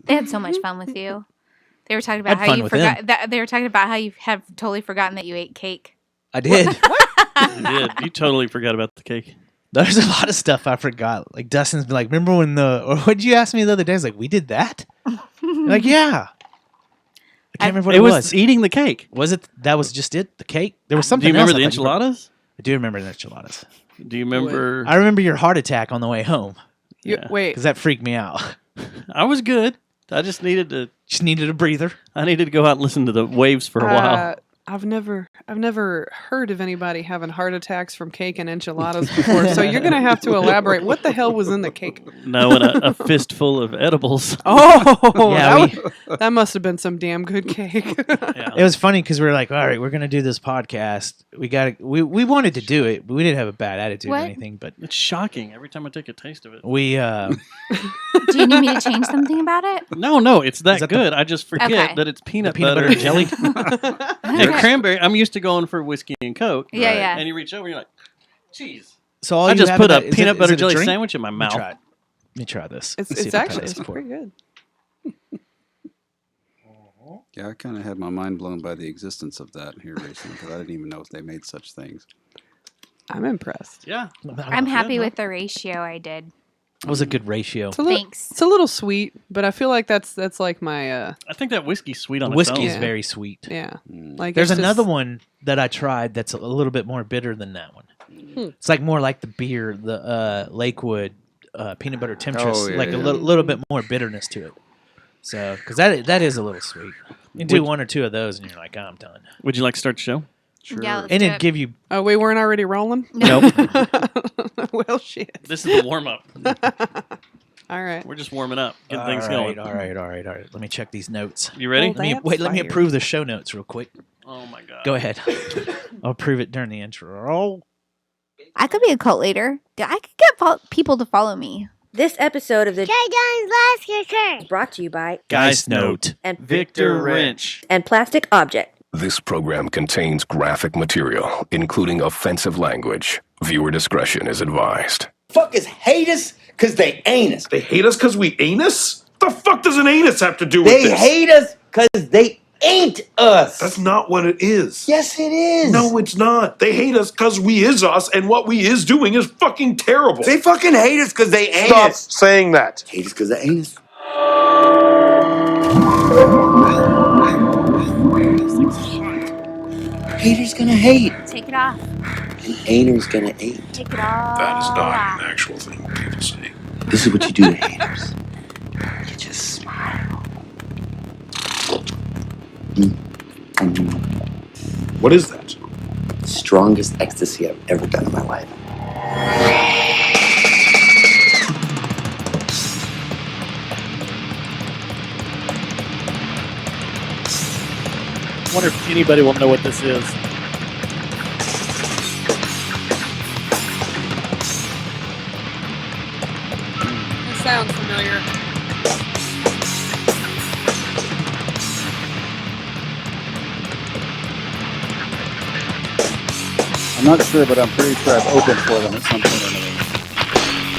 They had so much fun with you. They were talking about Had how fun you with forgot. They were talking about how you have totally forgotten that you ate cake. I did. You did. You totally forgot about the cake. There's a lot of stuff I forgot. Like Dustin's been like, remember when or what'd you ask me the other day? I was like, we did that? Like, yeah. I can't remember what it was. eating the cake. Was it? That was just it? The cake? There was Do something you remember else the I thought you forgot. enchiladas? I do remember the enchiladas. Do you remember? I remember your heart attack on the way home Yeah. Wait, because that freaked me out. I was good. I just needed to. Just needed a breather. I needed to go out and listen to the waves for a while. I've never heard of anybody having heart attacks from cake and enchiladas before. So you're gonna have to elaborate. What the hell was in the cake? No, and a fistful of edibles. Oh, Yeah, that must have been some damn good cake. Yeah. It was funny because we were like, all right, we're gonna do this podcast. We wanted to do it, but we didn't have a bad attitude or anything. But It's shocking every time I take a taste of it. we Do you need me to change something about it? No, it's that, Is that good. I just forget Okay. that it's peanut peanut butter butter and jelly. and cranberry. I'm used to going for whiskey and Coke. Yeah, yeah. And you reach over and you're like, cheese. So all I you just have put in a that- is peanut it- butter is it a jelly drink? sandwich in my mouth. Let me try this. It's Let's see if I actually pass it's this pretty good. Yeah, I kind of had my mind blown by the existence of that here recently because I didn't even know if they made such things. I'm impressed. Yeah. I'm happy Good, huh? with the ratio I did. It was a good ratio. It's a little, Thanks. It's a little sweet, but I feel like that's like my I think that whiskey's sweet on Whiskey its is own. very sweet. yeah. Mm. Like There's it's another just- one that I tried that's a little bit more bitter than that one. It's like more like the beer, the Lakewood peanut butter temptress, Oh, yeah, like yeah. a little bit more bitterness to it. So, because that is a little sweet. You do one or two of those, and you're like, oh, I'm done. Would you like to start the show? Sure. Yeah, let's And do it'd it. give you Oh, we weren't already rolling? nope. Well, shit. This is the warm up. All right. We're just warming up, getting All things right, going. all right. Let me check these notes. You ready? Hold on. Let me fire. approve the show notes real quick. Oh my god. Go ahead. I'll approve it during the intro. I could be a cult leader. I could get people to follow me. This episode of the Last Kicker. is brought to you by Geist note. and Victor Wrench. and Plastic Object. This program contains graphic material, including offensive language. Viewer discretion is advised. Fuckers hate us because they ain't us. They hate us because we anus? The fuck does an anus have to do with They this? hate us because they ain't us. That's not what it is. Yes, it is. No, it's not. They hate us because we is us, and what we is doing is fucking terrible. They fucking hate us because they ain't Stop us. saying that. Hate us because they ain't us. Haters gonna hate, Take it off. and ainers gonna hate. Take it off. That is not an actual thing people say. This is what you do to haters. You just smile. What is that? Strongest ecstasy I've ever done in my life. I wonder if anybody will know what this is. It sounds familiar. I'm not sure, but I'm pretty sure I've opened for them at some point or another.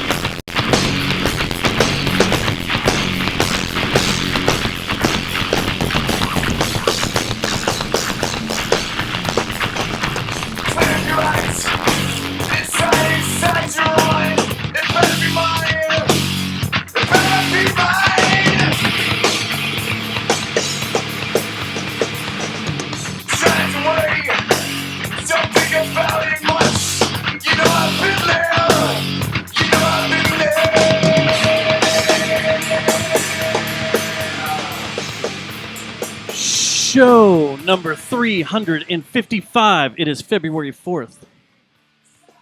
Show number 355. It is February 4th,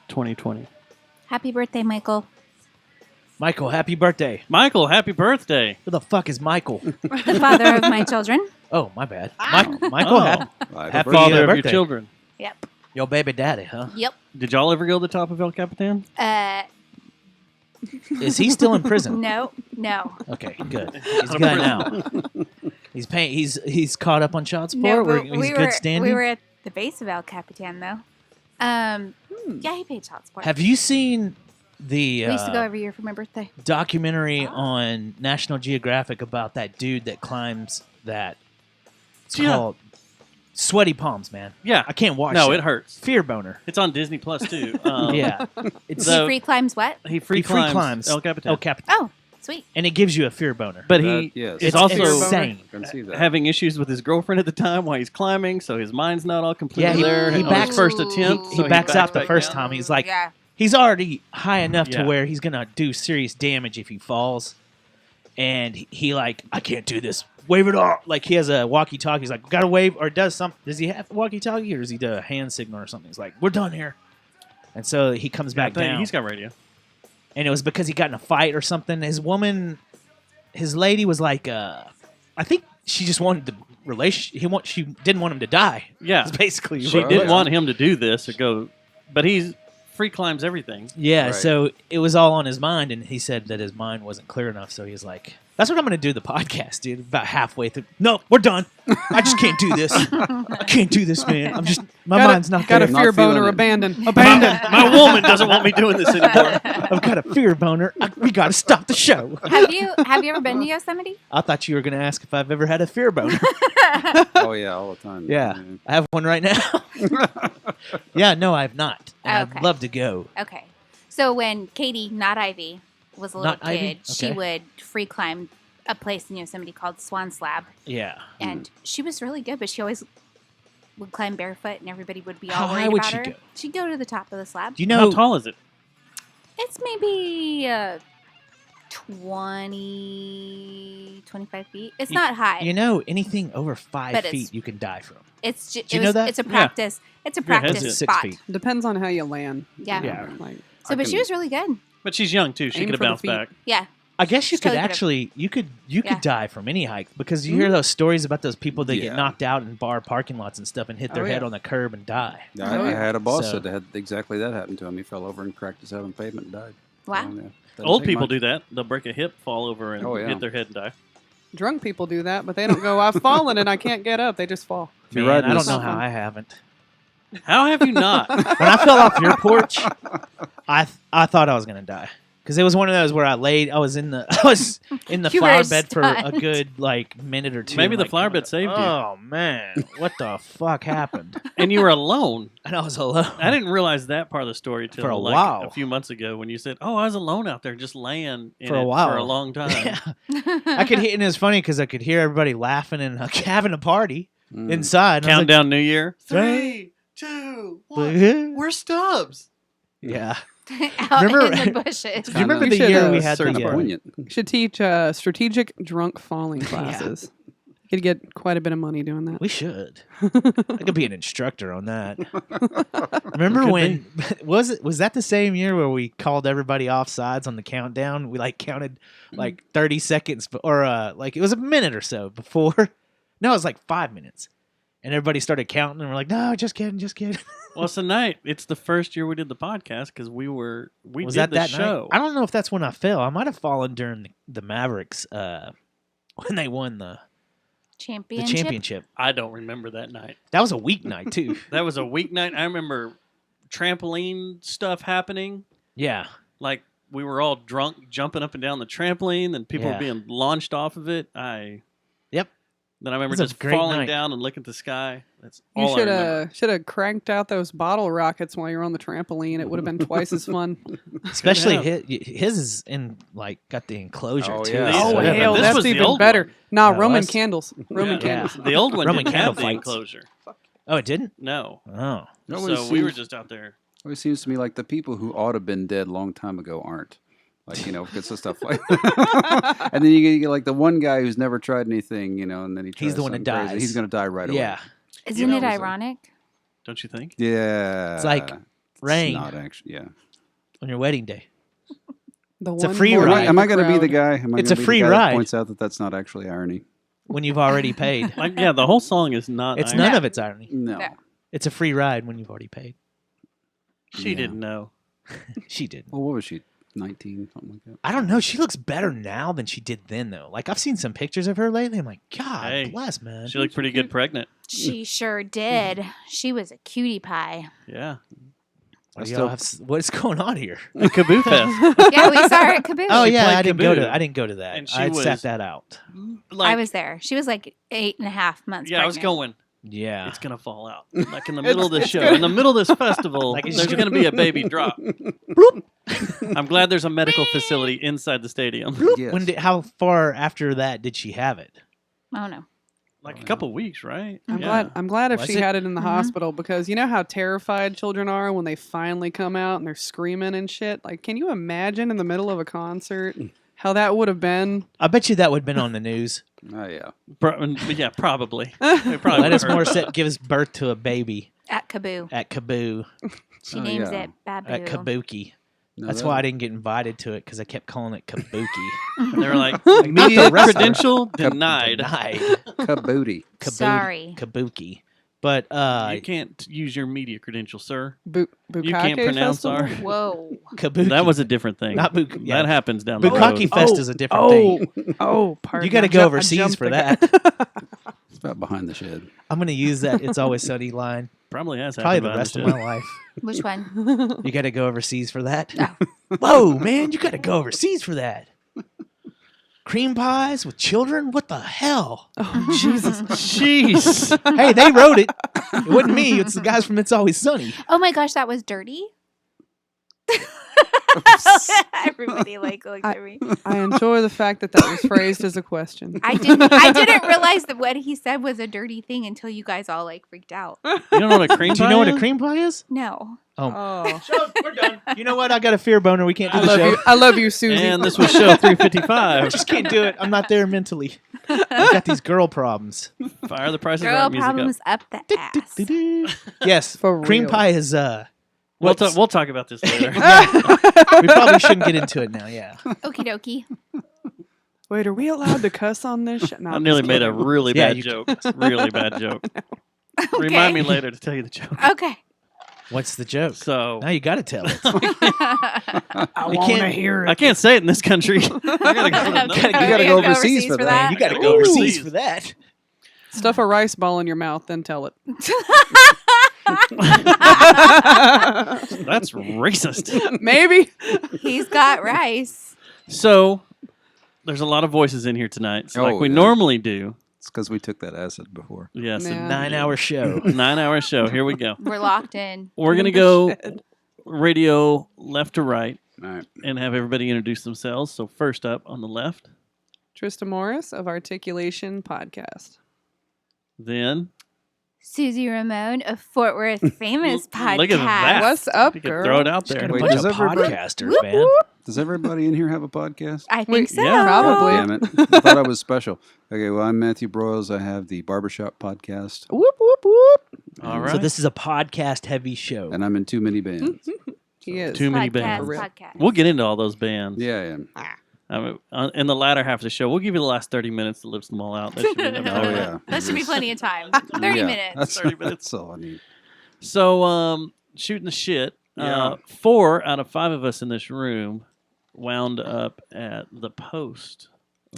2020. Happy birthday, Michael. Michael, happy birthday. Michael, happy birthday. Who the fuck is Michael? The father of my children. Oh, my bad. Michael, Oh. happy Father of your birthday. children. Yep. Your baby daddy, huh? Yep. Did y'all ever go to the top of El Capitan? Is he still in prison? No. Okay, good. He's good now. He's paying. He's caught up on child support. but He's good standing. We were at the base of El Capitan, though. Yeah, he paid child support. Have you seen the We used to go every year for my birthday. documentary on National Geographic about that dude that climbs that. It's called Sweaty Palms, man. Yeah. I can't watch No, it. it hurts. Fear boner. It's on Disney Plus too. Yeah. It's So- He free climbs what? he free climbs El Capitan. El Capitan. Oh, sweet. And it gives you a fear boner. But That- he yes. is it's also insane. I can see that. having issues with his girlfriend at the time while he's climbing, so his mind's not all completely Yeah, there. he on backs- his first attempt. He so backs out the back first down. time. He's like, Yeah. he's already high enough to Yeah. where he's gonna do serious damage if he falls. And he like, I can't do this. Wave it off. Like he has a walkie-talkie. He's like, gotta wave, or does something. Does he have a walkie-talkie, or does he do a hand signal or something? He's like, we're done here. And so he comes back down. He's got radio. And it was because he got in a fight or something. His lady was like, I think she just wanted the relation. She didn't want him to die. Yeah, That's basically she what it didn't was. want him to do this or go, but he's free climbs everything. Yeah, Right. so it was all on his mind, and he said that his mind wasn't clear enough. So he's like, "That's what I'm going to do the podcast, dude." About halfway through, no, we're done. I just can't do this. I can't do this, man. I'm just my mind's not Got a there. Not fear feeling boner. it. Abandoned. My woman doesn't want me doing this anymore. I've got a fear boner. We got to stop the show. Have you ever been to Yosemite? I thought you were going to ask if I've ever had a fear boner. Oh yeah, all the time. Yeah, I have one right now. Yeah, no, I have not. And Okay. I'd love to go. Okay. So when Katie, not Ivy, was a little Not Ivy? kid, she Okay. would free climb a place in Yosemite called Swan Slab. Yeah. And she was really good, but she always would climb barefoot and everybody would be How all high worried would about she her. go? She'd go to the top of the slab. Do you How know? tall is it? It's maybe 25 feet. It's not high. You know, anything over 5 But it's- feet, you can die from. It's Do you know that? It's a Yeah. practice. It's a Your head's practice at 6 spot. feet. Depends on how you land. Yeah. Yeah. Like, So, but she was really good. But she's young too. She Aim could have for the bounced feet. back. Yeah. I guess you could Totally could've- actually, you could Yeah. die from any hike because you hear those stories about those people that Yeah. get knocked out in bar parking lots and stuff and hit their Oh, head yeah. on the curb and die. I had a boss So- that had exactly that happen to him. He fell over and cracked his head on pavement and died. Wow. So, yeah, doesn't Old take people much. do that. They'll break a hip, fall over, and Oh, yeah. hit their head and die. drunk people do that, but they don't go, I've fallen and I can't get up. They just fall. If you're Man, riding I a don't know s- how I haven't. How have you not? When I fell off your porch, I thought I was gonna die because it was one of those where I was in the You were flower bed for a stunned. good like minute or two. Maybe I'm the like, flower bed saved you. Oh man, what the fuck happened? And you were alone. And I was alone. I didn't realize that part of the story till For a like while. a few months ago when you said, "Oh, I was alone out there just laying in For a it while. for a long time." Yeah. I could hear, and it was funny because I could hear everybody laughing and like, having a party inside. And I was like, Countdown New Year. Three, 2, "Huh?" We're Stubbs. Yeah. Out Remember- in the bushes. Do you remember We the should, year we had Kind of the poignant. Should teach strategic drunk falling classes. Could get quite a bit of money doing that. We should. I could be an instructor on that. Remember Could when was that the same year where we called everybody off sides on the countdown? We like counted like 30 seconds or like it was a minute or so before. No, it was like 5 minutes. And everybody started counting and we're like, "No, just kidding, just kidding." Well, it's the night. It's the first year we did the podcast because we Was did that the that show. night? I don't know if that's when I fell. I might have fallen during the Mavericks when they won the championship. I don't remember that night. That was a weeknight too. That was a weeknight. I remember trampoline stuff happening. Yeah. Like we were all drunk, jumping up and down the trampoline, and people Yeah. were being launched off of it. Yep. Then I remember It was a just great falling night. down and looking at the sky. That's You all I remember. should have cranked out those bottle rockets while you're on the trampoline. It would have been twice as fun. Especially have. his is in like got the enclosure Oh, too. yeah. These- Oh, yeah, but hell, this that's was the even old better. one. Nah, No, Roman that's- candles. Roman Yeah. candles. The old one Roman didn't have candle the fights. enclosure. Oh, it didn't? No. Oh. It always So we were seems- just out there. Always seems to me like the people who ought to have been dead a long time ago aren't. Like, because of stuff like and then you get like the one guy who's never tried anything, and then he tries He's the one that something crazy. dies. He's going to die right away. Yeah. Isn't know, it so- ironic? Don't you think? Yeah. It's like rain Not actually, yeah. on your wedding day. The It's a one free more ride. in Am I the going to be the crowd. guy? Am I It's gonna a be free the guy that ride. points out that that's not actually irony? When you've already paid. Like, yeah, the whole song is not. It's ironic. none of it's irony. No. No. It's a free ride when you've already paid. She Yeah. didn't know. She did. Well, what was she? 19, something like that. I don't know. She looks better now than she did then, though. Like I've seen some pictures of her lately. I'm like, God Hey, bless, man. She looked pretty good pregnant. She sure did. She was a cutie pie. Yeah. What's going on here? Kaboo Fest. Yeah, we saw her at Kaboo. Oh She yeah, played I didn't go Kaboo. to. I didn't go to that. And she I was- sat that out. Like, I was there. She was like 8.5 months. yeah, I was pregnant. going. Yeah. It's gonna fall out. Like in the middle of this show, in the middle of this festival, Like it's there's gonna- gonna be a baby drop. I'm glad there's a medical facility inside the stadium. Yes. How far after that did she have it? I don't know. Like a couple weeks, right? I'm Yeah. glad. I'm glad if Was she it? had it in the Mhm. hospital because you know how terrified children are when they finally come out and they're screaming and shit. Like, can you imagine in the middle of a concert how that would have been? I bet you that would have been on the news. Oh yeah. Yeah, probably. It probably Gladys would've hurt. Morissette gives birth to a baby At Kaboo. at Kaboo, She Oh, names yeah. it Babu. at Kabuki. No, That's why I didn't get invited to it because I kept calling it Kabuki. They were like, Media media wrestler. credential denied. Denied. Kabooty. Kabuki. Sorry. Kabuki. But You can't use your media credential, sir. Bukake You can't pronounce Festival? our. Whoa. Kabuki. That was a different thing. Not Buk- yeah. That happens down the Bukkake road. Fest is a different thing. Oh, pardon. You got to I go I overseas jumped for the that. gun. It's about behind the shed. I'm going to use that It's Always Sunny line Probably has probably happened the behind rest of shit. my life. Which one? You got to go overseas for that? No. Whoa, man, you got to go overseas for that. Cream pies with children? What the hell? Oh, Jesus. Jeez. Hey, they wrote it. It wasn't me. It's the guys from It's Always Sunny. Oh my gosh, that was dirty. Everybody looked at me. I enjoy the fact that that was phrased as a question. I didn't realize that what he said was a dirty thing until you guys all like freaked out. You don't know what a cream Do you pie know what a is? cream pie is? No. Oh, We're done. You know what? I got a fear boner. We can't do I the love show. you. I love you, Susie. And this was show I 355. just can't do it. I'm not there mentally. I've got these girl problems. Fire the prices Girl right music problems up the ass. Yes, For cream real. pie is We'll what's- talk about this later. we probably shouldn't get into it now. Yeah. Okie dokie. Wait, are we allowed to cuss on this? No, I I'm nearly just made a kidding. really Yeah, bad you- joke. Really bad joke. Okay. Remind me later to tell you the joke. Okay. What's the joke? So Now you got to tell it. I You want to can't- hear it. I can't say it in this country. I gotta go to another- Okay, You gotta we go have overseas for that. You got to Ooh. go overseas Overseas. for that. Stuff a rice ball in your mouth, then tell it. That's racist. Maybe. He's got rice. So there's a lot of voices in here tonight. So Oh, like we yeah. normally do. It's because we took that acid before. Yes. Yeah. 9-hour show. 9-hour show. Here we go. We're locked in. We're gonna In the go shed. radio left to right All right. and have everybody introduce themselves. So first up on the left, Trista Morris of Articulation Podcast. then Susie Ramone of Fort Worth Famous Podcast. Look at that. What's up, you can girl? throw it out Just there. got a Wait, bunch does of everybody- podcasters, Whoop, man. whoop. Does everybody in here have a podcast? I think Wait, so. yeah, probably. Damn it. I thought I was special. Okay, well, I'm Matthew Broyles. I have the Barbershop Podcast, Whoop, whoop, whoop. All right. So this is a podcast-heavy show. and I'm in too many bands. He is. Too many Podcast, bands. podcast. We'll get into all those bands. Yeah, I mean, in the latter half of the show, we'll give you the last 30 minutes to list them all out. That should be enough Oh, time. yeah. That should be plenty of time. 30 Yeah, minutes. That's, 30 minutes. That's all I need. So, shooting the shit. Yeah. 4 out of 5 of us in this room wound up at the Post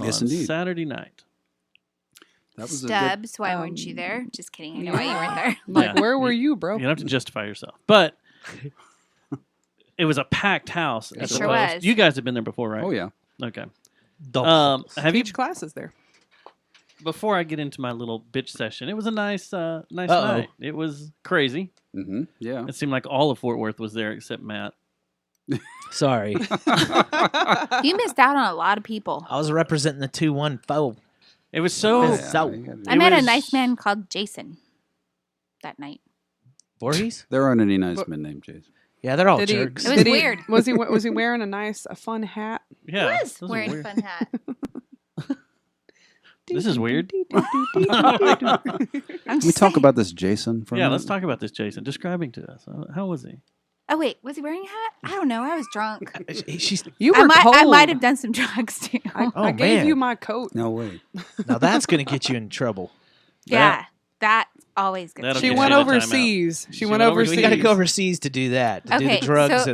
Yes, on indeed. Saturday night. That was a good. Stubbs, why weren't you there? Just kidding. I know why you weren't there. Like, Yeah. where were you, bro? You don't have to justify yourself. But it was a packed house. At It the sure Post. was. You guys have been there before, right? Oh yeah. Okay. Double. Have you? Teach classes there. Before I get into my little bitch session, it was a nice Uh-oh. night. It was crazy. Mm-hmm. Yeah. It seemed like all of Fort Worth was there except Matt. Sorry. You missed out on a lot of people. I was representing the 2-1 It was so. Yeah. Yeah, So- you gotta- I met a was- nice man called Jason that night. Voorhees? There aren't any nice But- men named Jason. Yeah, they're all Did he, jerks. It was did he- weird. Was he wearing a fun hat? Yeah. Who this is is wearing a weird. fun hat? This is weird. I'm Can we talk about this Jason for a Yeah, minute? let's talk about this, Jason. Describing to us. How was he? Oh wait, was he wearing a hat? I don't know. I was drunk. She's You were I cold. might have done some drugs too. I Oh, gave man. you my coat. No way. now that's gonna get you in trouble. Yeah, that's always good. That'll She get went you in a timeout. overseas. She went went overseas. We got to go overseas to do that. To do Okay, the drugs so-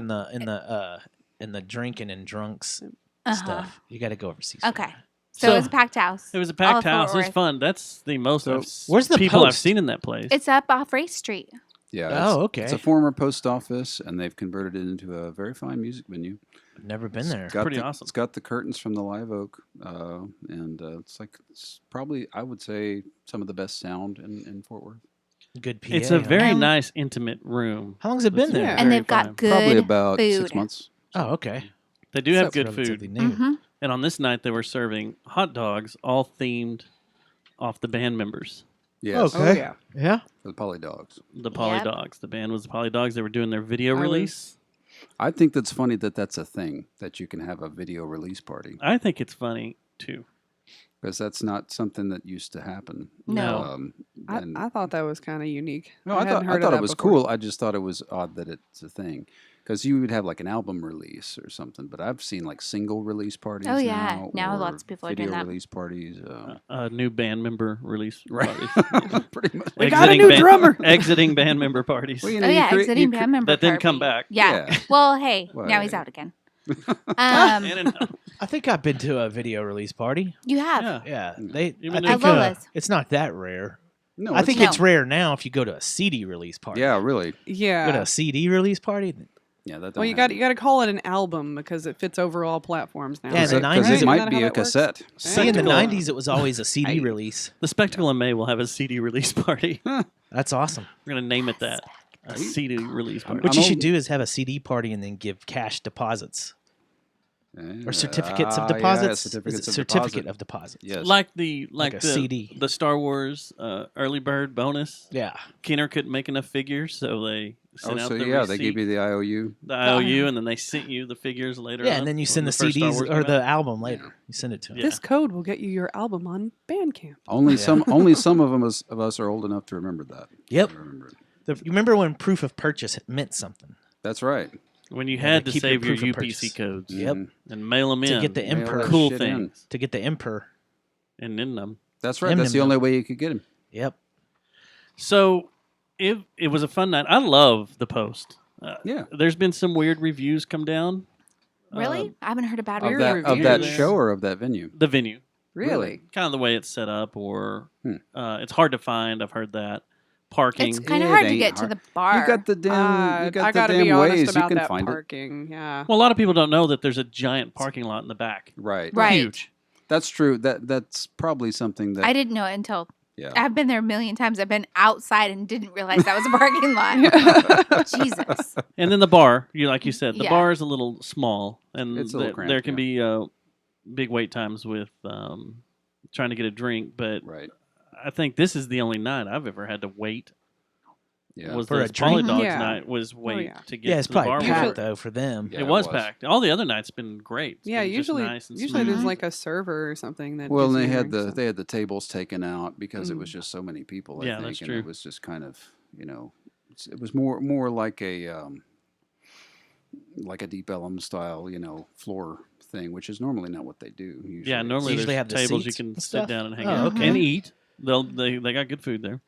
and the drinking and drunks Uh-huh. stuff. You got to go overseas. for Okay, that. so it was a packed house. It was a All packed of Fort house. It was Worth. fun. That's the most So, I've where's the people I've Post? seen in that place. It's up off Race Street. Yeah. Oh, okay. It's a former post office, and they've converted it into a very fine music venue. I've never been there. Pretty awesome. It's got the curtains from the Live Oak, and it's probably, I would say, some of the best sound in Fort Worth. Good PA. It's a very And- nice, intimate room. How long's it been It's there? Yeah. And very they've got fine. good Probably about food. 6 months. Oh, okay. They do have It's good food. relatively new. Mhm. And on this night, they were serving hot dogs, all themed off the band members. Yes. Okay. Oh yeah. Yeah. The Poly Dogs. The Poly Yep. Dogs. The band was the Poly Dogs. They were doing their video I release. I think that's funny that that's a thing, that you can have a video release party, I think it's funny too. because that's not something that used to happen. No. And- I thought that was kind of unique. No, I hadn't thought heard of it that was before. cool. I just thought it was odd that it's a thing, because you would have like an album release or something. But I've seen like single release parties. Oh, yeah. Now or lots of people are doing video that. release parties. A new band member release. Right. parties. Pretty much. We got a new drummer. Exiting band member parties. Well, you Oh know, you yeah, crea- exiting you band member that didn't come party. back. Yeah. Yeah. Well, hey, Well, now he's yeah. out again. And it- I think I've been to a video release party. You have. yeah. Yeah. Mm. They. Even I though- think At Lola's. it's not that rare. No, I think No. it's rare now if you go to a CD release party. Yeah, really. Go to Yeah. a CD release party. Yeah, that. Well, you got to call it an album because it fits over all platforms now. Yeah, in the right? 90s because it it Isn't might that be how a that works? cassette. See, in the Spectacle. '90s, it was always a CD Hey. release. The Spectacle in May will have a CD release party. We're That's awesome. going to name it that. A CD release party. What I'm you should old. do is have a CD party and then give cash deposits or certificates of Yeah, deposits. certificates Is it of certificate deposit. of deposits. Yes. Like the Like a the CD. the Star Wars early bird bonus. Yeah. Kenner couldn't make enough figures, so they sent out so the yeah, receipt, they gave you the IOU. the IOU, and then they sent you the figures later. Yeah, on and then you when send the first Star CDs Wars or came the out. album later. You send it to them. Yeah. This code will get you your album on Bandcamp. Only Yeah. some of us are old enough to remember that. Yep. I remember it. You remember when proof of purchase meant something That's right. when you Yeah, had they to keep your save your proof of UPC purchase. codes Yep. Mhm. and mail them in to get the Mail emperor. that cool shit in. things To get the emperor. and in them. That's right. That's the Eminem. only way you could get him. Yep. So it was a fun night. I love the post. Yeah. There's been some weird reviews come down. Really? I haven't heard about it. Weird Of that reviews. show or of that venue. The venue, Really? kind of the way it's set up, or Hmm. it's hard to find. I've heard that parking. It's kind It of hard to ain't get to hard. the bar. You got the damn. You I got the gotta damn be honest ways. You about can that find it. parking. Yeah. Well, a lot of people don't know that there's a giant parking lot in the back. Right. Right. Huge. That's true. That's probably something that. I didn't know it until Yeah. I've been there a million times. I've been outside and didn't realize that was a parking lot. Jesus. And then the bar, like you said, the Yeah. bar is a little small, and It's a little there cramped, can be big wait times with trying to get a drink. But Right. I think this is the only night I've ever had to wait. Yeah. Was For a this Poly drink? Dogs Yeah. night was wait yeah. to get Yeah, it's to the bar. probably with packed it. though for them. Yeah, it it was was. packed. All the other nights been great. It's Yeah, been just usually nice and usually smooth. there's like a server or something that. Well, gives and they you had drinks, so- they had the tables taken out because it Mm. was just so many people. I Yeah, think, that's and true. it was just kind of it was more like a Deep Ellum style floor thing, which is normally not what they do. Usually. Yeah, normally Usually there's have the tables you seats can and sit stuff? down and hang Oh, out okay. and eat. They got good food there.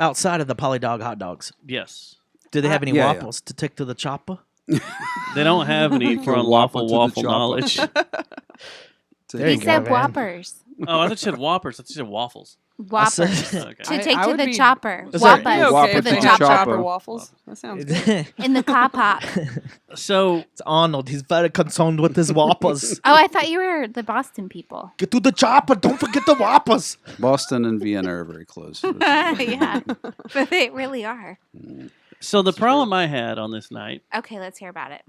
Outside of the Polydog hot dogs, Yes, do they have any Yeah, yeah. waffles to take to the chopper? they don't have any can for whop unlawful it to the waffle chopper. knowledge. There He you go, said man. whoppers. Oh, I thought you said Whoppers. I thought you said waffles. Whoppers. Okay. To I- take I to would the be- chopper. Is there- Whoppers. Be Whopper okay to if the they to have chopper. chopper waffles. That sounds good. In the car park. So It's Arnold. He's very concerned with his whoppers. Oh, I thought you were the Boston people. Get to the chopper. Don't forget the whoppers. Boston and Vienna are very close. Yeah. But they really are. the problem I had on this night. Okay, let's hear about it.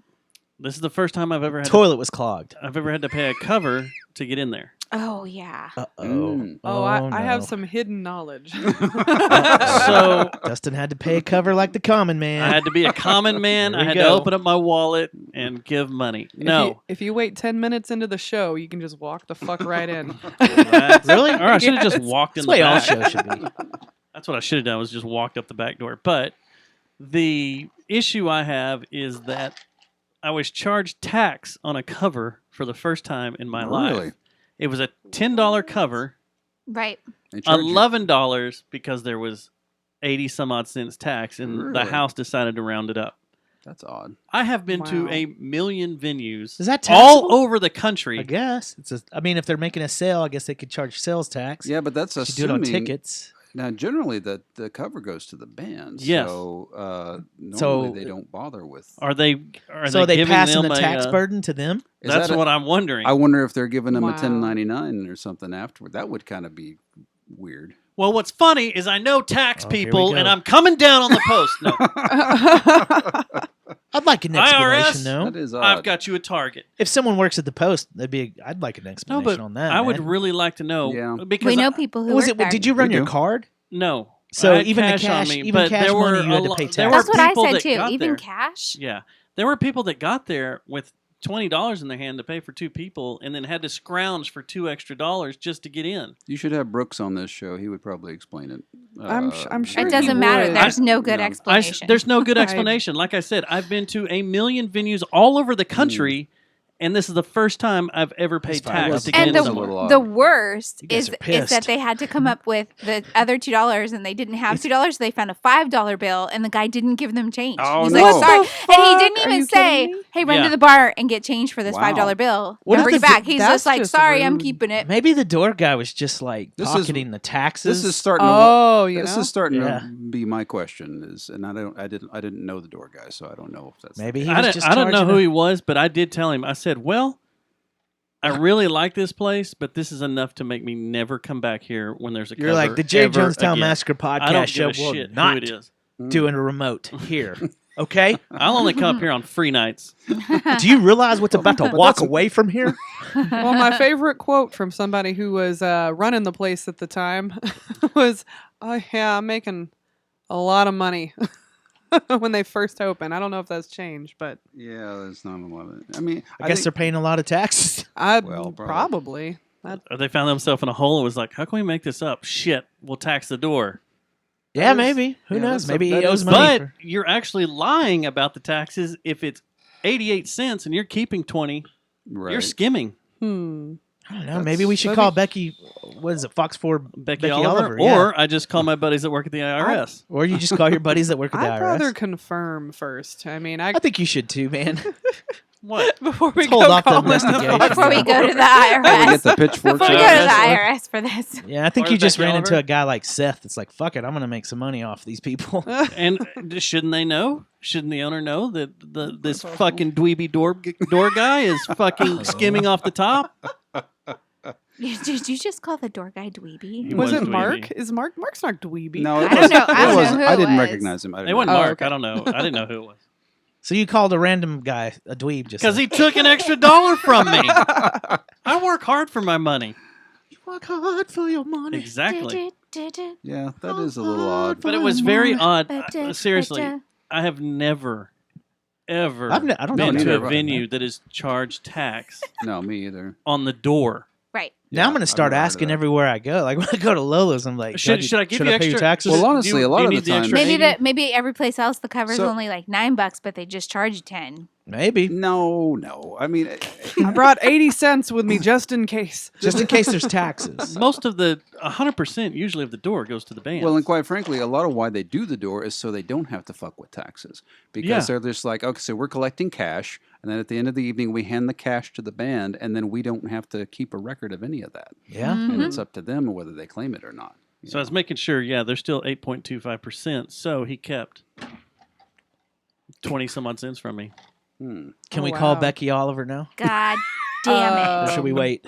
This is the first time I've ever had Toilet was clogged. to pay a cover to get in there. Oh, yeah. Uh-oh. Mm. Oh, I have no. some hidden knowledge. So Dustin had to pay a cover like the common man. I had to be a common man. There I we had go. to open up my wallet and give money. No. If you wait 10 minutes into the show, you can just walk the fuck right in. Really? Or I should have just Yes. walked in That's the way the all back. shows should be. That's what I should have done, was just walked up the back door. But the issue I have is that I was charged tax on a cover for the first time in my Really? life. It was a $10 cover, Right. They charge you- $11 because there was 80 some odd cents tax, and the Really? house decided to round it up. That's odd. I have been to Wow. a million venues Is that all taxable? over the country. I guess. I mean, if they're making a sale, I guess they could charge sales tax. Yeah, but that's You should do it on assuming tickets. Now, generally, the cover goes to the band. Yes. So normally they don't bother with. Are they they giving passing them the tax a, burden to them? That's what I'm wondering. I wonder if they're giving them a Wow. 1099 or something afterward. That would kind of be weird. Well, what's funny is I know tax Oh, here we people, go. and I'm coming down on the post. No, I'd like an explanation, IRS? though. That is odd. I've got you a target. If someone works at the post, I'd like an No, explanation but on that. I would man. really like to know. Yeah. Because We know people who Was work it? there. Did you run We your do. card? No. So I had even the on cash, me, even but cash there money, were you had a to lo- pay there were tax. That's what I people said that too. got Even there. cash. Yeah. There were people that got there with $20 in their hand to pay for 2 people and then had to scrounge for $2 extra just to get in. You should have Brooks on this show. He would probably explain it. I'm sure It he doesn't matter. would. There's no good no. explanation. There's no good explanation. Like I said, I've been to a million venues all over the country, and this is the first time I've ever paid That's fine. tax to and get was in a somewhere. little odd. the worst You guys is are pissed. that they had to come up with the other $2 and they didn't have $2. So they found a $5 bill and the guy didn't give them change. Oh, He's no. like, sorry. What the And he fuck? didn't Are even you say, kidding me? hey, run Yeah. to the bar and get change for this Wow. $5 bill What and if bring it the- back. He's That's just like, just sorry, I'm rude. keeping it. Maybe the door guy was just like This is- pocketing the taxes. This is starting. Oh, to, you this know? is starting Yeah. to be my question. And I didn't know the door guy, so I don't know if that's Maybe he I was don't, just I don't know charging who a- he was, but I did tell him. I said, well, I really like this place, but this is enough to make me never come back here when there's a You're like cover the J. ever Jonestown again. Massacre I don't podcast give show a will shit not who it is. doing a remote here. Okay? I'll only come up here on free nights. Do you realize what's about to walk away from here? Well, my favorite quote from somebody who was running the place at the time was, "Oh yeah, I'm making a lot of money." When they first opened. I don't know if that's changed, but Yeah, that's not a lot of. I mean, I guess they're think, paying a lot of taxes. Well, probably. Or they found themselves in a hole and was like, how can we make this up? Shit, we'll tax the door. Yeah, is- maybe. Who yeah, knows? that's a- Maybe he that owes is- money. But for- you're actually lying about the taxes if it's 88 cents and you're keeping 20. right. You're skimming. I don't know. Maybe we should that'd call be- Becky. What is it? Fox 4 Becky Oliver. yeah. Or I just call my buddies that work at the IRS. Or you just call your buddies that work at the I'd IRS. rather confirm first. I mean, I think you should too, man. What? before we Let's hold go off the calling investigation. Before we go to the Can we IRS. get the pitchforks Before we go out? to the IRS for this. Yeah, I think Or you just Becky ran into Oliver. a guy like Seth that's like, fuck it, I'm going to make some money off these people. And shouldn't they know? Shouldn't the owner know that this fucking dweeby door guy is fucking skimming off the top? Did you just call the door guy dweeby? He was it dweeby. Mark? Is Mark's not dweeby? No, it I don't wasn't. know- I don't It know wasn't. who I it didn't was. recognize him. I It didn't wasn't know. Oh, Mark. okay. I don't know. I didn't know who it was. So you called a random guy a dweeb just Because he took an extra $1 from me. I work hard for my money. You work hard for your money. Exactly. Yeah, that is a little odd. But it was very odd. Ba-da, Seriously, ba-da. I have never, ever I don't been know to a neither. venue that has charged tax No, me either. on the door. Right. Now I'm going to I've start never heard of asking that. everywhere I go. Like when I go to Lola's, I'm like, Should I give you pay extra your taxes? Well, honestly, a lot do you of need the time- extra Maybe 80? maybe every place else the cover's So- only like $9, but they just charge you 10. Maybe. No. I mean, I brought 80 cents with me just in case. Just in case there's taxes. Most of the 100% usually of the door goes to the band. well, and quite frankly, a lot of why they do the door is so they don't have to fuck with taxes. Because Yeah. they're just like, okay, so we're collecting cash, and then at the end of the evening, we hand the cash to the band, and then we don't have to keep a record of any of that. Yeah. And it's up to them whether they claim it or not. you so I was know. making sure, yeah, they're still 8.25%. So he kept 20 some odd cents from me. Can Oh, we call wow. Becky Oliver now? God damn it. Or should we wait?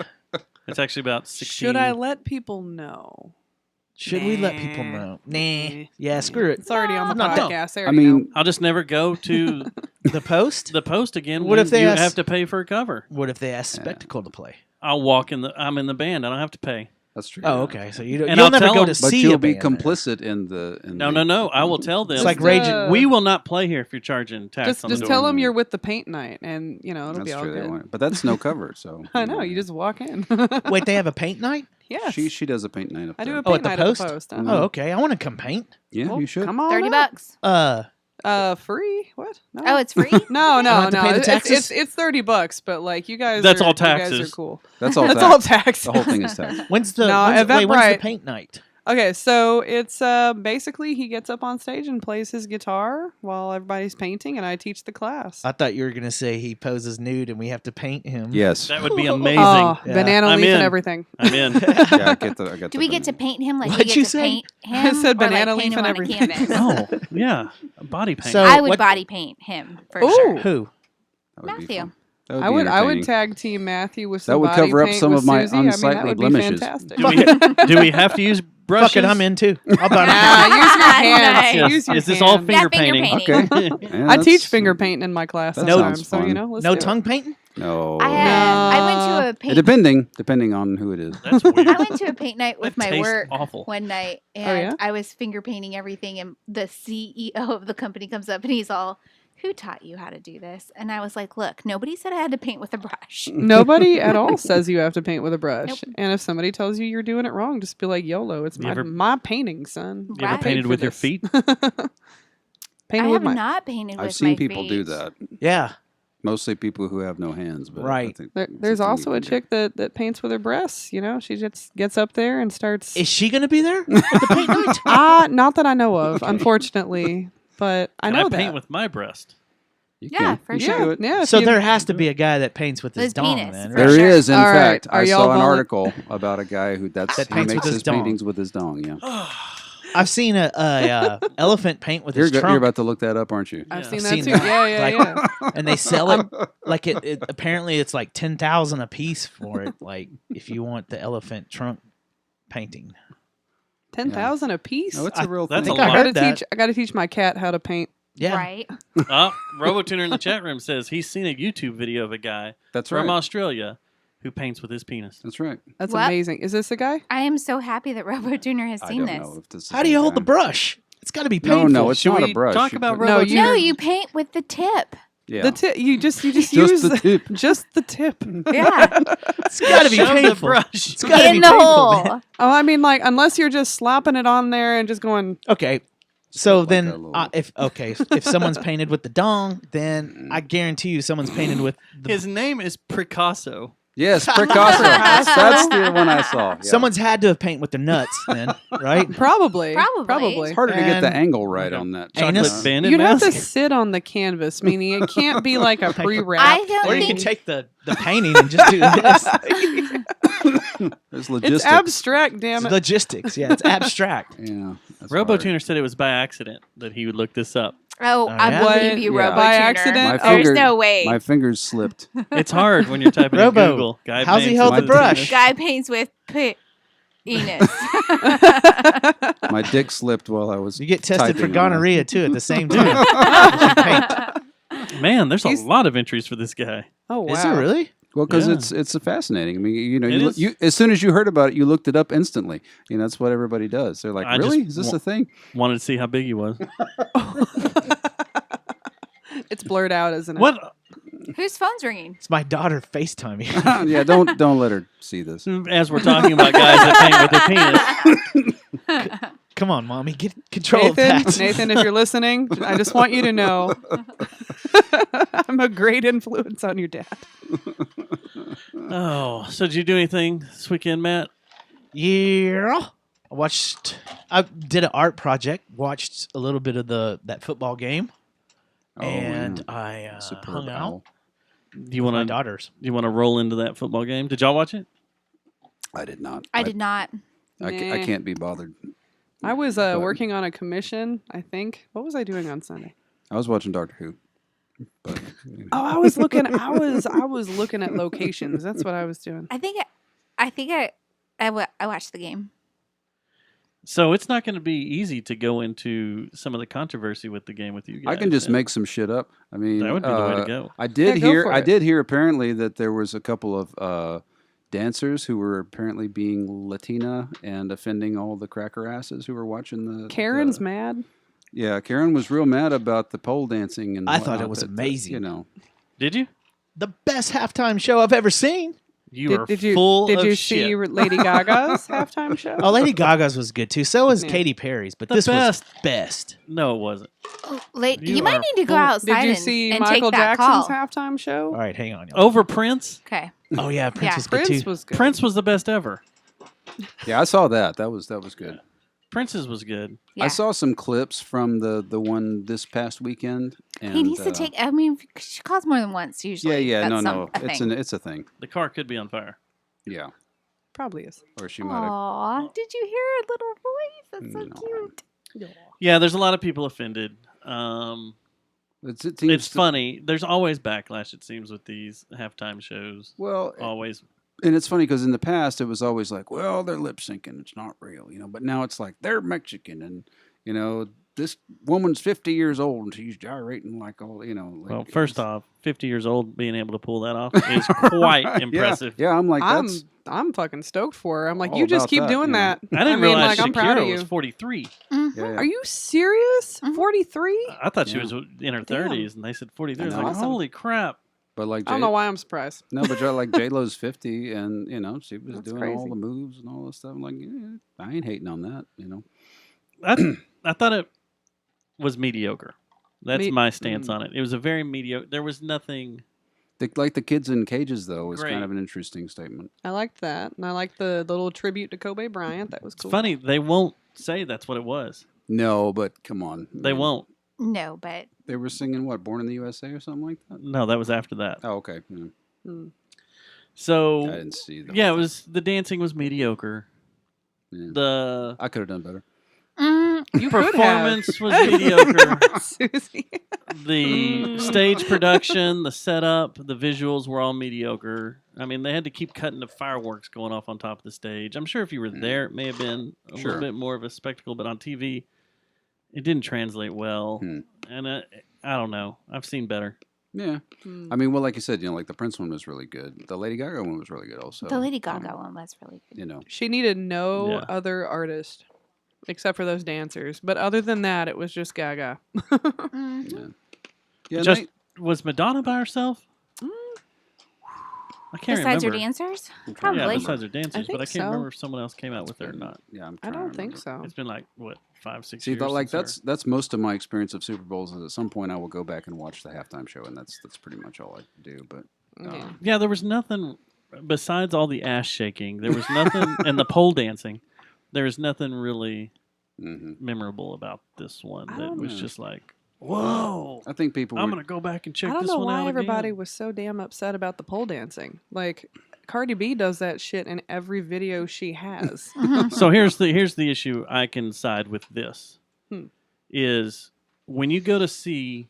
It's actually about 16. Should I let people know? Should we let people know? Nah. Yeah, screw it. It's already on the No, no. podcast. They I already know. mean, I'll just never go to The post? the post again. What when if they you ask- have to pay for a cover? What if they ask Spectacle to play? I'll walk in the. I'm in the band. I don't have to pay. that's true. Oh, yeah. okay. So you don't, And you'll I'll never tell go them. to But see you'll a be band there. complicit in the. No. I will tell them. It's like Just, raging. We will not play here if you're charging tax on the Just door. tell them you're with the paint night, and it'll That's be all true. They good. won't. But that's no cover. So I know. You just walk in. Wait, they have a paint night? yes. She does a paint night up I there. do a Oh, paint at the night post? at the post. Oh, okay. I want to come paint. Yeah, Well, you should. Come on. $30. up. Free? What? No. Oh, it's free? No, don't have to pay the It's- taxes? It's $30, but like you guys. That's all You guys taxes. are cool. That's all. That's tax. all taxes. The whole thing is tax. When's the No, when's the Eventbrite- paint night? Okay, so it's basically he gets up on stage and plays his guitar while everybody's painting, and I teach the class. I thought you were gonna say he poses nude and we have to paint him. Yes. That would be amazing. Oh, Yeah. banana I'm leaf in. and everything. I'm in. Yeah, I get the. Do we get to paint him like What'd we you get to say? paint him? I said or, banana like, leaf paint him and on a everything. canvas? Oh, yeah. Body paint. So- I would what- body paint him for Ooh. sure. Who? Matthew. I would tag team Matthew with some That would body cover up paint some with of my Susie. I mean, that unsightly would blemishes. be fantastic. do we have to use brushes? Fuck it, I'm in too. I'll body Nah, use your hands. Nice. Yes. Use your Is this all hands. finger Yeah, finger painting? painting. Okay. Yeah, I teach that's- finger painting in my class that sometimes, sounds so fun. you know. Let's No do tongue painting? No. I went to a paint. Depending on who it is. That's weird. I went to a paint night with That my tastes work awful. one night, Oh, and yeah? I was finger painting everything, and the CEO of the company comes up and he's all, "Who taught you how to do this?" And I was like, "Look, nobody said I had to paint with a brush." Nobody at all says you have to paint with a brush. Nope. And if somebody tells you you're doing it wrong, just be like, YOLO, it's You ever- my painting, son. You ever Right. painted for with your this. feet? Painted I with have my not painted with I've seen my people do feet. that. Yeah. Mostly people who have no hands. But I Right. think There's something also you a can do. chick that paints with her breasts. You know, she just gets up there and starts. Is she gonna be there at the paint night? Not that I know of, unfortunately, but I Can know I that. paint with my breast? You Yeah, can. for You sure. can do it. Yeah, if So you- there has to be a guy that paints with his His dong penis, then, for right? There sure. is, in All right. fact. Are I y'all saw an volu- article about a guy who That he paints with makes his his dong. paintings with his dong. Yeah. I've seen a elephant paint with his You're trunk. about to look that up, aren't you? I've Yeah. seen I've that seen too. that. Yeah, Like- yeah. and they sell it like it apparently it's like 10,000 a piece for it, like if you want the elephant trunk painting. 10,000 a piece. No, it's a real that's thing. a lot. I heard that. I gotta teach my cat how to paint. Yeah. Right? Oh, RoboTuner in the chat room says he's seen a YouTube video of a guy That's from right. Australia who paints with his penis. That's right. That's What? amazing. Is this a guy? I am so happy that RoboTuner has I seen don't this. know if this is How do you hold the guy. brush? It's got to be No, painful. no, it's Should not we a brush. talk You about put- No, RoboTuner? No, you paint with the tip. Yeah. The tip. You just Just use the tip. just the tip. Yeah. It's got to be Shove the painful. brush. It's got to be In the painful, hole. man. Oh, I mean, like unless you're just slapping it on there and just going. Okay. So Like then, a little- if someone's painted with the dong, then I guarantee you someone's painted with the, His name is Picasso. Yes, Picasso. That's the one I saw. Yeah. someone's had to have paint with their nuts, then, right? Probably. Probably. It's harder to get the And- angle right on that. Anus. Chocolate bandit You'd have to mask. sit on the canvas, meaning it can't be like a pre-wrap. I don't Or you think can take the painting and just do this. There's It's logistics. abstract, damn It's it. logistics. Yeah, it's abstract. Yeah. that's hard. RoboTuner said it was by accident that he would look this up. Oh, I yeah? believe you, Yeah. RoboTuner. By accident? My There's finger- no way. My fingers slipped. It's hard when you're typing Robo, in Google. Guy how's he paints hold with the his brush? penis. Guy paints with penis. My dick slipped while I was. You get tested for typing on it. gonorrhea too at the same time. as you paint. Man, there's He's- a lot of entries for this guy. Oh wow! Is it really? Well, because Yeah. it's a fascinating. I mean, you know, It is. you as soon as you heard about it, you looked it up instantly. You know, that's what everybody does. They're like, I "Really? just Is this wa- a thing?" Wanted to see how big he was. It's blurred out, isn't it? What? Whose phone's ringing? It's my daughter FaceTiming. Yeah, don't let her see this. As we're talking about guys that paint with their penis. Come on, mommy, get control of Nathan, that. Nathan, if you're listening, I just want you to know I'm a great influence on your dad. Oh, so did you do anything this weekend, Matt? Yeah. I did an art project. Watched a little bit of that football game, Oh, and yeah. I Superb hung out owl. Do you with my want to? daughters. You want to roll into that football game? Did y'all watch it? I did not. I did not. I Nah. can't be bothered. I was But- working on a commission, I think. What was I doing on Sunday? I was watching Doctor Who. But, Oh, I was looking I was looking at locations. That's what I was doing. I think I watched the game. So it's not going to be easy to go into some of the controversy with the game with you guys. I can just then. make some shit up. I mean, That would be the way to go. I did Yeah, go hear. for I it. did hear apparently that there was a couple of dancers who were apparently being Latina and offending all the cracker asses who were watching the. Karen's the- mad. Yeah, Karen was real mad about the pole dancing and. I thought it whatnot was that, amazing. You know, Did you? The best halftime show I've ever seen. You are Did you full did of you shit. see Lady Gaga's halftime show? Oh, Lady Gaga's was good too. So was Yeah. Katy Perry's, but The this best. was best. No, it wasn't. Oh, you You might are need to go full- outside Did you and, see and Michael take that Jackson's call. halftime show? All right, hang on. Y'all. Over Prince? Okay. Oh yeah, Prince Yeah. was good Prince too. was good. Prince was the best ever. yeah, I saw that. That was good. Prince's was good. Yeah. I saw some clips from the one this past weekend. And, He needs to take. I mean, she calls more than once usually. Yeah, That's no. a thing. It's a thing. The car could be on fire. Yeah. Probably is. Or she might have. Aw, did you hear her little voice? That's so No. cute. Yeah, there's a lot of people offended. It's funny. There's always backlash, it seems, with these halftime shows. Well, Always. and it's funny because in the past it was always like, well, they're lip syncing, it's not real, But now it's like they're Mexican, and this woman's 50 years old and she's gyrating like all, Like, Well, first off, 50 years old being able to pull that off is quite impressive. Yeah, I'm like that's. I'm fucking stoked for her. I'm like, all you just about keep that, doing that. I didn't realize I'm proud of Shakira you. was 43. Mhm. Yeah, Are you serious? 43? I thought she Yeah. was in her 30s, and they said 43. I was I know. like, Awesome. holy crap. But like I don't know why I'm surprised. No, but like J Lo's 50, and she was That's doing all crazy. the moves and all this stuff. I'm like, yeah, I ain't hating on that, I thought it was mediocre. That's Me- my stance on it. It was a very mediocre. There was nothing. Like the kids in cages though was Great. kind of an interesting statement. I liked that. And I liked the little tribute to Kobe Bryant. That was It's cool. funny. They won't say that's what it was. No, but come on, They won't. No, but They were singing what, "Born in the USA" or something like that. No, that was after that. Oh, okay. Yeah. Hmm. So I didn't see that. yeah, it was the dancing was mediocre. Yeah. The I could have done better. You could have. performance was mediocre. Susie. The stage production, the setup, the visuals were all mediocre. I mean, they had to keep cutting the fireworks going off on top of the stage. I'm sure if you were there, it may have been a Sure. little bit more of a spectacle, but on TV, it didn't translate well. Hmm. And I don't know. I've seen better. Yeah. Hmm. I mean, well, like you said, like the Prince one was really good. The Lady Gaga one was really good also. the Lady Gaga one was really good. She needed no Yeah. other artist except for those dancers. But other than that, it was just Gaga. Mhm. Yeah, Just was Madonna by herself? I can't Besides your remember. dancers, I'm trying to probably. Yeah, remember. besides her dancers, but I think can't so. remember if someone else came out with her or not. Yeah, I'm I trying to don't think remember. so. It's been like what 5-6 See, years. but like since that's most of my experience of Super Bowls. Is at some point I will go back and watch the halftime show, and that's pretty much all I do. But Yeah. Yeah, there was nothing besides all the ass shaking. There was nothing, and the pole dancing. There was nothing really memorable about this one. I That don't was know. just like, whoa! I think people. I'm were- gonna go back and check I don't this know one why out everybody again. was so damn upset about the pole dancing. Like, Cardi B does that shit in every video she has. So here's the issue. I can side with this. Hmm. Is when you go to see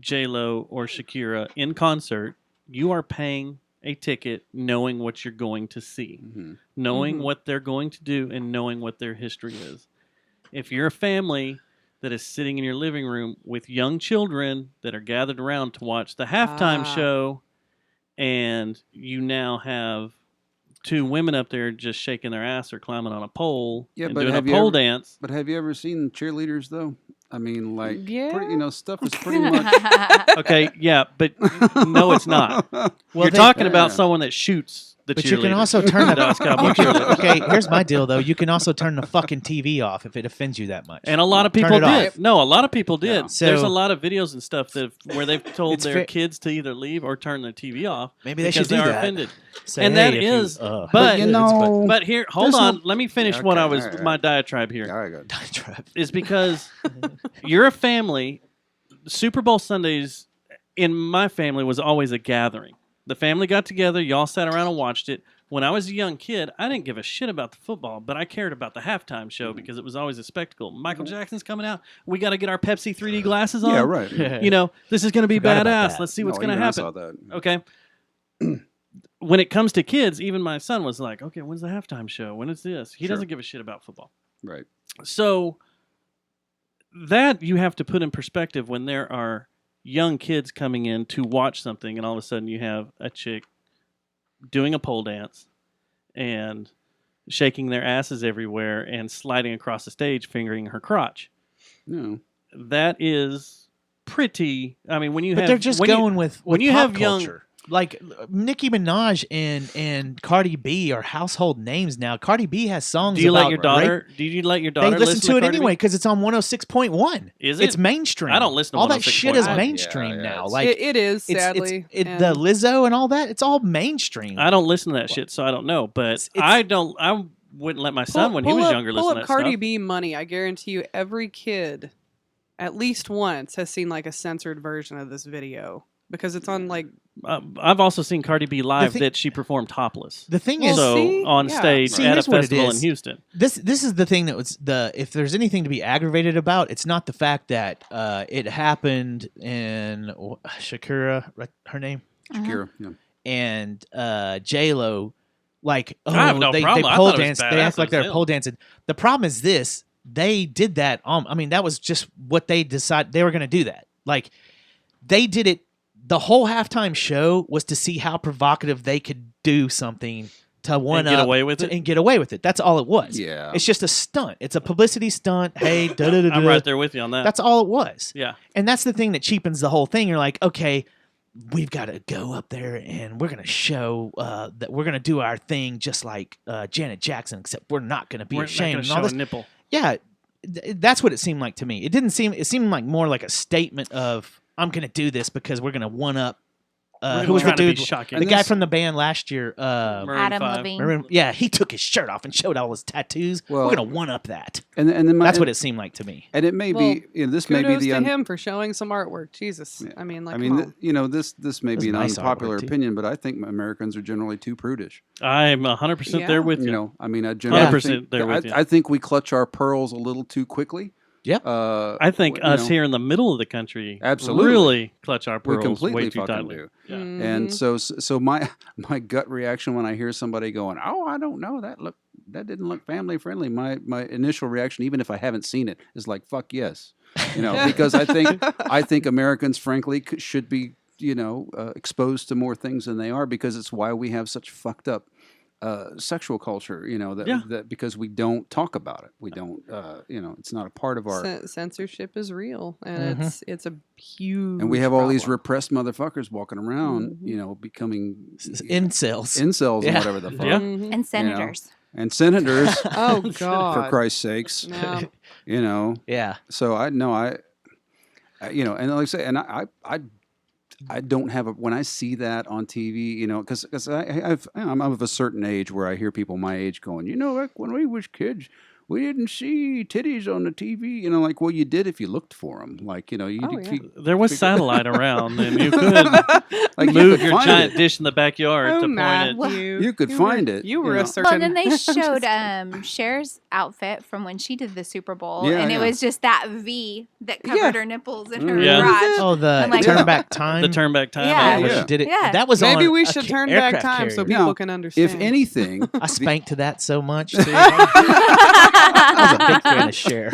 J Lo or Shakira in concert, you are paying a ticket knowing what you're going to see, knowing what they're going to do, and knowing what their history is. If you're a family that is sitting in your living room with young children that are gathered around to watch the halftime show, and you now have two women up there just shaking their ass or climbing on a pole and doing a have you pole ever- dance. But have you ever seen cheerleaders though? I mean, like, Yeah. stuff is pretty much. Okay, yeah, but no, it's not. Well, You're they- talking about Yeah. someone that shoots the But you can cheerleaders. also turn the Dallas Cowboy you can- cheerleaders. okay, here's my deal though. You can also turn the fucking TV off if it offends you that much. And a lot of Turn people it off. did. No, a lot of people did. Yeah. There's So- a lot of videos and stuff that where they've told It's their fair- kids to either leave or turn their TV off. Maybe they because should do are that. offended. Say, and hey, that if you- is, ugh. but you know, but here, hold there's on. no- Let me finish Yeah, what I okay, was all right. my diatribe here. All right, good. Is because you're a family. Super Bowl Sundays in my family was always a gathering. The family got together, y'all sat around and watched it. When I was a young kid, I didn't give a shit about the football, but I cared about the halftime show because it was always a spectacle. Michael Jackson's coming out. We got to get our Pepsi 3D glasses on. Yeah, right. You know, this is going to be Forgot about badass. that. Let's see what's No, going to even I happen. saw that. Okay. When it comes to kids, even my son was like, okay, when's the halftime show? When is this? He Sure. doesn't give a shit about football. Right. So that you have to put in perspective when there are young kids coming in to watch something, and all of a sudden you have a chick doing a pole dance and shaking their asses everywhere and sliding across the stage, fingering her crotch. No. That is pretty. I mean, when you But have they're just when you- going with when you pop have young- culture. Like Nicki Minaj and Cardi B are household names now. Cardi B has songs. Do you let about your daughter? rape. Do you let your They daughter listen to it Cardi B? anyway because it's on 106.1. Is It's it? mainstream. I don't listen to all that shit is 106.1. mainstream Yeah, now. it's- Like it is, it's sadly. the and- Lizzo and all that. It's all mainstream. I don't listen to that shit, so I don't know. But It's- I don't. I wouldn't let my son when he was younger pull listen to up that Cardi stuff. B money. I guarantee you, every kid, at least once, has seen like a censored version of this video because it's on like. I've also seen Cardi B live thi- that she performed topless. The thing Well, is, So see? on Yeah. stage See, at a here's what it festival in is. Houston. this is the thing that was if there's anything to be aggravated about, it's not the fact that it happened in Shakira, right, her name, Shakira, yeah. and J-Lo, like, oh, I have no they problem. I pole thought it was dance, they badass act like as they're hell. pole dancing. The problem is this: they did that. I mean, that was just what they decided they were going to do. That like they did it. The whole halftime show was to see how provocative they could do something to one get up away with it? and get away with it. That's all it was. Yeah. It's just a stunt. It's a publicity stunt. Hey, I'm right there with you on that. That's all it was. Yeah. And that's the thing that cheapens the whole thing. You're like, okay, we've got to go up there and we're going to show that we're going to do our thing just like Janet Jackson, except we're not going to be We're not ashamed. gonna And show all a this. nipple. Yeah, that's what it seemed like to me. It seemed like more like a statement of, I'm going to do this because we're going to one up. Who was the trying to be dude? shocking. The And guy this- from the band last year. Maroon Adam 5. Levine. Maroon, yeah, he took his shirt off and showed all his tattoos. Well- we're going to one up that. And then That's what it seemed like to me. And it may Well, be, this may be Kudos the to him for showing some artwork. Jesus, Yeah. I mean, like, I come mean, on. this may That's be an nice unpopular artwork, too. opinion, but I think Americans are generally too prudish. I'm 100% Yeah. there with you. You know, I mean, I generally 100% think, there with you. I think we clutch our pearls a little too quickly. Yep. I think you us know, here in the middle of the country Absolutely. really clutch our we pearls completely way too fucking tightly. do. Yeah. And Mhm. so my gut reaction when I hear somebody going, "Oh, I don't know, that didn't look family friendly." My initial reaction, even if I haven't seen it, is like, "Fuck yes," because I think Americans, frankly, should be exposed to more things than they are, because it's why we have such fucked up sexual culture. That because we don't talk about it, we don't. It's not a part of our. Censorship is real, and it's a huge. And we have all these problem. repressed motherfuckers walking around, becoming Incels. incels and Yeah. whatever the fuck. Yeah. Mhm. And senators. And senators, Oh God! for Christ's sakes, No. Yeah. So and like I say, and I don't have when I see that on TV, because I'm of a certain age where I hear people my age going, like when we was kids, we didn't see titties on the TV. Like, well, you did if you looked for them. Like, Oh, yeah. There was satellite around, and you could like you move could your find giant it. dish in the backyard Oh, to point it. Matthew. You could find it, You were you a know. certain. Well, then they I'm just showed kidding. Cher's outfit from when she did the Super Bowl, Yeah, and it yeah. was just that V that covered Yeah. her nipples and her Yeah. crotch. Oh, the I'm like- turn back time. The turn back time. Yeah. where Yeah. she did it. Yeah. That was Maybe on we a should turn back aircraft time so carrier. people Now, can understand. If anything, I spanked to that so much. Too. I was a big fan of Cher.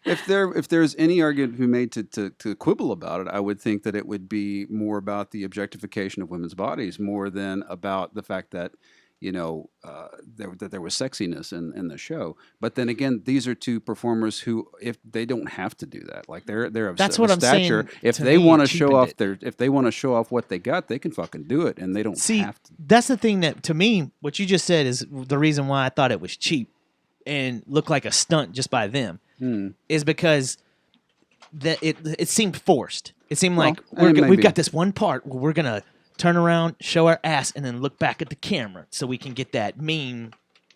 if there's any argument to be made to quibble about it, I would think that it would be more about the objectification of women's bodies more than about the fact that that there was sexiness in the show. But then again, these are two performers who, if they don't have to do that, like they're of That's of what I'm stature. saying. If To they me, want to it show cheapened off it. if they want to show off what they got, they can fucking do it, and they don't See, have to. that's the thing that, to me, what you just said is the reason why I thought it was cheap and looked like a stunt just by them, is because that it seemed forced. It seemed Well, like and it may we've be. got this one part where we're gonna turn around, show our ass, and then look back at the camera so we can get that meme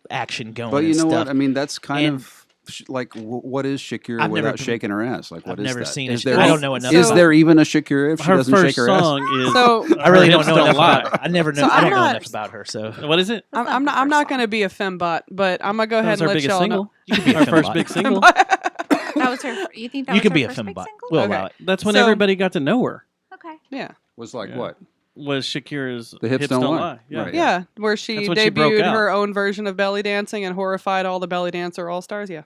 action going. But you and know stuff. what? I mean, that's kind And- of like what is Shakira I've never without been- shaking her ass? Like, what I've is never that? seen Is it. there I any- don't know enough. Is about there even a Shakira if she Her doesn't first shake her ass? song is. So- I really Her don't Hips know Don't enough Lie. about her. I never know. So I don't I'm know not- enough about her. So What is it? I'm not going to be a fembot, but I'm gonna go That ahead was and her let biggest y'all single. know. you can be a Her first fembot. big single. That was her. You think that You was can her be a first big fembot. single? We'll Okay. allow it. That's when So- everybody got to know her. Okay. Yeah. Was like Yeah. what? Was Shakira's The Hips Don't Lie. Yeah. Right. Yeah, where she That's when she broke debuted out. her own version of belly dancing and horrified all the belly dancer all stars. Yeah,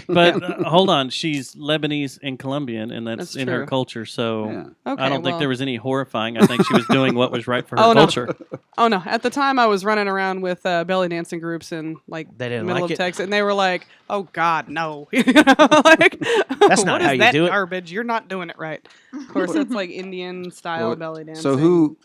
But hold on, she's Lebanese and Colombian, and that's That's in her true. culture. So Yeah. okay. I don't think well- there was any horrifying. I think she was doing what was right for her Oh, no. culture. Oh no! At the time, I was running around with belly dancing groups in like They didn't middle like of it? Texas, and they were like, "Oh God, no!" You know, like, That's not what how is you that do it. Garbage! You're not doing it right. Of course, it's like Indian style Well, belly dancing. So who?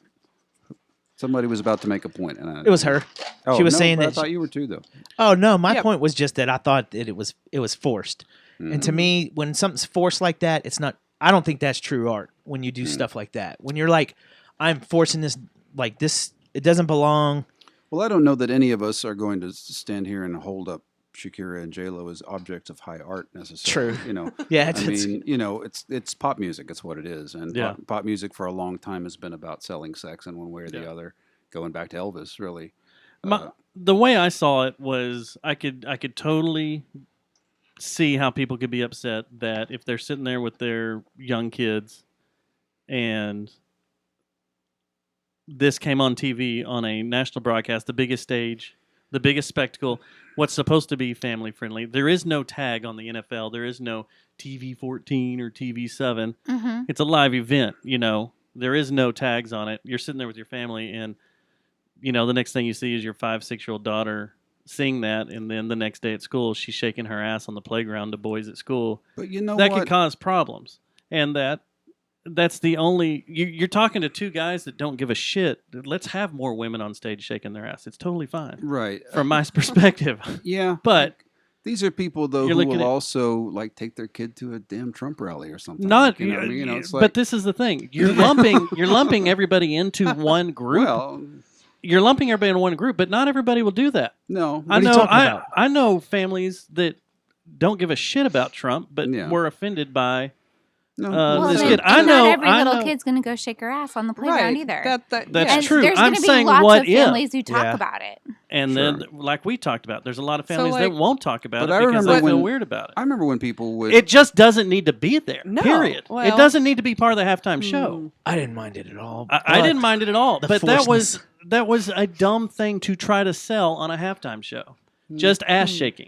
Somebody was about to make a point, and It was her. Oh, She was no, saying but I that thought you were too, though. Oh no, my Yeah. point was just that I thought that it was forced. And to me, when something's forced like that, it's not I don't think that's true art when you do stuff like that. When you're like, I'm forcing this like this it doesn't belong. Well, I don't know that any of us are going to stand here and hold up Shakira and J-Lo as objects of high art necessarily. True. You know, Yeah, I mean, you know, it's pop music. It's what it is, and Yeah. pop music for a long time has been about selling sex in one way or the Yeah. other. Going back to Elvis, really. The way I saw it was I could totally see how people could be upset that if they're sitting there with their young kids and this came on TV on a national broadcast, the biggest stage, the biggest spectacle, what's supposed to be family friendly. There is no tag on the NFL. There is no TV 14 or TV 7. Mm-hmm. It's a live event, you know. There is no tags on it. You're sitting there with your family, and you know the next thing you see is your 5-6-year-old daughter sing that, and then the next day at school she's shaking her ass on the playground to boys at school. But you know that what? could cause problems, and that's the only you're talking to two guys that don't give a shit. Let's have more women on stage shaking their ass. It's totally fine, Right. from my perspective. Yeah. But these are people though You're who looking will at- also like take their kid to a damn Trump rally or something. not, like, you know what I mean? You know, it's like, but this is the thing. You're lumping everybody into one group. well, You're lumping everybody in one group, but not everybody will do that. no. I are you know. talking about? I know families that don't give a shit about Trump, but Yeah. were offended by. No. Well, this then, kid. I and know. not every I little know. kid's going to go shake her ass on the playground Right. either. That's and true. There's I'm going to be saying lots what of if. families who talk Yeah. about it. And Sure. then, like we talked about, there's a lot of So, families that like- won't talk about But it I because remember they feel when- weird about it. I remember when people would. It just doesn't need to be there. No. Period. Well- It doesn't need to be part of the halftime show. I didn't mind it at all. I didn't mind it at all, the but forcedness. that was a dumb thing to try to sell on a halftime show. Just ass shaking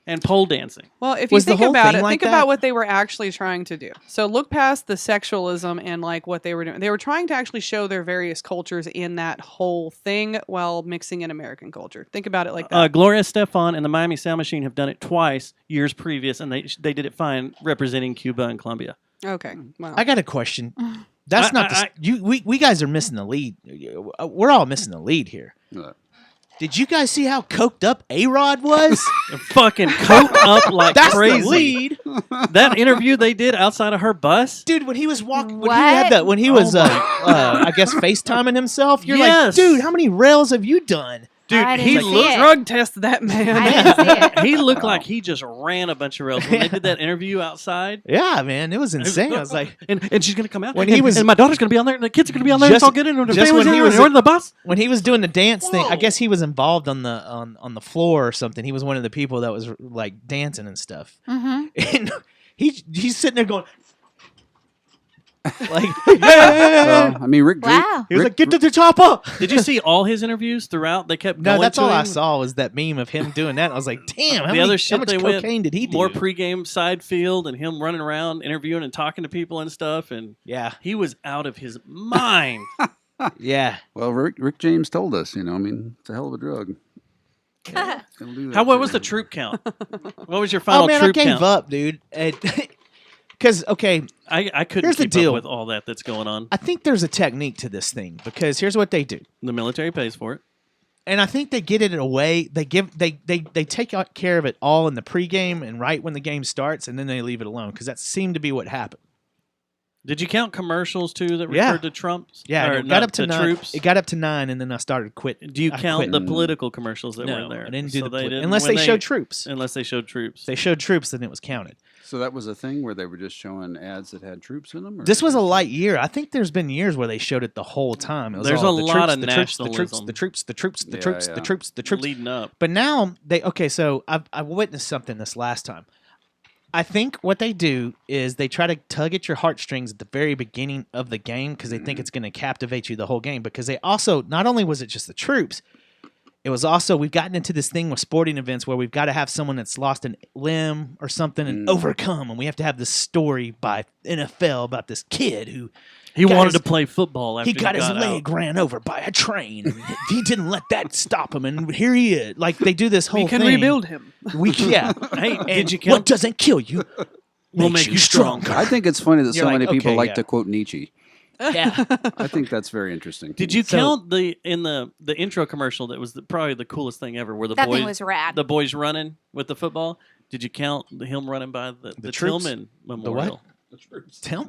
and pole dancing. Well, if Was you the think whole about thing it, like think that? about what they were actually trying to do. So look past the sexualism and like what they were doing. They were trying to actually show their various cultures in that whole thing while mixing in American culture. Think about it like that. Gloria Estefan and the Miami Sound Machine have done it twice years previous, and they did it fine representing Cuba and Colombia. Okay. Well, I got a question. That's not we guys are missing the lead. We're all missing the lead here. Did you guys see how coked up A-Rod was? Fucking coked up like That's crazy. the lead. That interview they did outside of her bus. Dude, when he was walking, when What? he had that, when he was, Oh I guess, FaceTiming himself, you're Yes. like, dude, how many rails have you done? Dude, I he didn't see looked it. drug test that man. I didn't see it. he looked like he just ran a bunch of rails when they did that interview outside. Yeah, man, it was insane. I was like, and she's gonna come out When and, he was- and my daughter's gonna be on there, and the kids are gonna be on there. Just- It's all good. And the just families when he are was- on the bus. when he was doing the dance thing, I Whoa. guess he was involved on the floor or something. He was one of the people that was like dancing and stuff. Mm-hmm. And he's sitting there going, like, yeah. I mean, Rick. Wow. He was like, get to the chopper. Did you see all his interviews throughout? They kept No, going that's to all him. I saw was that meme of him doing that. I was like, damn, how The other how shit much they cocaine went did he do? more pregame side field and him running around interviewing and talking to people and stuff, and Yeah, he was out of his mind. yeah. Well, Rick James told us. You know, I mean, it's a hell of a drug. It'll do that What to was you. the troop count? What was your final Oh man, I troop gave count? up, dude. Because okay, I couldn't Here's the keep deal. up with all that's going on. I think there's a technique to this thing because here's what they do. The military pays for it. And I think they get it away. They take care of it all in the pregame and right when the game starts, and then they leave it alone because that seemed to be what happened. Did you count commercials too that Yeah. referred to Trump? Yeah, Or it got not up to 9. troops. It got up to 9, and then I started quitting. Do you I count quit. the political commercials that No, were there? I didn't do So the they didn't- unless when they showed troops. Unless they showed troops. If they showed troops, then it was counted. So that was a thing where they were just showing ads that had troops in them. Or This was a light year. I think there's been years where they showed it the whole time. It was There's all a the lot troops, of the troops, the troops, nationalism. the troops, the troops, the Yeah, troops, yeah. the troops, the troops. leading up. But now so I witnessed something this last time. I think what they do is they try to tug at your heartstrings at the very beginning of the game because they think it's going to captivate you the whole game. Because they also, not only was it just the troops, it was also, we've gotten into this thing with sporting events where we've got to have someone that's lost a limb or something and overcome. And we have to have this story by NFL about this kid who He got wanted his- to play football after he got his out. leg ran over by a train. And he didn't let that stop him. And here he is. Like they do this whole we can thing. rebuild him. Yeah. Hey, And did you what count? doesn't kill you Will makes make you you stronger. I think it's funny that You're so like, many people okay, like yeah. to quote Nietzsche. Yeah. I think that's very interesting. Did you count the intro commercial that was probably the coolest thing ever? Where the That boys thing was rad. the boys running with the football. Did you count him running by the troops? Tillman The Memorial?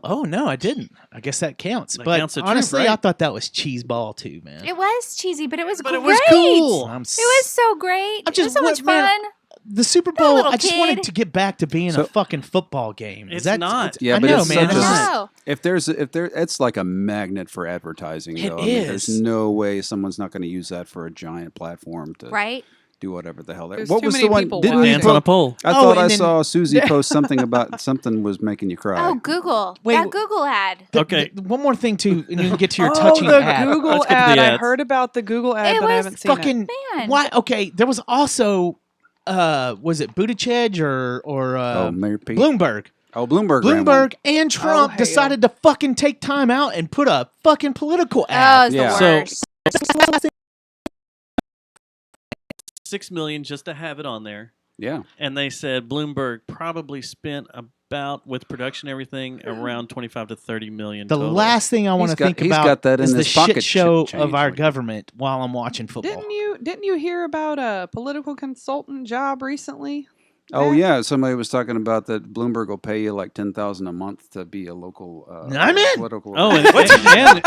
Oh no, I didn't. I guess that counts. That but counts as honestly, truth, right? I thought that was cheeseball too, man. It was cheesy, but it was But great. it was cool. It was so great. I'm It was so much man, fun. The Super That Bowl. little I just wanted kid. to get back to being So- a fucking football game. It's not. Yeah, I but know, it's man. such a- No. If there, it's like a magnet for advertising. It Though. I mean, is. there's no way someone's not going to use that for a giant platform to Right? do whatever the hell. There's What too was many the one? people Didn't watching. you Dance on a post- pole. I Oh, thought and I then- saw Susie post something about something was making you cry. Oh, Google. Wait, That Google ad. Okay. One more thing too, and you can get to your Oh, touching the ad. Google Let's get to ad. the I ads. heard about the Google ad, It but I was haven't seen it. Fucking Man. why? Okay, there was also was it Buttigieg or Mayor Pete. Bloomberg? Oh, Bloomberg. ran one. Bloomberg and Trump hell. decided to fucking take time out and put a fucking political Oh, ad. it's Yeah. the So- worst. $6 million just to have it on there. Yeah. And they said Bloomberg probably spent about, with production and everything, around 25 to 30 million. The total. last thing I want to think he's about got that in is the his pocket shit show change, of our like- government while I'm watching football. Didn't you hear about a political consultant job recently? Oh Matt? yeah, somebody was talking about that Bloomberg will pay you like $10,000 a month to be a local. I'm in. Political. Oh, and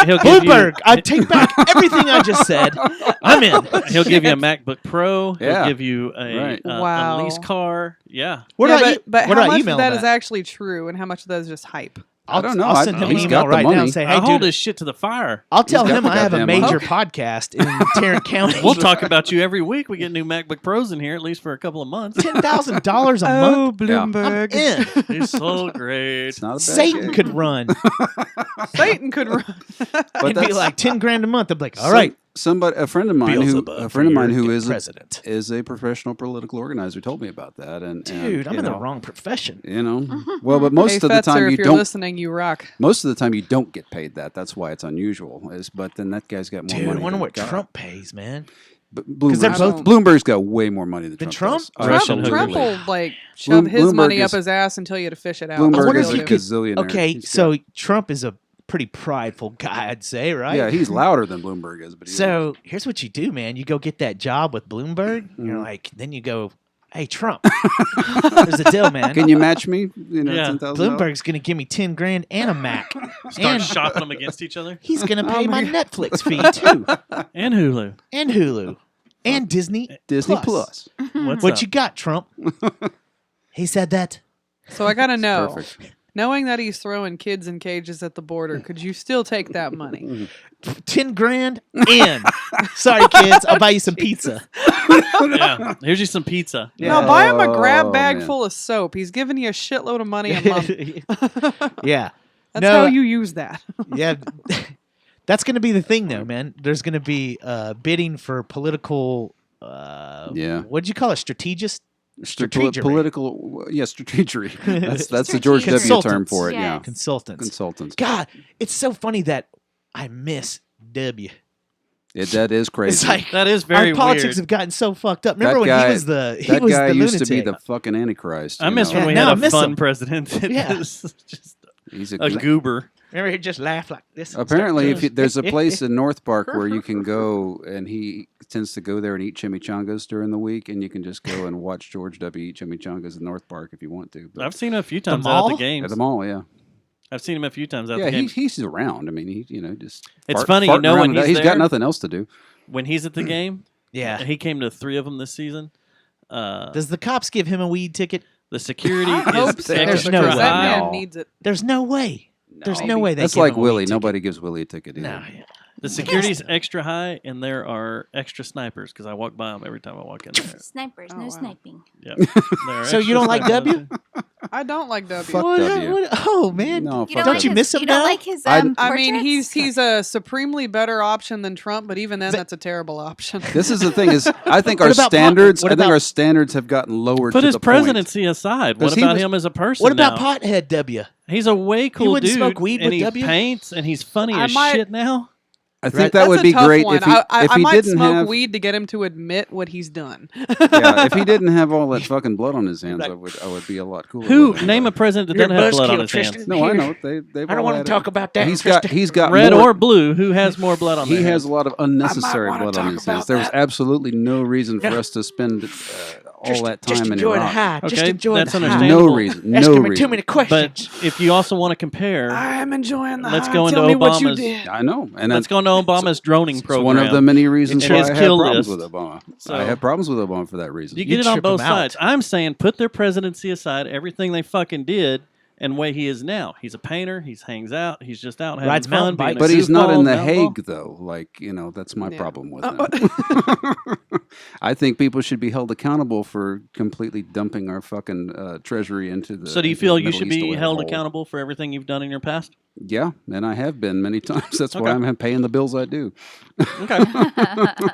he'll give Bloomberg, I take back everything I just said. I'm in. He'll give you a MacBook Pro. Yeah. He'll give you a, Right. a lease car. Yeah. Where Yeah, do I, but where how do I much email of that that? is actually true, and how much of that is just hype? I don't know. I'll send him an he's email got the right now money. and say, I "Hey, hold dude, his shit to the fire. I'll tell He's got him the I have a goddamn major money. podcast in Tarrant County. We'll talk about you every week. We get new MacBook Pros in here, at least for a couple of months. $10,000 a Oh, month. I'm Bloomberg. in. He's so great. It's not a bad Satan gig. could run. Satan could run. But It'd be that's- like 10 grand a month. I'm like, all right, Somebody, a friend of mine Beelzebub for who your is president. is a professional political organizer told me about that. And Dude, I'm you in the know, wrong profession. You know, well, but most Hey, of the Fetzer, time you if you're don't. listening, you rock. Most of the time you don't get paid that. That's why it's unusual. But then that guy's got more Dude, I money. wonder than what God. Trump pays, man. But 'Cause they're Bloomberg's, both- Bloomberg's got way more money than Than Trump. Trump? does. Russian Trump Absolutely. will like shove his Bloomberg money is- up his ass and tell you to fish it out. Bloomberg wonder is if a you could- gazillionaire. Okay, He's so Trump is a pretty prideful guy, I'd say, got- right? yeah, he's louder than Bloomberg is. But he So here's what you do, man. You go get that job with Bloomberg. You're like, then you go, hey, Trump, there's a deal, man. can you match me? You know, Yeah. $10,000. Bloomberg's going to give me 10 grand and a Mac. Start and shopping them against each other. he's going to pay Oh my my Netflix fee, too. And Hulu. And Hulu. And Disney. Disney Plus. What's What up? you got, Trump? He said that. So I gotta know. Perfect. Knowing that he's throwing kids in cages at the border, could you still take that money? 10 grand in. Sorry, kids. I'll buy you some pizza. Yeah. Here's you some pizza. No, buy him a grab Oh, bag man. full of soap. He's giving you a shitload of money a month. Yeah. That's No, how you use that. Yeah. That's going to be the thing, though, man. There's going to be bidding for political. Yeah. What'd you call it? Strategist? Political, strategery. That's the George W. term Consultants. for it. Yeah, Yes. Consultants. consultants. God, it's so funny that I miss W. That is crazy. It's like That is very our politics weird. have gotten so fucked up. Remember That when guy- he was the that was guy the used lunatic. to be the fucking Antichrist. I miss you know? when we Yeah, now I had a miss fun him. president. It Yeah. was just He's a goober. Remember he just laughed like this. and Apparently, stuff. if you, there's a place in North Park where you can go, and he tends to go there and eat chimichangas during the week, and you can just go and watch George W. eat chimichangas in North Park if you want to. But I've seen him a few times out mall? at the at games. the mall, yeah, I've seen him a few times out yeah, the games. he's around. I mean, he just It's funny, you farting know, around when and he's got there- nothing else to do. When he's at the game, yeah. he came to 3 of them this season. Does the cops give him a weed ticket? The security I hope is so. There's extra no because that way. high. man needs it. There's no way. There's no way they That's give like him a weed Willie. ticket. Nobody gives Willie a ticket either. No. Yeah. The security's extra high, and there are extra snipers because I walk by them every time I walk in there. Snipers, Oh, no wow. sniping. Yep. There are So you extra don't like snipers W? out there. I don't like W. Fuck W. Oh man. No, You fuck don't, Don't you like miss his, him You don't now? like his I mean, portraits? he's a supremely better option than Trump, but even then, that's a terrible option. This is the thing is, I think What our about standards. what I think about- our standards have gotten lowered. Put to his the point. presidency aside. What Because he about was- him as a person? What about now? pothead W? He's a way cool wouldn't dude, smoke weed and with he W? paints, and he's funny I as might- shit now. I think Right. that That's would a be tough great one. if he I if he might didn't smoke have weed to get him to admit what he's done. yeah if he didn't have all that fucking blood on his hands I would be a lot cooler. Who with him, name a but- president that You're doesn't have blood on buzzkill, his Tristan. hands? No, I know they've. I don't all want had to it. talk about that. He's got Red more, or blue? Who has more blood on he their has hands? a lot of unnecessary wanna blood talk on his about hands. There was that. absolutely no reason for us to spend all that time just in enjoy the Iraq. high. Just Okay, enjoy that's the high. understandable. No reason. Asking No me too reason. many questions. But if you also want to compare, I'm enjoying the Let's high. go into Tell me what you Obama's- did. I know, and let's go into Obama's droning it's program. one of the many reasons It why has I have kill problems list. with Obama. So- I have problems with Obama for that reason. You get it on trip both 'em out. sides. I'm saying put their presidency aside, everything they fucking did, and way he is now. He's a painter. He hangs out. He's just out having Rides fun. mountain being a bikes. But he's not in goofball, The mountain ball. Hague, though. Like, that's my Yeah. problem with him. I think people should be held accountable for completely dumping our fucking treasury into the. So do you into feel the you Middle should East be oil held hole. accountable for everything you've done in your past? Yeah, and I have been many times. That's why Okay. I'm paying the bills I do. Okay.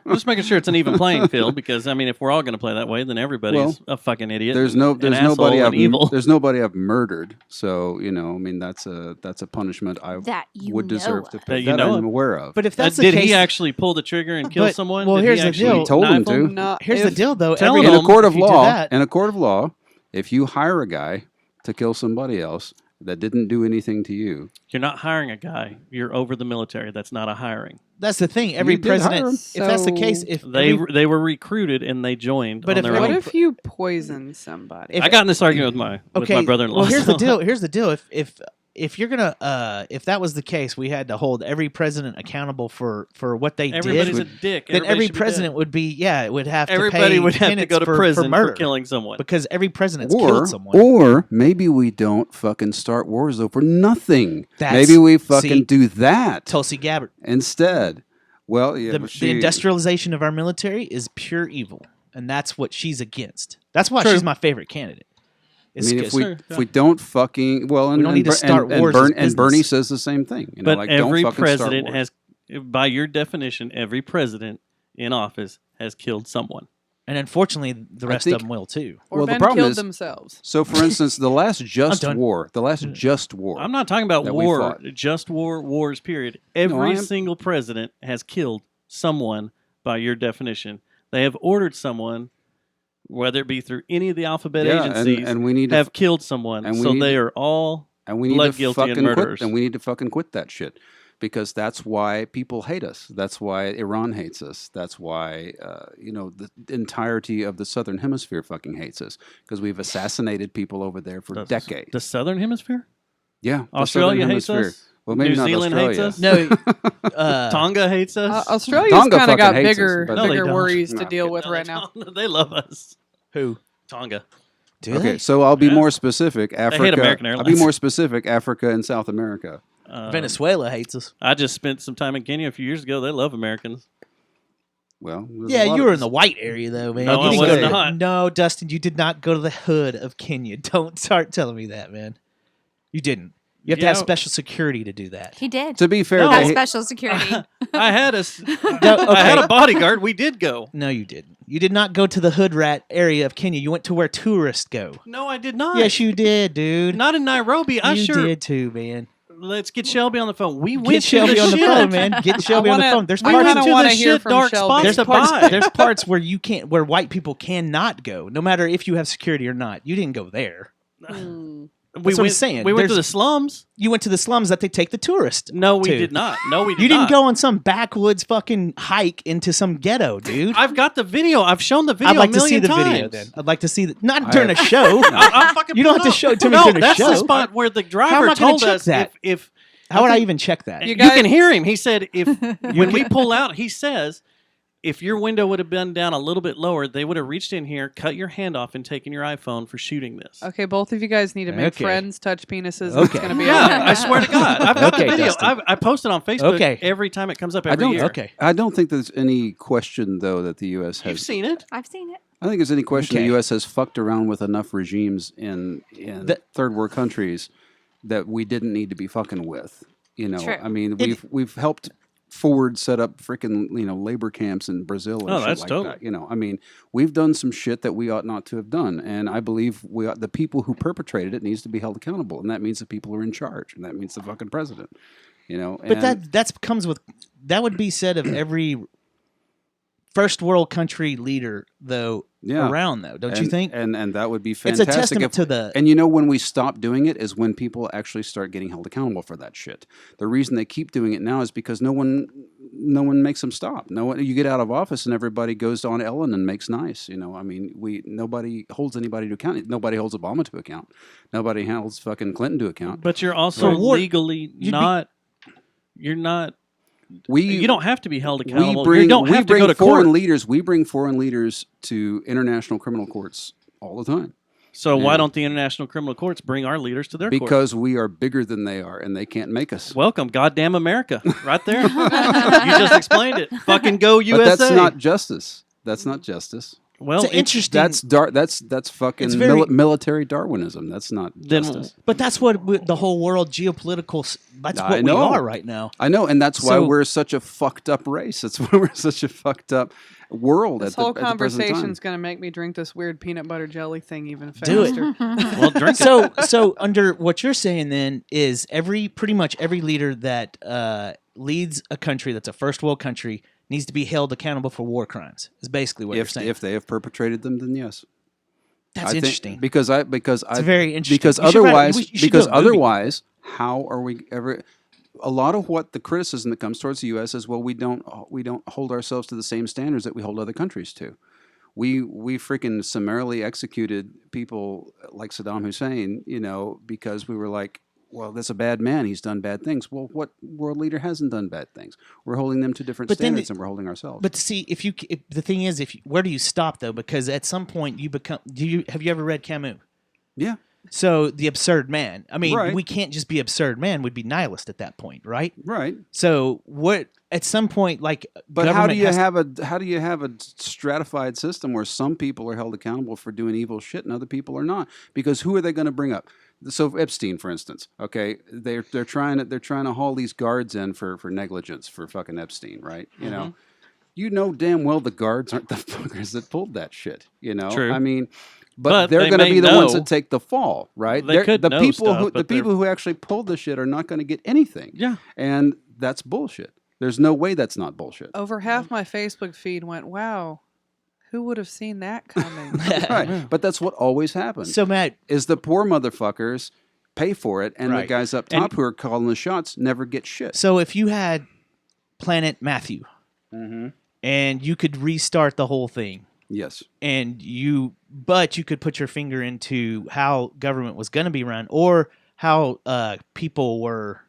Just making sure it's an even playing field because I mean, if we're all going to play that way, then everybody's a fucking idiot. There's and an asshole nobody and evil. There's nobody I've murdered. So I mean that's a punishment I That you would deserve know to of. pay. That you know I'm of. aware of. But if that's the Did case, he actually pull the trigger and kill But- someone? well, Did here's he the actually deal. We told him knife to. No, here's if- the deal, though. Tell Every him. in a court if of you do law, that- in a court of law, if you hire a guy to kill somebody else that didn't do anything to you, You're not hiring a guy. You're over the military. That's not a hiring. that's the thing. Every You did hire president, him. if that's the case, So- if They every- they were recruited and they joined. But on if their every- What own. if you poison somebody? If- I got in this argument with my brother-in-law. Well, here's the so- deal. Here's the deal. If you're gonna if that was the case, we had to hold every president accountable for what they Everybody's did. a dick. Then Everybody every should be president dead. would be it would have to Everybody pay would have to penance go to for prison murder for killing someone. because every president's or killed someone. or maybe we don't fucking start wars over nothing. That's- Maybe we fucking see, do that Tulsi Gabbard. instead. Well, yeah, The, but the industrialization of our military is pure evil, and that's what she's against. That's why True. she's my favorite candidate. I It's mean, 'cause- if we don't fucking and don't need to start wars as and Bernie business. says the same thing. But like, every don't fucking start president wars. has, by your definition, every president in office has killed someone. and unfortunately, the I rest think- of them will too. Or well, the been problem killed is- themselves. So, for instance, the last just done. war, I'm not talking about that we war, fought. just wars, period. I Every am- single president has killed someone by your definition. They have ordered someone, whether it be through any of the alphabet agencies, and we need to have killed someone. and we So need they to- are all and we need blood to guilty and fucking quit, murderers. and we need to fucking quit that shit, because that's why people hate us. That's why Iran hates us. That's why the entirety of the Southern Hemisphere fucking hates us, because we've assassinated people over there for decades. The Southern Hemisphere? Yeah, the Australia Southern hates Hemisphere. us? Well, maybe New not Zealand Australia. hates us? No, Tonga hates us? Australia's Tonga kind of got fucking hates us, bigger, but- No, they bigger don't. worries No, to I'm deal kidding. with No, right they now. don't. They love us. who? Tonga. Do Okay, they? so I'll be Yeah. more specific. Africa. American I'll be Airlines. more specific. Africa and South America. Venezuela hates us. I just spent some time in Kenya a few years ago. They love Americans. Well, there's Yeah, a lot you of- were in the white area though, man. No, You I didn't was go to- not. No, Dustin, you did not go to the hood of Kenya. Don't start telling me that, man. You didn't. You have to have Yeah. special security to do that. He did. To be fair, No. Have they, special security. I had a, No, I had okay. a bodyguard. We did go. No, you didn't. You did not go to the hood rat area of Kenya. You went to where tourists go. No, I did not. Yes, you did, dude. Not in Nairobi. I you sure. did too, man. Let's get Shelby on the phone. We went Get Shelby to on the shit. phone, man. Get Shelby on the wanna- phone. There's We I parts. went kinda to wanna the hear shit from dark Shelby. spots There's to parts. buy. There's parts where you can't, where white people cannot go, no matter if you have security or not. You didn't go there. We That's what I'm went, saying. We went to There's- the slums. You went to the slums that they take the tourist. No, we to. did not. No, we did You didn't not. go on some backwoods fucking hike into some ghetto, dude. I've got the video. I've shown the video I'd like a to see million the times. video then. I'd like to see that. Not during a show. I'll fucking You don't pull have to up. show it to me No, during a that's the show. spot where the How am driver I gonna told check us that? if How would I even check that? you, guys- can hear him. He said if when we pull out, he says if your window would have been down a little bit lower, they would have reached in here, cut your hand off, and taken your iPhone for shooting this. Okay, both of you guys need to make Okay. friends, touch penises. Okay. It's going to be Yeah, okay. I swear to God, I've got Okay, the video. Dustin. I post it on Facebook Okay. every time it comes up I every don't. year. Okay. I don't think there's any question though that the U.S. You've has. seen it. I've seen it. I think there's any question Okay. the U.S. has fucked around with enough regimes in The- third world countries that we didn't need to be fucking with. You know, True. I mean, we've helped Ford set up freaking labor camps in Brazil and Oh, shit that's like dope. that. You know, I mean, we've done some shit that we ought not to have done, and I believe the people who perpetrated it needs to be held accountable, and that means the people who are in charge, and that means the fucking president. You know, But and that comes with that would be said of every first world country leader though around though, don't you and- think? And that would be It's fantastic. a testament if- to the And you know when we stop doing it is when people actually start getting held accountable for that shit. The reason they keep doing it now is because no one no one makes them stop. No one. You get out of office and everybody goes on Ellen and makes nice. You know, I mean, nobody holds anybody to account. Nobody holds Obama to account. Nobody holds fucking Clinton to account. But you're also legally not. You're not. You don't have to be held accountable. You don't have to go to court. We bring foreign leaders to international criminal courts all the time. So why don't the international criminal courts bring our leaders to their courts? Because we are bigger than they are, and they can't make us. Welcome, goddamn America, right there. You just explained it. Fucking go USA. But that's not justice. That's not justice. Well, it's interesting. That's fucking military Darwinism. That's not justice. But that's what the whole world geopolitical. That's what we are right now. I know, and that's why we're such a fucked up race. That's why we're such a fucked up world. This whole conversation's going to make me drink this weird peanut butter jelly thing even faster. Do it. Well, drink it. So under what you're saying then is pretty much every leader that leads a country that's a first world country needs to be held accountable for war crimes. Is basically what you're saying. If they have perpetrated them, then yes. That's interesting. It's very interesting. Because otherwise, how are we ever? A lot of what the criticism that comes towards the U.S. is, well, we don't hold ourselves to the same standards that we hold other countries to. We freaking summarily executed people like Saddam Hussein, you know, because we were like, well, that's a bad man. He's done bad things. Well, what world leader hasn't done bad things? We're holding them to different standards than we're holding ourselves. But see, the thing is, where do you stop though? Because at some point you become. Have you ever read Camus? Yeah. So the absurd man. I mean, Right. we can't just be absurd man. We'd be nihilist at that point, right? Right. So what? At some point, like, but how do you have a stratified system where some people are held accountable for doing evil shit and other people are not? Because who are they going to bring up? So Epstein, for instance, okay, they're trying to haul these guards in for negligence for fucking Epstein, right? You know damn well the guards aren't the fuckers that pulled that shit. You know, True. I mean, but they're they going to may be the ones know. that take the fall, right? They could know stuff, the but people who actually pulled the shit are not going to get anything. Yeah, and that's bullshit. There's no way that's not bullshit. Over half my Facebook feed went, wow, who would have seen that coming? Right. But that's what always happens. So Matt, is the poor motherfuckers pay for it, and the Right. guys up top who are calling the shots never get shit. So if you had Planet Matthew, and you could restart the whole thing, Yes. and but you could put your finger into how government was going to be run, or how people were.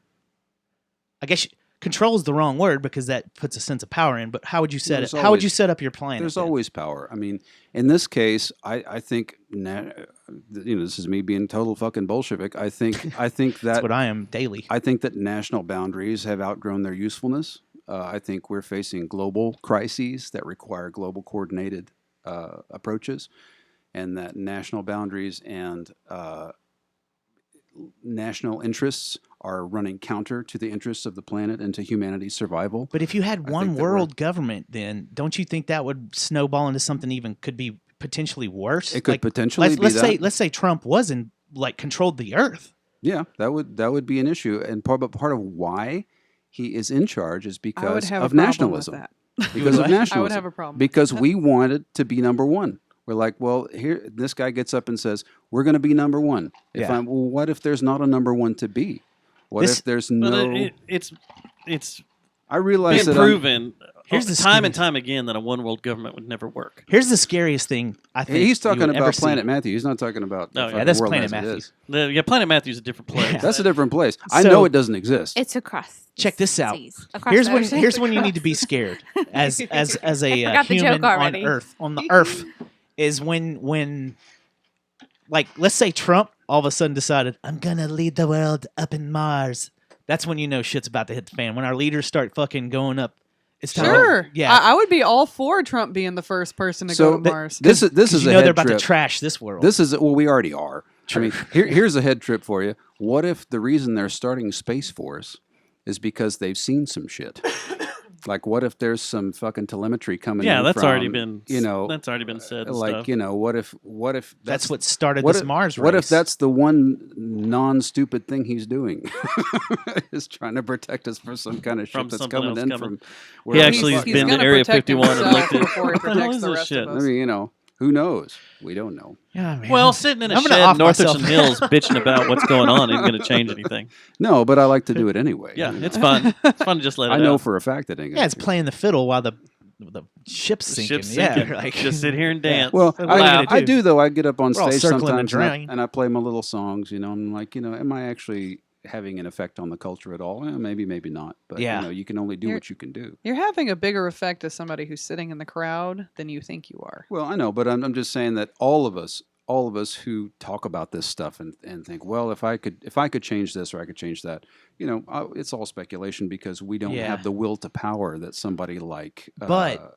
I guess control is the wrong word because that puts a sense of power in. But how would you set it? How would you set up your plan? There's always power. I mean, in this case, I think this is me being total fucking Bolshevik. I think that That's what I am daily. I think that national boundaries have outgrown their usefulness. I think we're facing global crises that require global coordinated approaches, and that national boundaries and national interests are running counter to the interests of the planet and to humanity's survival. But if you had one world government, then don't you think that would snowball into something even could be potentially worse? It could potentially be let's say Trump controlled the earth. Yeah, that would be an issue, and part of why he is in charge is because of nationalism. Because of nationalism. I would have a problem. Because we wanted to be number one. We're like, well, here this guy gets up and says, "We're going to be number one." Well, what if there's not a number one to be? What if there's no? It's I realize been that proven Here's the time and time again that a one world government would never work. Here's the scariest thing I think. He's talking you would ever about see. Planet Matthew. He's not talking about. Oh, the yeah, that's world Planet as it Matthew. is. Planet Matthew's a different place. That's a different place. I So- know it doesn't exist. It's across. Check this out. seas, across Here's the when ocean. here's when you need to be scared as a forgot the human joke already. on the earth is when like let's say Trump all of a sudden decided I'm gonna lead the world up in Mars. That's when you know shit's about to hit the fan. When our leaders start fucking going up, it's time. Sure. Yeah. I would be all for Trump being the first person to go to Mars. This is you a know head they're about trip. to trash this world. We already are. I mean, here's a head trip for you. What if the reason they're starting Space Force is because they've seen some shit? Like, what if there's some fucking telemetry coming? Yeah, in that's from, already been. You know, that's already been said. And like stuff. what if that's what started what this if- Mars race. What if that's the one non-stupid thing he's doing? Is trying to protect us from some kind of shit From that's something coming else in coming. from. He actually has He's been to gonna Area protect 51 and himself looked at before he what the hell protects is the this rest shit? of I us. mean, you know, Who knows? We don't know. Yeah, man. Well, sitting in a I'm gonna shed off in North myself. Richland Hills bitching about what's going on ain't going to change anything. No, but I like to do it anyway. Yeah, You know? it's fun. It's fun to just let it I know out. for a fact that ain't. Yeah, it's playing the fiddle while the ship's The sinking. ship's sinking. Yeah, like Just sit here and dance. Well, What are you gonna I do? do though. I get up on We're all stage circling the sometimes drain. and I play my little songs. I'm like, am I actually having an effect on the culture at all? Maybe, maybe not. But Yeah. you can only do You're- what you can do. You're having a bigger effect as somebody who's sitting in the crowd than you think you are. Well, I know, but I'm just saying that all of us who talk about this stuff and think, well, if I could change this or I could change that, it's all speculation because we don't Yeah. have the will to power that somebody like, But-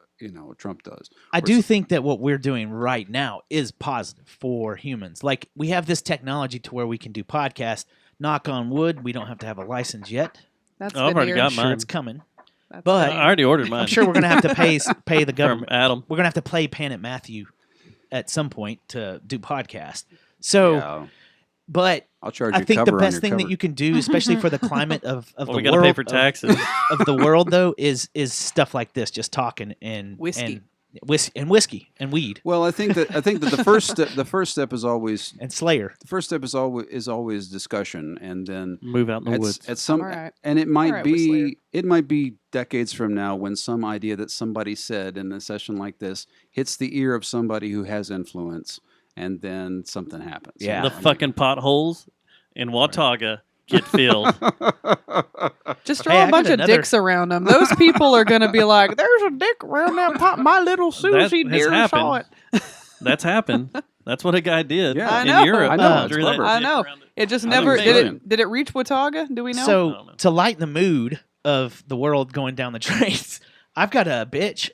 Trump does. I Or do s- think that what we're doing right now is positive for humans. Like we have this technology to where we can do podcasts. Knock on wood, we don't have to have a license yet. That's Oh, I've already veneer. got I'm sure mine. it's coming. That's but- I already ordered mine. I'm sure we're gonna have to pay the from government. Adam. We're gonna have to play Planet Matthew at some point to do podcast. So, yeah, but I'll charge I you think the cover on best your thing cover. that you can do, especially for the climate of Well, the we got to world, pay for taxes. of the world though, is stuff like this, just talking and Whiskey. and whiskey and weed Well, I think that the first step is always and Slayer. the first step is always discussion, and then Move out in the woods. at some All right. and it might All right, Whistler. be decades from now when some idea that somebody said in a session like this hits the ear of somebody who has influence, and then something happens. Yeah. The fucking potholes in Watauga get filled. Just Hey, throw I a got bunch of another- dicks around them. Those people are going to be like, "There's a dick around that pot. My little Susie has dear saw it." happened. That's happened. That's what a guy did Yeah. I in know. Europe. I know, it's Drew that clever. I dick know. around it. It just I never think did. it's It brilliant. did it reach Watauga? Do we know? I So don't know. to lighten the mood of the world going down the drains, I've got a bitch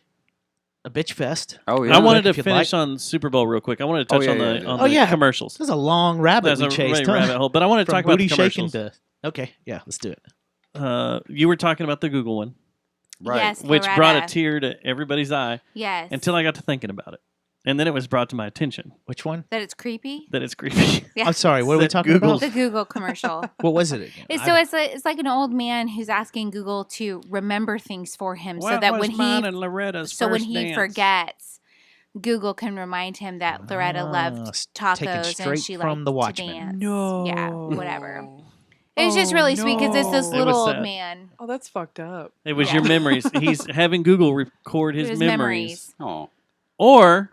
fest. Oh yeah. I wanted to if you'd finish like. on Super Bowl real quick. I wanted to touch yeah, on yeah, the yeah. on Oh, the yeah. commercials. This is a long rabbit That's we a chased. great huh? rabbit hole. But I want to From talk about booty the shaking commercials. to okay, yeah, let's do it. You were talking about the Google one, Right. Yes, which Loretta. brought a tear to everybody's eye Yes. until I got to thinking about it. And then it was brought to my attention Which one? that it's creepy. that it's creepy. Yeah. I'm sorry. What are we That talking Google's- about? The Google commercial. What was it again? So it's like an old man who's asking Google to remember things for him, so that when he forgets, Google can remind him that Loretta loved taken tacos and straight she from liked The to Watchmen. dance. No. Yeah, whatever. It was just really sweet because it's this no. It little was old sad. man. Oh, that's fucked up. It was Yeah. your memories. He's having Google record his, His memories. Oh. Or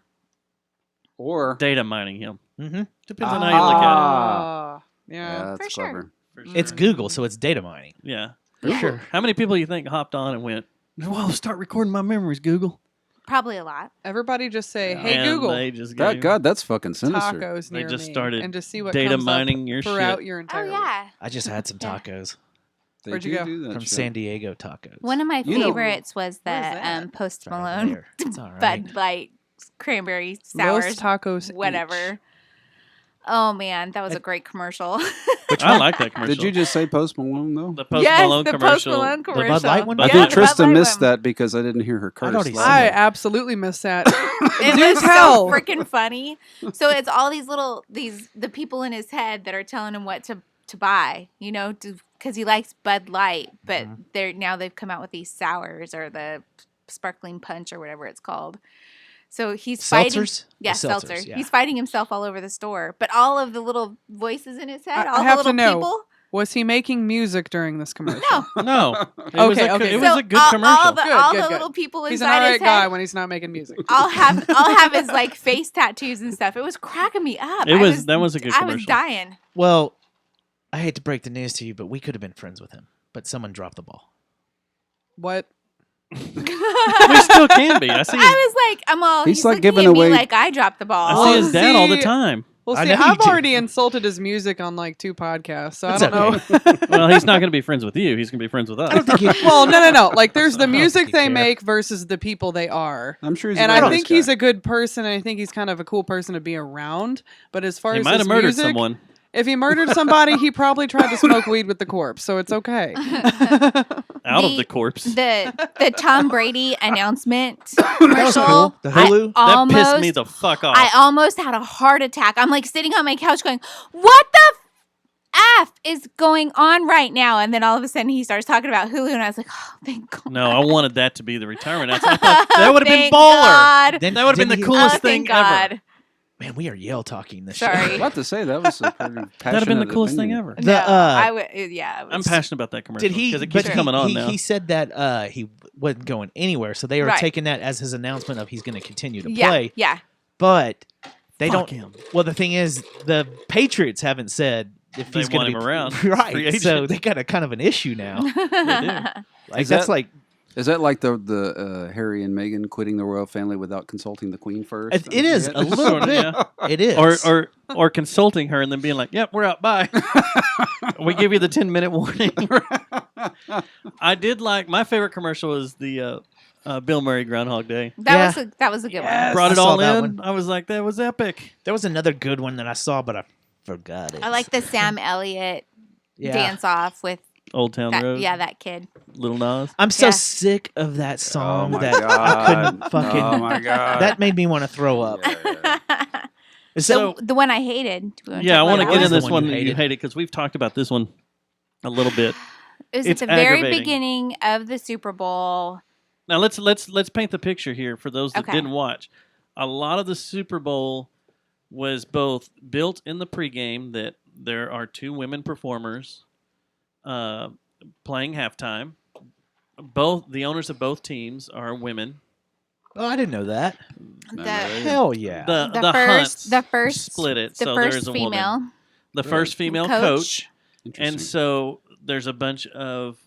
Or data mining him. Mm-hmm. Depends on how you look at Ah, yeah, yeah. that's For sure. clever. it. It's Google, so it's data mining. Yeah. For sure. How many people you think hopped on and went, "Whoa, start recording my memories, Google"? Probably a lot. Everybody just say, Yeah. "Hey And Google, They just That gave God, that's fucking sinister. tacos They near just me," started and just see what data comes mining up your throughout shit. your Oh entire. yeah. I just had some Yeah. tacos They Where'd you do go? do that from shit. San Diego Tacos. One of my You know- favorites was the Where's that? Post It's right Malone there. It's all right. Bud Light cranberry sours, Los tacos. whatever. each. Oh man, that was a great commercial. I like that commercial. Did you just say Post Malone though? the Post yes, Malone the commercial? Post Malone Bud commercial. Light one? I Yeah, think the Bud Trista Light missed one. that because I didn't hear her curse. already last said I night. absolutely missed that. It Do was tell. so freaking funny. So it's all these little the people in his head that are telling him what to buy, because he likes Bud Light, but they've come out with these sours or the sparkling punch or whatever it's called. So he's fighting. Seltzers? Yeah, The seltzer. seltzers, yeah. He's fighting himself all over the store, but all of the little voices in his head, I all the have little to know. people. Was he making music during this commercial? No. No. It was Okay, a, okay. It was So a good all commercial. the, Good, all good, the good. little people He's an inside alright his guy head. when he's not making music. I'll have his like face tattoos and stuff. It was cracking me up. That was a good I was commercial. dying. Well, I hate to break the news to you, but we could have been friends with him. But someone dropped the ball. What? We still can be. I see. His, I was like, I'm all. He's He's like looking giving at me away- like I dropped the I ball. see his dad all the see- time. Well, I see, know you I've do. already insulted his music on like 2 podcasts, so It's I don't know. Well, he's not going to be friends with you. He's going to be friends with us. I don't think he, Well, no. Like, there's the don't think music you they care. make versus the people they are. I'm sure he's And a I nice think guy. he's a good person, and I think he's kind of a cool person to be around. But as far He as might his have murdered music, someone. if he murdered somebody, he probably tried to smoke weed with the corpse, so it's okay. Out of the corpse. The Tom Brady announcement that was commercial. cool. The Hulu. That pissed me the fuck off. I almost had a heart attack. I'm like sitting on my couch going, "What the F is going on right now? And then all of a sudden he starts talking about Hulu, and I was like, oh, thank God. No, I wanted that to be the retirement. I thought that would have been Thank baller. God. Then That would have been the didn't coolest Oh, thing thank God. ever. Man, we are yell talking this Sorry. show. I was about to say that was a pretty passionate That'd have been the coolest thing opinion. ever. The, No, uh, I would. Yeah, it I'm was- passionate about that commercial Did he? because it keeps but coming on he, now. he said that he wasn't going anywhere, so they were Right. taking that as his announcement of he's going to continue to Yeah, play. yeah. But they Fuck don't. him. Well, the thing is, the Patriots haven't said if They he's going want to him be around. Free right. agent. So they got a kind of an issue now. They do. Like Is that's that- like Is that like the Harry and Meghan quitting the royal family without consulting the Queen first? it is a little Sort of, bit. yeah. It is. Or consulting her and then being like, "Yep, we're out. Bye." We give you the 10-minute warning. I did like my favorite commercial was the Bill Murray Groundhog Day. That was a good one. Brought I it saw all that in. one. I was like, that was epic. There was another good one that I saw, but I forgot it. I like the Sam Elliott Yeah. dance off with Old Town that. Road. Yeah, that kid. Little Nas. I'm so Yeah. sick of that song my that I God. couldn't fucking. Oh my God. That made me want to throw up. So the one I hated. Do we wanna yeah, I talk want to about get that in the this one one you that you hated. hated because we've talked about this one a little bit. It was It's at the very aggravating. beginning of the Super Bowl. Now let's paint the picture here for those that Okay. didn't watch. A lot of the Super Bowl was both built in the pregame that there are two women performers playing halftime. Both the owners of both teams are women. Oh, I didn't know that. The Hell yeah. The Hunts the first split it, the so first there's a female woman. The first female coach. coach. And Interesting. so there's a bunch of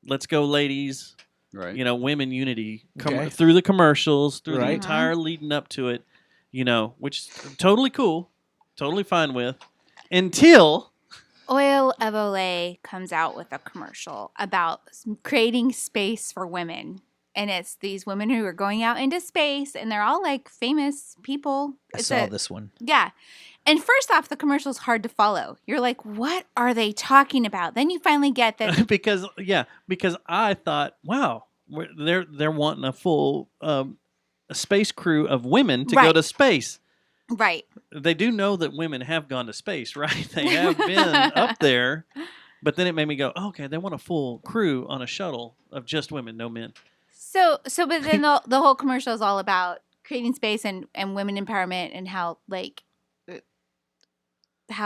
let's go ladies, Right. women unity Okay. through the commercials, through the Right. entire leading up to it, which is totally cool, totally fine with, until Oil of Olay comes out with a commercial about creating space for women. And it's these women who are going out into space, and they're all like famous people. I It's saw a- this one. Yeah. And first off, the commercial's hard to follow. You're like, what are they talking about? Then you finally get that. because I thought, wow, they're wanting a full a space crew of women to go Right. to space. Right. They do know that women have gone to space, right? They have been up there, but then it made me go, oh, okay, they want a full crew on a shuttle of just women, no men. So, but then the whole commercial is all about creating space and women empowerment and how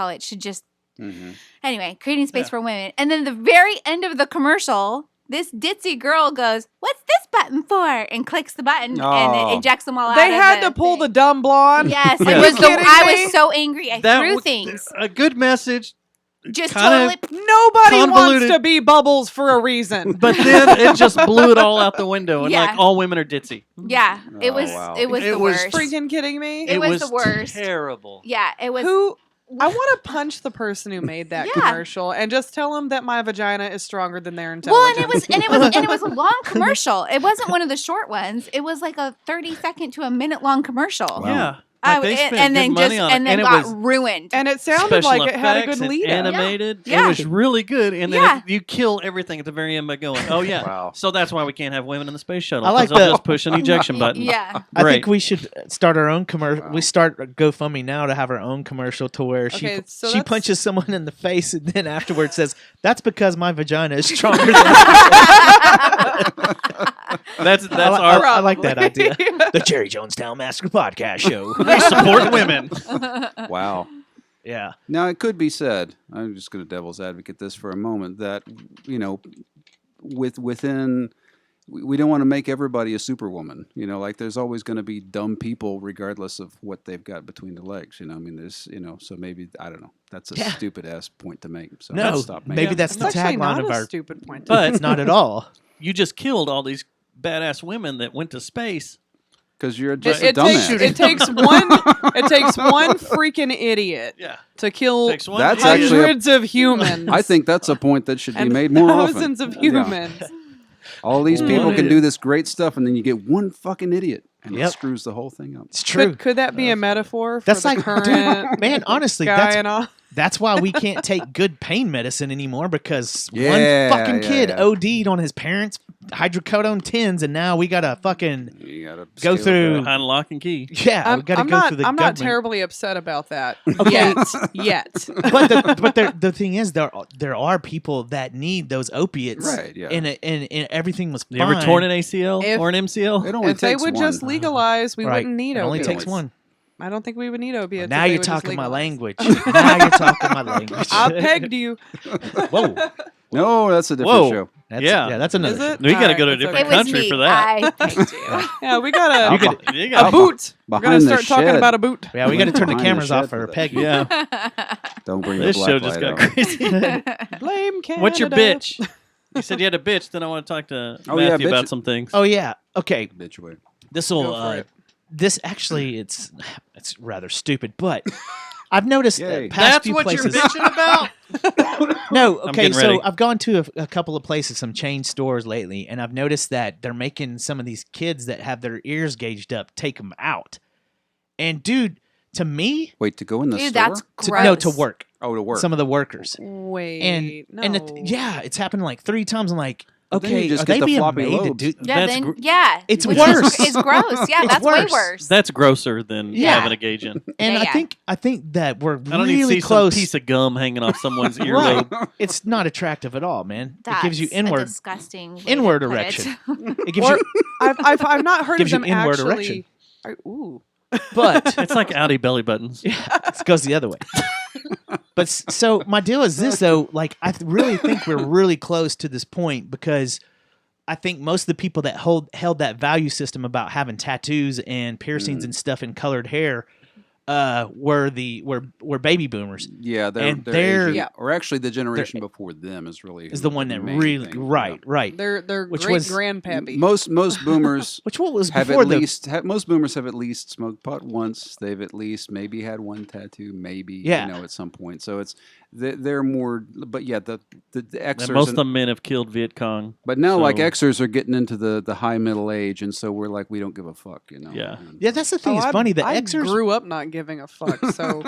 it should just Mhm. anyway creating space Yeah. for women. And then the very end of the commercial, this ditzy girl goes, "What's this button for?" and clicks the button and Oh. it ejects them all out. They of had the to pull the thing. dumb blonde. Yes, Yeah. it Are was you the. kidding I me? was so angry. I threw things. A good message, Just kinda- totally. Nobody wants Convoluted. to be Bubbles for a reason. but then it just blew it all out the window, and Yeah. like all women are ditzy. Yeah, it Oh, was. wow. It was It the was worst. Freaking kidding me? It was the worst. Terrible. Yeah, it was. Who? I want to punch the person who made that Yeah. commercial and just tell them that my vagina is stronger than their Well, intelligence. and it was a long commercial. It wasn't one of the short ones. It was like a 30-second to a minute long commercial. Yeah. Like they spent good money on it, and then it got was ruined. And it sounded special like it had a effects good and lead up. animated. Yeah. It was really good, and then Yeah. you kill everything at the very end by going, "Oh yeah, Wow. so that's why we can't have women in the space shuttle. I like 'cause they'll the- just push an ejection button." Yeah. I Great. think we should start our own commercial. Wow. We start a GoFundMe now to have our own commercial to where Okay, so she that's- punches someone in the face and then afterwards says, "That's because my vagina is stronger than." That's I our like that idea. The Jerry Jonestown Massacre Podcast Show. support women. Wow. Yeah. Now it could be said. I'm just going to devil's advocate this for a moment. That within we don't want to make everybody a superwoman. Like there's always going to be dumb people regardless of what they've got between the legs. I mean, there's so maybe I don't know. That's a Yeah. stupid ass point to make. So No, I'll stop making maybe it. that's It's the actually tagline not of a our. stupid point. But It's not at all. you just killed all these badass women that went to space. Because you're just it a dumbass. takes one freaking idiot Yeah, to kill takes one. That's idiot. actually a- hundreds of humans. I think that's a point that should be and made more often. thousands of Yeah. humans. All these people One can idiot. do this great stuff, and then you get one fucking idiot, and Yep. it screws the whole thing up. It's true. Could that be a metaphor for That's the like, current dude, man. Honestly, guy and all? that's why we can't take good pain medicine anymore because Yeah, one fucking yeah, kid yeah. OD'd on his parents' hydrocodone 10s, and now we gotta fucking You gotta go scale it through. back. Behind lock and key. Yeah, we gotta I'm go not, through the I'm not government. terribly upset about that Okay. yet. but the thing is, there are people that need those opiates, Right, yeah. and everything was fine. You ever torn an ACL If- or an MCL? It only If they takes would one. just legalize, we Right. wouldn't need It only opiates. takes one. I don't think we would need opiates. Now if they you're would just talking my legalize. language. Now you're talking my language. I pegged you. Whoa. No, that's a different Whoa. show. Yeah. That's another. Is it? No, you got to Alright, go to a that's different It was country me. for that. I picked you. Yeah, we got You a, could- you a got- boot. We're Behind going to the start talking shed. about a boot. Yeah, we got to turn the Behind the cameras shed off for for that. Peggy. Yeah. Don't bring This the show black just light got out. crazy. Blame Canada. What's your bitch? You said you had a bitch. Then I want to talk to Oh, yeah, Matthew bitch. about some things. Oh yeah. Okay. Bitch away. This Go will. for it. This actually, it's rather stupid, but I've noticed Yay. past That's few what places. you're bitching about? No, okay, getting so ready. I've gone to a couple of places, some chain stores lately, and I've noticed that they're making some of these kids that have their ears gauged up take them out. And dude, to me, Wait, to go in the Dude, store? that's to, gross. no, to work, Oh, to work. some of the workers, Wait, and no. yeah, it's happened like 3 times. I'm like, But then you okay, just are get they the being floppy made to lobes. do? Yeah, That's then yeah, It's which worse. Is gross. Yeah, It's that's way worse. worse. That's grosser than Yeah. having a gauge in. And Yeah, yeah. I think that we're I don't need to really see close. some piece of gum hanging off someone's earlobe. Right. It's not attractive at all, man. That's it gives you a inward disgusting way to inward put it. erection. It gives Or- you, I've not heard of Gives you them inward actually. erection. Ooh. but It's like Audi belly buttons. yeah, it goes the other way. But so my deal is this though, like I really think we're really close to this point because I think most of the people that held that value system about having tattoos and piercings and stuff and colored hair were baby boomers. Yeah, And they're they're- Asian. Yeah. Or actually, the generation before them is really Is the one that main really thing, right. They're Which great was- grandpappy. Most boomers Which what was have before at the least most boomers have at least smoked pot once. They've at least maybe had one tattoo, maybe Yeah. at some point. So it's they're more. But yeah, the And Xers. most of the men have killed Viet Cong. But now, like so- Xers are getting into the high middle age, and so we're like, we don't give a fuck, Yeah. yeah. That's the thing. It's funny. The I Xers grew up not giving a fuck, so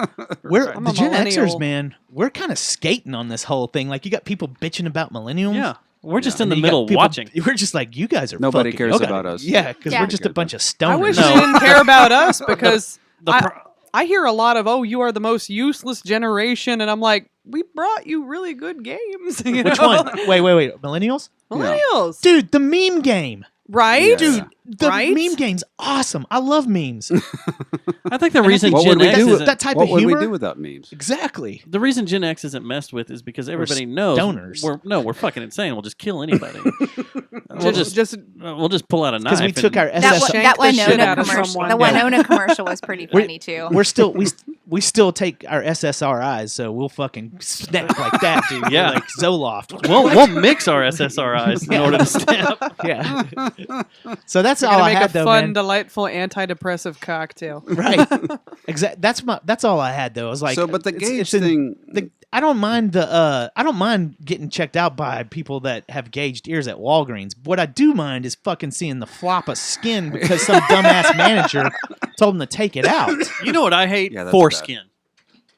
We're I'm the a Gen Xers, millennial. man. We're kind of skating on this whole thing. Like you got people bitching about millennials. Yeah. We're just and in the then you got middle people- watching. We're just like you guys are. Nobody fucking- cares y'all gotta- about us. Yeah, because Yeah. we're just a bunch of stoners. I wish No. they didn't care about us because The pro- I hear a lot of, you are the most useless generation, and I'm like, we brought you really good games. you Which know? one? Wait. Millennials, Millennials, dude. The meme game, right? Yeah. dude. The Right? meme game's awesome. I love memes. I think the And I reason think What Gen would we X do? isn't that type What of would humor? we do without memes? Exactly. the reason Gen X isn't messed with is because everybody knows stoners. we're fucking insane. We'll just kill anybody. just We'll just pull out a knife. Because we took our That, SS. Shank that the shit Winona out of commercial. someone. The Yeah. Winona commercial was pretty funny too. We're still we still take our SSRIs, so we'll fucking snap like that, dude. Yeah. We're like Zoloft. we'll mix our SSRIs in order to snap. Yeah. So that's We're all gonna I make had, a though, fun, man. delightful antidepressive cocktail. Right. Exactly. That's all I had though. I was like, So, but the it's- gauge it's in- thing. I don't mind getting checked out by people that have gauged ears at Walgreens. What I do mind is fucking seeing the flop of skin because some dumbass manager told them to take it out. You know what I hate? Yeah, that's Foreskin.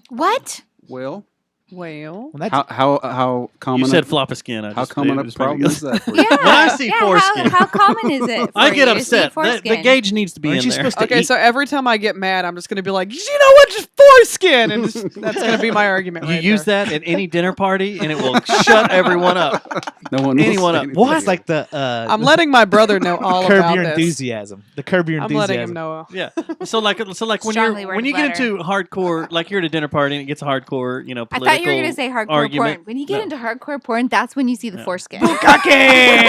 What? Well, Well, Well, that's, how common? You said flop of skin. how common a problem is that? For you? Yeah. When I see yeah, foreskin- how common is it? I for get you to see upset. The foreskin? gauge needs to be Aren't in you there. supposed to okay, eat? so every time I get mad, I'm just going to be like, you know what, just foreskin, and that's going to be my argument. You right use there. that at any dinner party, and it will shut everyone up. No one. will Anyone say up. anything. what? It's like the I'm letting my brother know all curb about your this. enthusiasm. The curb your I'm enthusiasm. letting him know. Yeah. So like when Strongly you're worded when you get letter. into hardcore, like you're at a dinner party and it gets a hardcore, I political thought you were going to say hardcore argument. porn. When you get No. into hardcore porn, that's when you see the foreskin.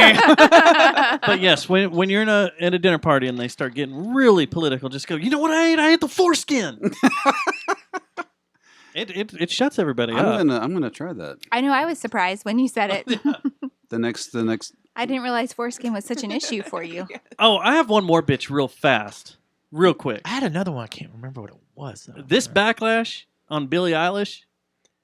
But yes, when you're in a dinner party and they start getting really political, just go. You know what I ate? I ate the foreskin. It shuts everybody up. I'm gonna try that. I know. I was surprised when you said it. The next. I didn't realize foreskin was such an issue for you. Oh, I have one more bitch real fast, real quick. I had another one. I can't remember what it was. Though. This backlash on Billie Eilish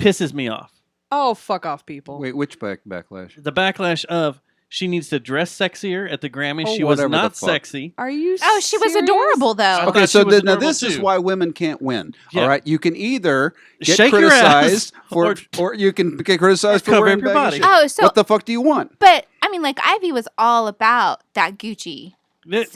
pisses me off. Oh, fuck off, people. Wait, which backlash? The backlash of she needs to dress sexier at the Grammys. Oh, She was whatever the not fuck. sexy. Are you Oh, she was serious? adorable though. I Okay, thought so she was now adorable, this is too. why women can't win. Yeah. All right, you can either get Shake your ass criticized or you can get criticized for Cover wearing up your baggy body. shit. Oh, so What the fuck do you want? but I mean, like Ivy was all about that Gucci.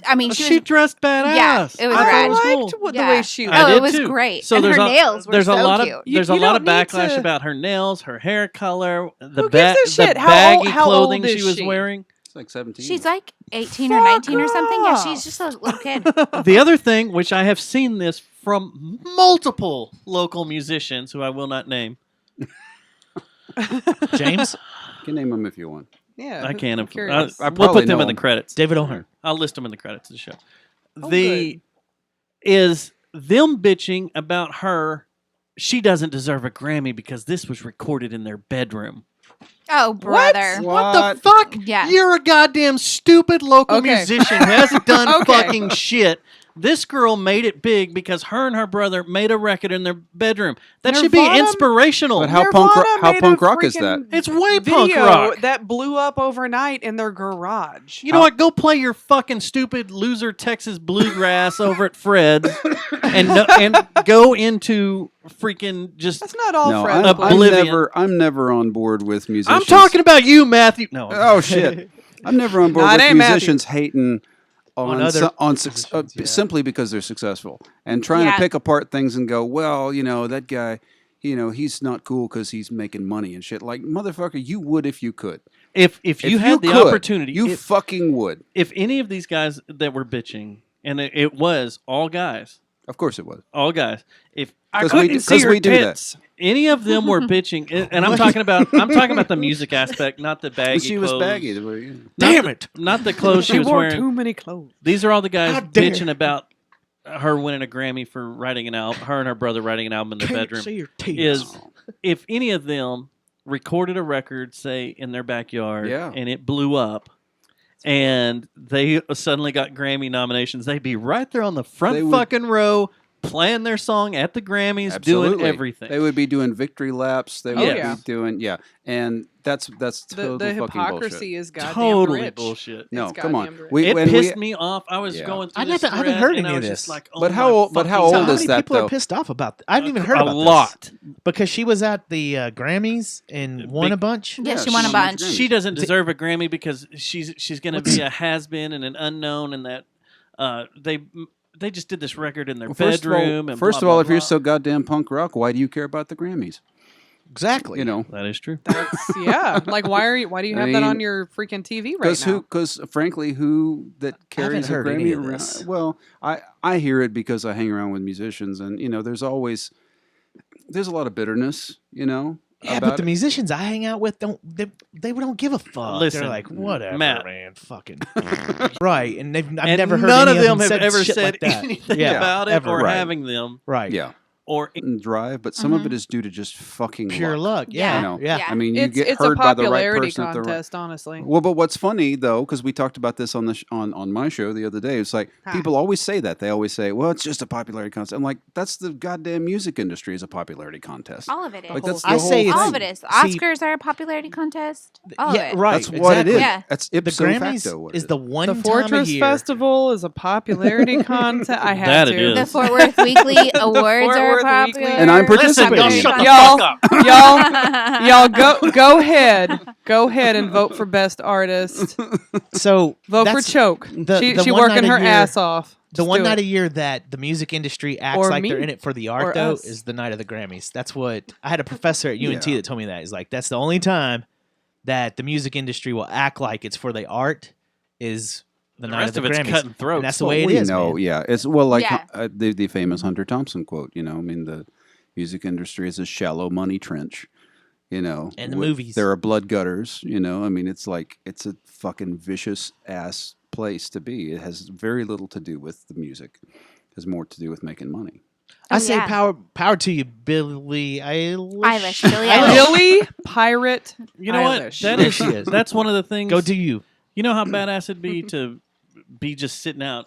I mean, she was, dressed badass. Yeah, it was I thought rad. it was cool. liked the Yeah. way she I looked. did it was too. great. So And there's her a, nails were there's so a lot cute. of there's You a lot don't of need backlash to- about her nails, her hair color, the Who gives a shit? the How old- baggy how old clothing is she was she? wearing. It's like 17. She's like 18 or 19 or something. Yeah, off. she's just a little kid. The other thing, which I have seen this from multiple local musicians who I will not name. James, You can name them if you want. Yeah, I can't. I'm curious. I We'll probably put them know in the him. credits. David O'Hearn. I'll list them in the credits of the show. Oh, The is them bitching about her. She doesn't deserve a Grammy because this was recorded in their bedroom. Oh, brother. What the fuck? Yeah. You're a goddamn stupid local Okay. musician who hasn't done Okay. fucking shit. This girl made it big because her and her brother made a record in their bedroom. That should be Nirvana- inspirational. But how Nirvana how made punk a rock is that? freaking It's way video punk rock. that blew up overnight in their garage. You know what? Go play your fucking stupid loser Texas bluegrass over at Fred's, and go into freaking just. That's not all No, Fred. I'm Oblivion. I'm never on board with musicians. I'm talking about you, Matthew. No. Oh shit! I'm never on board No, it with ain't Matthew. musicians hating on other musicians, simply because they're successful and trying Yeah. to pick apart things and go, well, that guy, he's not cool because he's making money and shit. Like, motherfucker, you would if you could. If you had the could, opportunity, you if, fucking would. if any of these guys that were bitching, and it was all guys, Of course it was. all guys. If Because we do that. any of them were bitching, and I'm talking about the music aspect, not the baggy. She was clothes. baggy. Damn it! Not the clothes she She was wore wearing. too many clothes. These are all the guys How dare. bitching about her winning a Grammy for writing an album. Her and her brother writing an album in their Can't bedroom. see your teeth. Is if any of them recorded a record, say in their backyard, Yeah. and it blew up, and they suddenly got Grammy nominations, they'd be right there on the front They would- fucking row, playing their song at the Grammys, doing everything. They would be doing victory laps. They would yeah. be doing and that's total The fucking hypocrisy bullshit. is goddamn Totally rich. bullshit. No, It's come on. goddamn rich. It when pissed me off. I was Yeah. going through I this haven't thread, heard and any I of was this. just like, oh But my how old fucking is How many that, people though? are pissed off about? I haven't even heard a about this. lot. Because she was at the Grammys and won Big- a bunch. Yeah, Yeah, she won a she won bunch. the Grammy. She doesn't deserve a Grammy because she's going to be a has been and an unknown, and that they just did this record in their bedroom. And First blah, of all, blah, if you're blah. so goddamn punk rock, why do you care about the Grammys? Exactly. that is true. That's yeah. Like why do you I have that on mean, your freaking TV right now? Because frankly, who that carries a heard any Grammy of around? this. Well, I hear it because I hang around with musicians, and there's a lot of bitterness, Yeah, about but the it. musicians I hang out with don't give a fuck. Listen, they're like, whatever, Matt. man, fucking right. And I've And never heard none any of them have said ever shit said like that. anything Yeah, about it ever. or Right. having them Right. Yeah, or and drive, but some of it is due to just fucking Pure luck. Yeah. Yeah. Yeah. Yeah. I mean, you it's get it's a heard by the right popularity person at the right. contest, honestly. Well, but what's funny though, because we talked about this on the on my show the other day, it's like people always say that. They always say, "Well, it's just a popularity contest." I'm like, that's the goddamn music industry is a popularity contest. All of it is. Like that's the I whole say thing. all of it is. See- Oscars are a popularity contest. All Yeah, of it. right. That's what it is. exactly. Yeah. That's The ipso Grammys facto what it is the one The time a Fortress year. Festival is a popularity contest. I had That to. it is. The Fort Worth Weekly Awards Fort are Worth popular. Weekly. And I'm listen, participating. y'all shut the Y'all- fuck up. Y'all go ahead and vote for best artist. So Vote for that's Choke. the she one working night a her year- ass off. The Just one do night it. a year that the music industry acts Or like me. they're in it for the art, Or though, us. is the night of the Grammys. That's what I had a professor at UNT Yeah. that told me that. He's like, that's the only time that the music industry will act like it's for the art is the night rest of the of it's Grammys. cutting throats. And that's the Well, way it we is. know, man. yeah. It's like Yeah. the famous Hunter Thompson quote. I mean, the music industry is a shallow money trench. And the movies. There are blood gutters. I mean, it's like it's a fucking vicious ass place to be. It has very little to do with the music. It has more to do with making money. I Oh, say yeah. power to you, Billie Eilish. Eilish, Billie Eilish. Billy Pirate. You know what? Eilish. That There is she is. That's one of the things. Go do you. You know how badass it'd be to be just sitting out.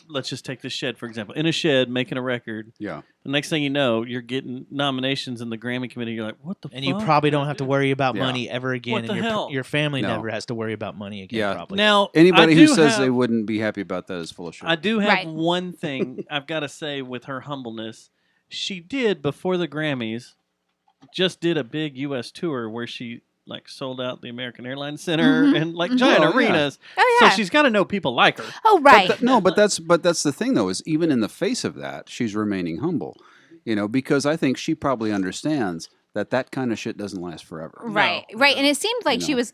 Let's just take this shed for example. In a shed making a record. Yeah. The next thing you know, you're getting nominations in the Grammy committee. You're like, what the? And fuck? you probably don't have to worry about Yeah. money ever again. What and the your, hell? your family No. never has to worry about money again, Yeah. probably. Now Anybody I who do says have- they wouldn't be happy about that is full of shit. I do have Right. one thing I've got to say with her humbleness. She did before the Grammys, just did a big U.S. tour where she like sold out the American Airlines Center and like giant Oh, yeah. arenas. Oh, yeah. So she's got to know people like her. Oh, right. No, but that's the thing though, is even in the face of that, she's remaining humble. Because I think she probably understands that kind of shit doesn't last forever. Right. And it seemed like she was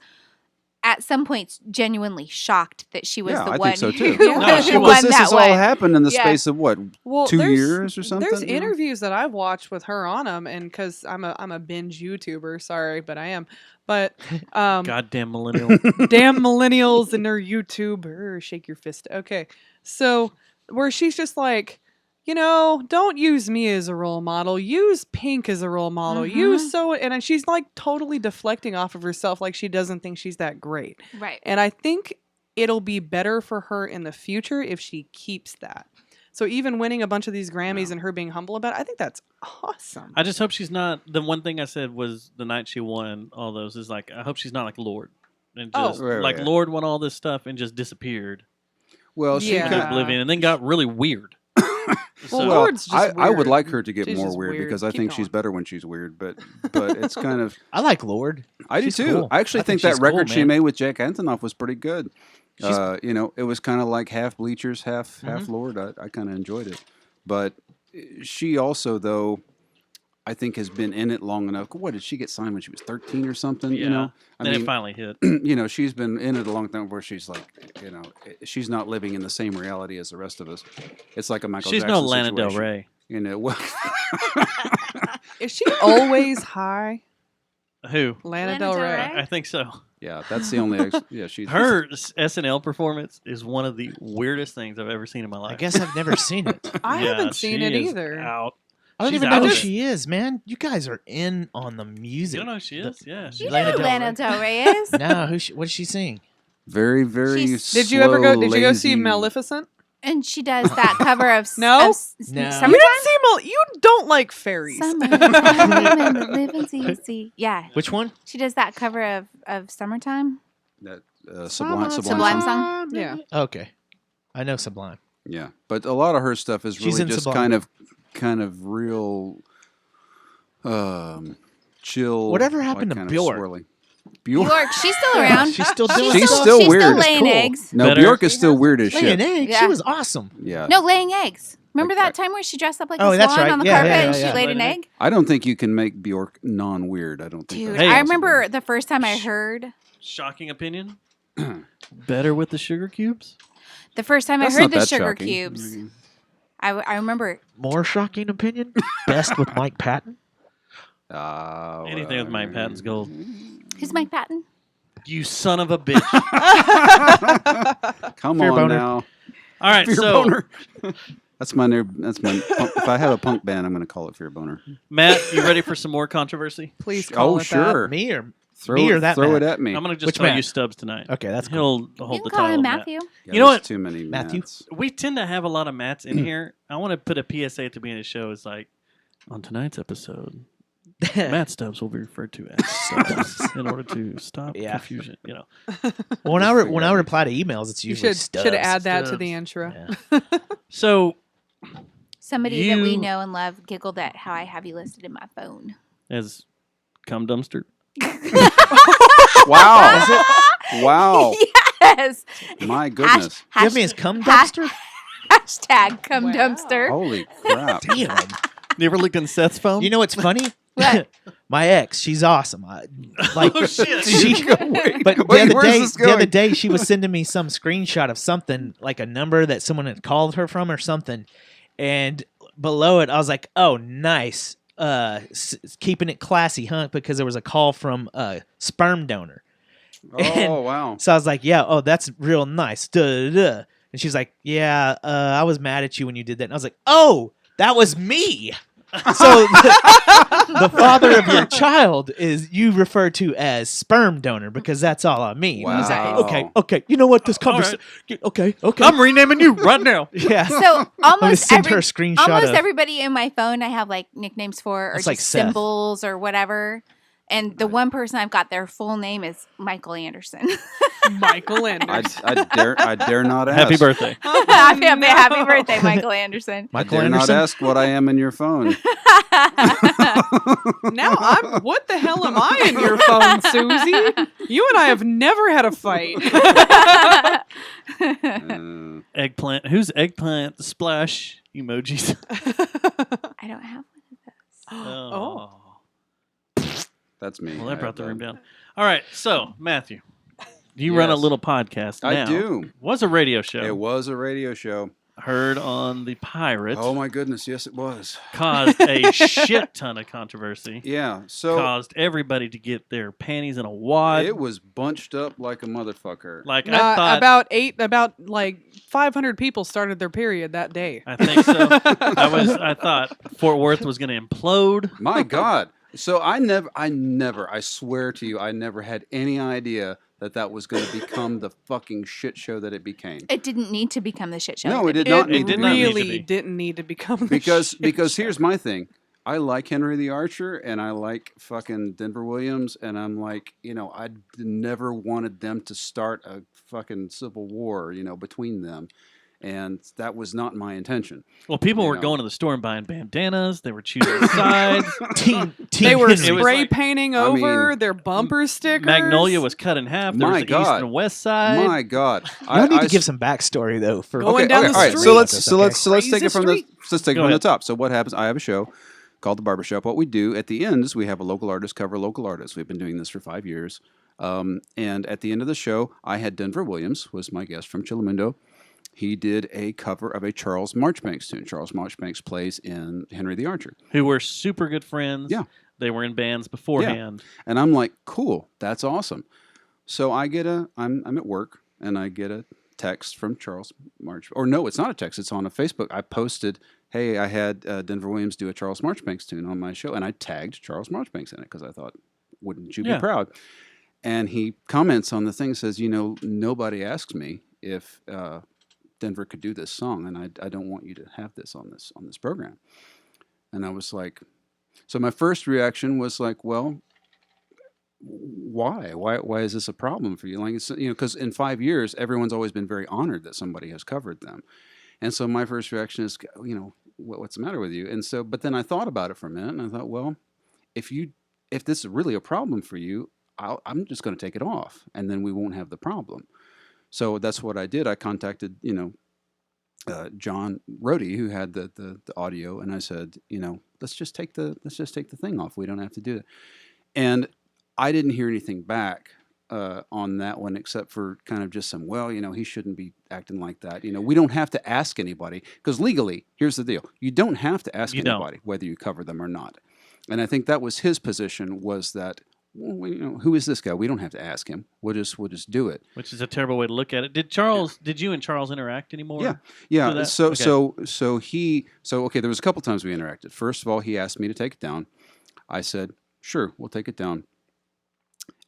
at some points genuinely shocked that she was Yeah, the I one think so too. who No, won she Because was. this that has all way. happened in the Yeah. space of what, Well, 2 there's- years or something? There's interviews that I've watched with her on them, and because I'm a binge YouTuber, sorry, but I am. But Goddamn millennial. damn millennials and their YouTuber, shake your fist. Okay, so where she's just like, don't use me as a role model. Use Pink as a role model. Use and she's like totally deflecting off of herself, like she doesn't think she's that great. Right. And I think it'll be better for her in the future if she keeps that. So even winning a bunch of these Grammys and her being humble about it, I think that's awesome. I just hope she's not. The one thing I said was the night she won all those is like, I hope she's not like Lord. And just Right. Lord won all this stuff and just disappeared. Well, she Yeah. Into could. oblivion and then got really weird. Well, Well, Lord's just I would weird. like her to get She's more just weird, weird. because I Keep think she's going. better when she's weird. But it's kind of. I like Lord. I do She's too. cool. I actually I think think that she's record cool, she man. made with Jack Antonoff was pretty good. She's- It was kind of like half Bleachers, half Mm-hmm. Lord. I kind of enjoyed it, but she also, though, I think has been in it long enough. What did she get signed when she was 13 or something? Yeah. I Then mean, it finally hit. she's been in it a long time where she's like, she's not living in the same reality as the rest of us. It's like a Michael She's Jackson no Lana Del situation. Rey. Well, Is she always high? Who? Lana Lana Del Del Rey. Rey? I think so. yeah, that's the only. She's Her SNL performance is one of the weirdest things I've ever seen in my life. I guess I've never seen it. I Yeah, haven't seen she it is either. Out. I don't She's even know out who of it. she is, man. You guys are in on the You music. don't know who she is? Yeah. You She's know who Del Lana Rey. Del Rey is? No, what does she sing? very, very. She's- Did you ever go? slow, Did you go see lazy- Maleficent? And she does that cover of No? of No. Summertime. You didn't see You don't like fairies. Summertime, living easy. Yeah, Which one? she does that cover of Summertime. That Sublime Sublime song. song. Yeah. Okay, I know Sublime. Yeah, but a lot of her stuff is She's really in just Sublime. kind of real, chill. Whatever happened to kind of Bjork? swirly. Bjork, she's still around. She's still doing She's stuff. still she's weird. still It's laying cool. eggs. No, Better- Bjork is still weird as Laying shit. eggs. Yeah. She was awesome. Yeah. No, laying eggs. Remember Like that time where she dressed up like Oh, a that's swan right. on the Yeah, carpet yeah, and yeah. she laid Laid an an egg? I don't think you can make Bjork non-weird. I don't think. Dude, that's Hey. I possible. remember the first time I heard Shocking opinion. Better with the sugar cubes. the first time That's I heard not the that sugar shocking. cubes. I remember More shocking opinion. Best with Mike Patton. Anything with Mike Patton's gold. who's Mike Patton? You son of a bitch. Come Fear on boner. now. All right, Fear so boner. That's my new. That's my. If I have a punk band, I'm going to call it Fear Boner. Matt, you ready for some more controversy? Please call Oh, it sure. Me or Throw me or that Throw Matt? it at me. I'm going to just Which call you Matt? Stubbs tonight. Okay, that's cool. He'll hold You the can call title. him Matt. Matthew. Yeah, You know there's what? Too many Matthew? Matts. We tend to have a lot of Matts in here. I want to put a PSA at the beginning of the show. It's like, on tonight's episode, Matt Stubbs will be referred to as Stubbs in order to stop Yeah. confusion. You know, When I reply to emails, it's You usually should Stubbs. add that to Stubbs. the intro. Yeah. so Somebody that we You- know and love giggled at how I have you listed in my phone. as cum dumpster, Wow. Wow. Yes. My goodness. You have me as cum hash- dumpster? Hashtag cum Wow. dumpster. Holy crap. Damn. you ever looked in Seth's phone? You know what's funny? What? My ex, she's awesome. Like Oh, shit. she, but the Wait, other where's day, this the other going? day, she was sending me some screenshot of something, like a number that someone had called her from or something, and below it, I was like, "Oh, nice, keeping it classy, huh?" Because there was a call from a sperm donor. Oh, wow. So I was like, "Yeah, oh, that's real nice." Duh, duh, duh. And she's like, "Yeah, I was mad at you when you did that." And I was like, "Oh, that was me." So the father of your child is you refer to as sperm donor because that's all I mean. I was Wow. like, okay, you know what? This conversation. Okay. I'm renaming you right now. Yeah. So I'm gonna almost send her a screenshot almost of. everybody in my phone I have like nicknames for or It's just like Seth. symbols or whatever. And the one person I've got their full name is Michael Anderson. Michael Anderson. I dare not ask. Happy birthday. Happy birthday, Michael Anderson. I Michael dare Anderson. not ask what I am in your phone. Now what the hell am I in your phone, Susie? You and I have never had a fight. Eggplant. Who's eggplant splash emojis? I don't have one of those. Oh. That's me. Well, that I brought the have room that. down. All right. So, Matthew, you run a Yes. little podcast now. I do. Was a radio show. It was a radio show. Heard on the Pirate. Oh my goodness, yes it was. Caused a shit ton of controversy. Yeah, so Caused everybody to get their panties in a wad. it was bunched up like a motherfucker. Like I thought. about like 500 people started their period that day. I think so. I thought Fort Worth was going to implode. My God. So I swear to you, I never had any idea that was going to become the fucking shit show that it became. It didn't need to become the shit show. No, it did It not need to did be. not need to really be. didn't need to become the because shit because show. here's my thing. I like Henry the Archer and I like fucking Denver Williams and I'm like, I never wanted them to start a fucking civil war, between them. And that was not my intention. Well, people were going to the store and buying bandanas. They were choosing sides. They were Henry. It was spray like painting over their bumper stickers. Magnolia was cut in half. There was My the east God. and west side. My God. I need to give some backstory though. For Going down the all right. street. So let's take Crazy it from the ahead. top. So what happens? I have a show called The Barbershop. What we do at the end is we have a local artist cover a local artist. We've been doing this for 5 years. And at the end of the show, I had Denver Williams was my guest from Chilimundo. He did a cover of a Charles Marchbanks tune. Charles Marchbanks plays in Henry the Archer. Who were super good friends. Yeah. They were in bands beforehand. And I'm like, cool, that's awesome. So I'm at work and I get a text from Charles March. Or no, it's not a text. It's on a Facebook. I posted, hey, I had Denver Williams do a Charles Marchbanks tune on my show. And I tagged Charles Marchbanks in it because I thought, wouldn't you be proud? And he comments on the thing, says, nobody asks me if Denver could do this song, and I don't want you to have this on this program. And I was like, so my first reaction was like, well, why is this a problem for you? Like, it's, because in 5 years, everyone's always been very honored that somebody has covered them. And so my first reaction is, what's the matter with you? And so, but then I thought about it for a minute, and I thought, well, if this is really a problem for you, I'm just going to take it off, and then we won't have the problem. So that's what I did. I contacted, John Rohde, who had the audio, and I said, let's just take the thing off. We don't have to do it. And I didn't hear anything back on that one, except for kind of just some, he shouldn't be acting like that. We don't have to ask anybody, because legally, here's the deal: you don't have to ask anybody whether you cover them or not. And I think that was his position, was that, well, who is this guy? We don't have to ask him. We'll just do it. Which is a terrible way to look at it. Did you and Charles interact anymore? Yeah. Okay. So there was a couple times we interacted. First of all, he asked me to take it down. I said, sure, we'll take it down.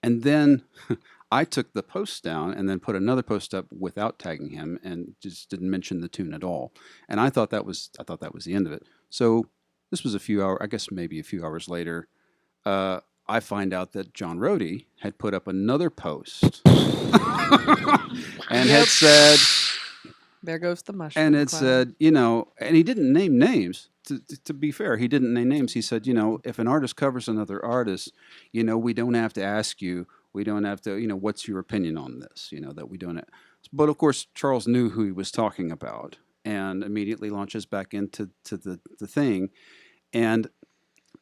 And then I took the post down and then put another post up without tagging him and just didn't mention the tune at all. And I thought that was the end of it. So this was a few hours later. I find out that John Rohde had put up another post and had said, there goes the mushroom. and it said, and he didn't name names. To be fair, he didn't name names. He said, if an artist covers another artist, we don't have to ask you. We don't have to, what's your opinion on this? That we don't. But of course, Charles knew who he was talking about and immediately launches back into the thing. And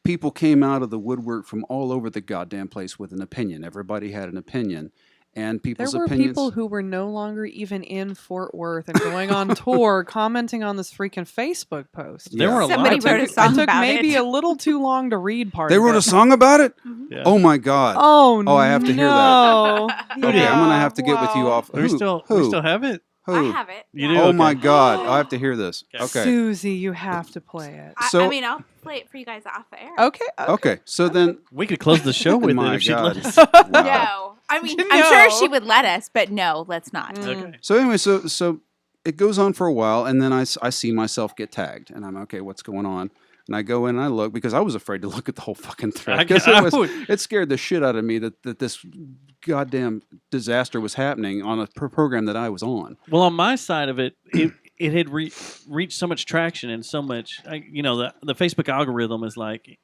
people came out of the woodwork from all over the goddamn place with an opinion. Everybody had an opinion. And people's there were opinions... people who were no longer even in Fort Worth and going on tour commenting on this freaking Facebook post. There were a Somebody lot. wrote a song I took about maybe it. a little too long to read part They of wrote it. a song about it? Yeah. Oh my God. Oh, I have to hear that. no. Okay, I'm going to have to get with you off. We still have it. Who? I have it. You yeah. do? Oh Okay. my God. I have to hear this. Okay. Okay. Susie, you have to play it. So- I mean, I'll play it for you guys off the air. Okay. Okay. So then... We could close the show with My it if she'd God. let us. Wow. No. I mean, I'm sure she would let us, but no, let's not. Okay. So anyway, so it goes on for a while, and then I see myself get tagged, and I'm okay. What's going on? And I go in and I look, because I was afraid to look at the whole fucking thread. I Because would. it scared the shit out of me that this goddamn disaster was happening on a program that I was on. Well, on my side of it, it had reached so much traction and so much. The Facebook algorithm is like,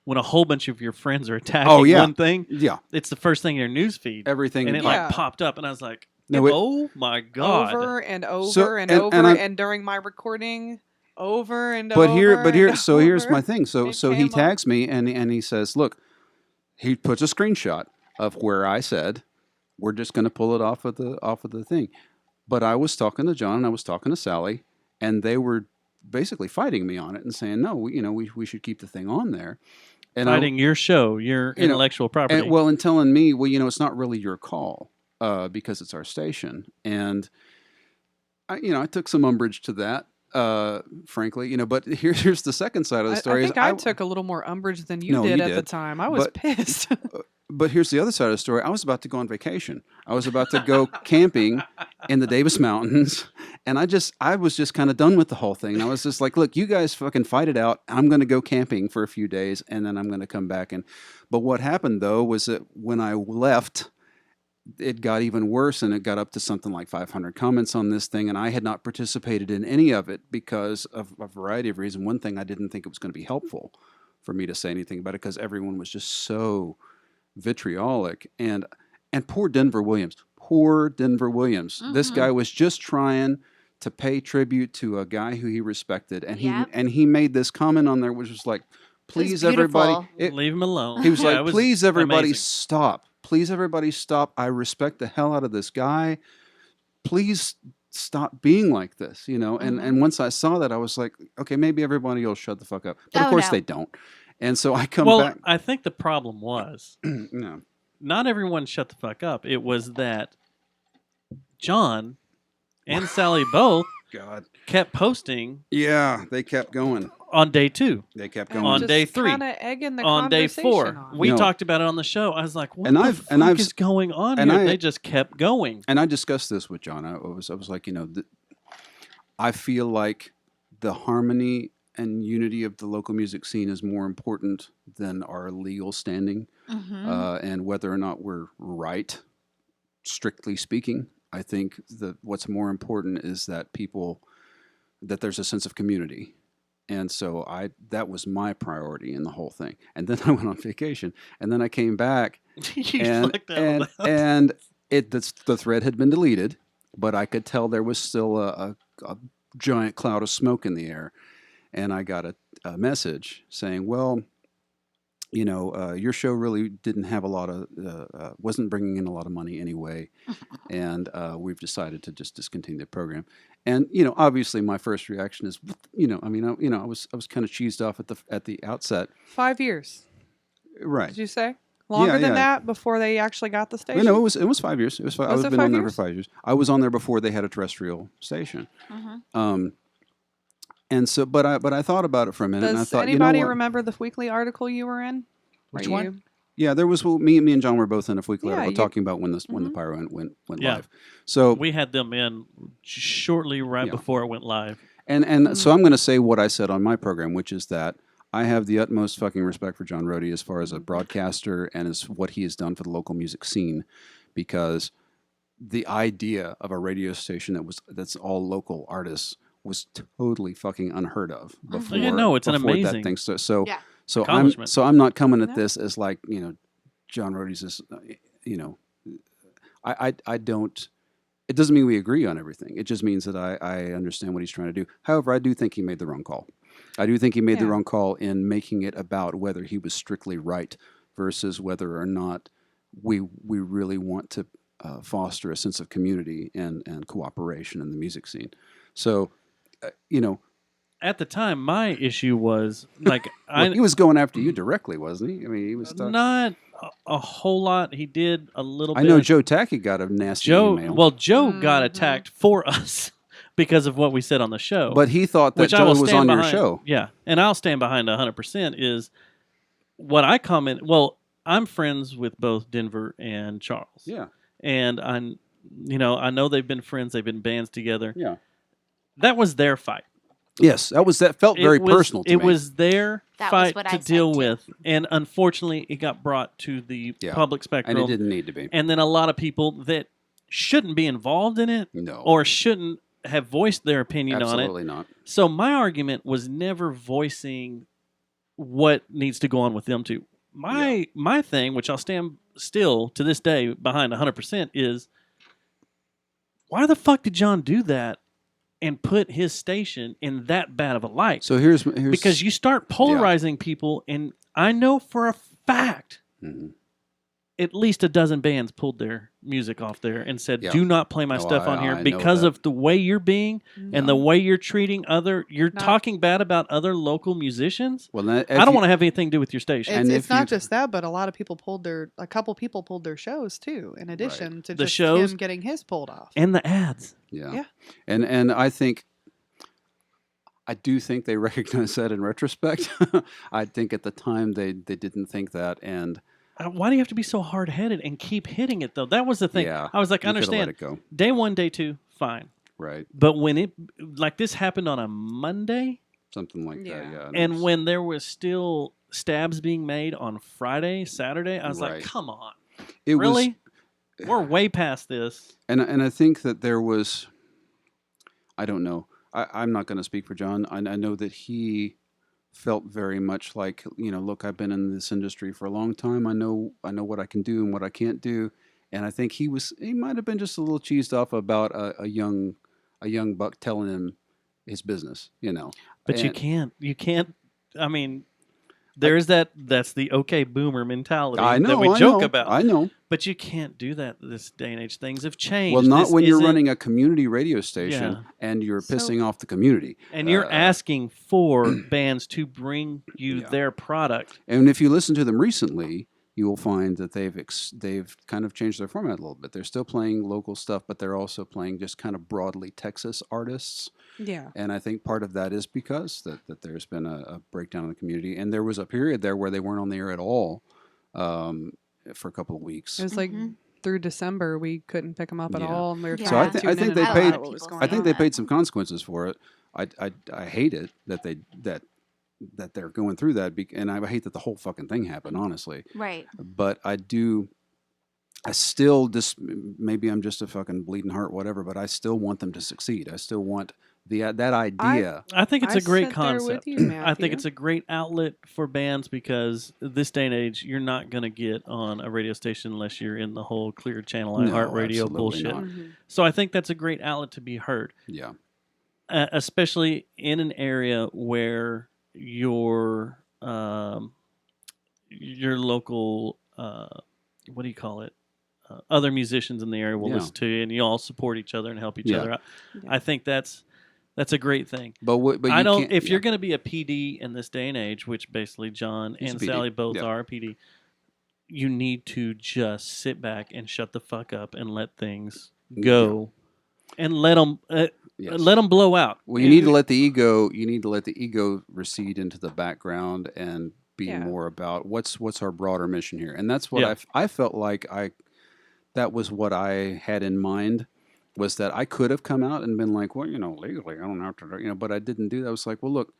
when a whole bunch of your friends are attacking Oh, yeah. one thing, Yeah, it's the first thing in your news feed. everything. And it Yeah. like popped up, and I was like, No, it- oh my God. Over and over So- and and- over, and I'm- and during my recording, over and but over. here, and so here's over. my thing. So It so he came up. tags me and he says, look, he puts a screenshot of where I said we're just going to pull it off of the thing. But I was talking to John and I was talking to Sally, and they were basically fighting me on it and saying, no, we should keep the thing on there. And Fighting your show, your you know, intellectual property. and telling me, well, it's not really your call because it's our station. And I took some umbrage to that. Frankly, but here's the second side of the story. I think I took a little more umbrage than you No, did you at the did. time. I was But- pissed. But here's the other side of the story. I was about to go on vacation. I was about to go camping in the Davis Mountains, and I was just kind of done with the whole thing. And I was just like, look, you guys fucking fight it out. I'm going to go camping for a few days, and then I'm going to come back. But what happened though was that when I left, it got even worse, and it got up to something like 500 comments on this thing, and I had not participated in any of it because of a variety of reasons. One thing, I didn't think it was going to be helpful for me to say anything about it because everyone was just so vitriolic. And poor Denver Williams. This guy was just trying to pay tribute to a guy who he respected, and Yep. he made this comment on there, which was like, please everybody, beautiful. Leave him alone. he was Yeah, like, it was please everybody amazing. stop. Please everybody stop. I respect the hell out of this guy. Please stop being like this, And once I saw that, I was like, okay, maybe everybody will shut the fuck up. But of Oh, course no. they don't. And so I come Well, back. I think the problem was No. not everyone shut the fuck up. It was that John and Sally both God. kept posting Yeah, they kept going. on day 2. They kept And going. on just day 3, kinda egging the on day conversation 4. on. We No. talked about it on the show. I was like, what And the I've- fuck and I've- is going on and here? I- They just kept going. And I discussed this with John. I was like, I feel like the harmony and unity of the local music scene is more important than our legal standing, and whether or not we're right, strictly speaking. I think that what's more important is that there's a sense of community. And so that was my priority in the whole thing. And then I went on vacation, and then I came back, You and fucked that one up. and the thread had been deleted, but I could tell there was still a giant cloud of smoke in the air. And I got a message saying, well, your show really didn't have a lot of, wasn't bringing in a lot of money anyway, and we've decided to just discontinue the program. And obviously, my first reaction is, I was kind of cheesed off at the outset, 5 years, right? did you say? Longer Yeah, than yeah. that before they actually got the station? No, it was 5 years. It was 5. Was I've it been 5 on there years? for 5 years. I was on there before they had a terrestrial station. And so, but I thought about it for a minute, and I Does thought, anybody what? remember the weekly article you were in? Which Were one? you- Yeah, there was me and John were both in a weekly Yeah, article you- talking about when the pyro went Yeah. live. So We had them in shortly right Yeah. before it went live. and so I'm going to say what I said on my program, which is that I have the utmost fucking respect for John Rohde as far as a broadcaster and as what he has done for the local music scene, because the idea of a radio station that's all local artists was totally fucking unheard of before. Yeah, no, it's an before that amazing thing. So Yeah. accomplishment. I'm not coming at Yeah. this as like John Rohde's this I don't. It doesn't mean we agree on everything. It just means that I understand what he's trying to do. However, I do think he made the wrong call. I do think he made the Yeah. wrong call in making it about whether he was strictly right versus whether or not we really want to foster a sense of community and cooperation in the music scene. So, At the time, my issue was like well, he was going after you directly, wasn't he? I mean, he was not a whole lot. He did a little I bit. know Joe Tacky got a nasty email. Well, Joe got attacked for us because of what we said on the show. But he thought that which I Joe will was stand on your behind. show. Yeah, and I'll stand behind 100%. Is what I comment. Well, I'm friends with both Denver and Charles. Yeah. And I know they've been friends. They've been bands together. Yeah. That was their fight. Yes, that felt very personal to me. It was their That was fight what to I said, deal too. with, and unfortunately, it got brought to the Yeah. public spectrum. and it didn't need to be. And then a lot of people that shouldn't be involved in it No. or shouldn't have voiced their opinion on it. Absolutely not. So my argument was never voicing what needs to go on with them too. My thing, which I'll stand still to this day behind 100%, is why the fuck did John do that and put his station in that bad of a light? So here's because you start polarizing people, and I know for a fact at least a dozen bands pulled their music off there and said, "Do not play my stuff on here because of the way you're being and the way you're treating you're talking bad about other local musicians." Well, I don't want to have anything to do with your station. It's not just that, but a couple people pulled their shows too, in addition to the just shows him getting his pulled off and the ads. Yeah. And I do think they recognize that in retrospect. I think at the time they didn't think that, and. Why do you have to be so hard-headed and keep hitting it, though? That was the thing. Yeah, I was like, I you coulda understand. let it go. Day 1, day 2, fine. Right. But when this happened on a Monday. Something like that, yeah. And when there was still stabs being made on Friday, Saturday, I was like, come on. Really? We're way past this. And I think that there was, I don't know. I'm not going to speak for John. I know that he felt very much like, look, I've been in this industry for a long time. I know what I can do and what I can't do. And I think he might have been just a little cheesed off about a young buck telling him his business, But you can't. I mean, that's the okay boomer mentality that we joke about. I know. But you can't do that this day and age. Things have changed. Well, not when you're running a community radio station and you're pissing off the community. And you're asking for bands to bring you their product. And if you listen to them recently, you will find that they've kind of changed their format a little bit. They're still playing local stuff, but they're also playing just kind of broadly Texas artists. Yeah. And I think part of that is because that there's been a breakdown in the community. And there was a period there where they weren't on the air at all for a couple of weeks. It was like through December we couldn't pick them up at all, and we were so I think they paid. I think they that. paid some consequences for it. I hate it that they're going through that, and I hate that the whole fucking thing happened. Honestly, Right. But I still just, maybe I'm just a fucking bleeding heart, whatever. But I still want them to succeed. I still want that idea. I think it's a great sit there with concept. you, I think Matthew. it's a great outlet for bands because this day and age, you're not going to get on a radio station unless you're in the whole Clear Channel iHeartRadio absolutely bullshit. not. So I think that's a great outlet to be heard. Yeah. Especially in an area where your local what do you call it? Other musicians in the area will listen to you, and you all support each other and help each other out. Yeah. I think that's a great thing. But I don't. If you're going to be a PD in this day and age, which basically John and Sally both are a PD, you need to just sit back and shut the fuck up and let things go, and let them blow out. Well, you need to let the ego. You need to let the ego recede into the background and be more about what's our broader mission here. And that's what I felt like that was what I had in mind, was that I could have come out and been like, well, legally I don't have to, but I didn't do that. I was like, well, look,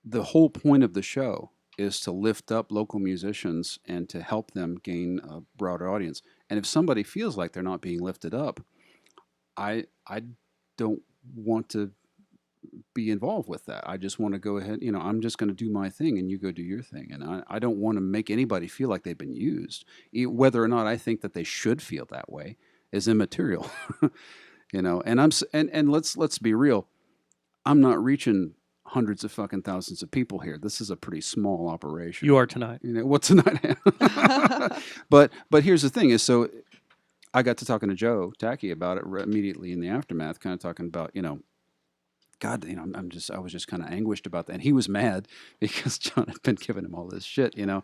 the whole point of the show is to lift up local musicians and to help them gain a broader audience. And if somebody feels like they're not being lifted up, I don't want to be involved with that. I just want to go ahead, I'm just going to do my thing and you go do your thing. And I don't want to make anybody feel like they've been used. Whether or not I think that they should feel that way is immaterial. And let's be real. I'm not reaching hundreds of fucking thousands of people here. This is a pretty small operation. You are tonight. What tonight? But here's the thing is, so I got to talking to Joe Tacky about it immediately in the aftermath, kind of talking about, God, I was just kind of anguished about that. And he was mad because John had been giving him all this shit, and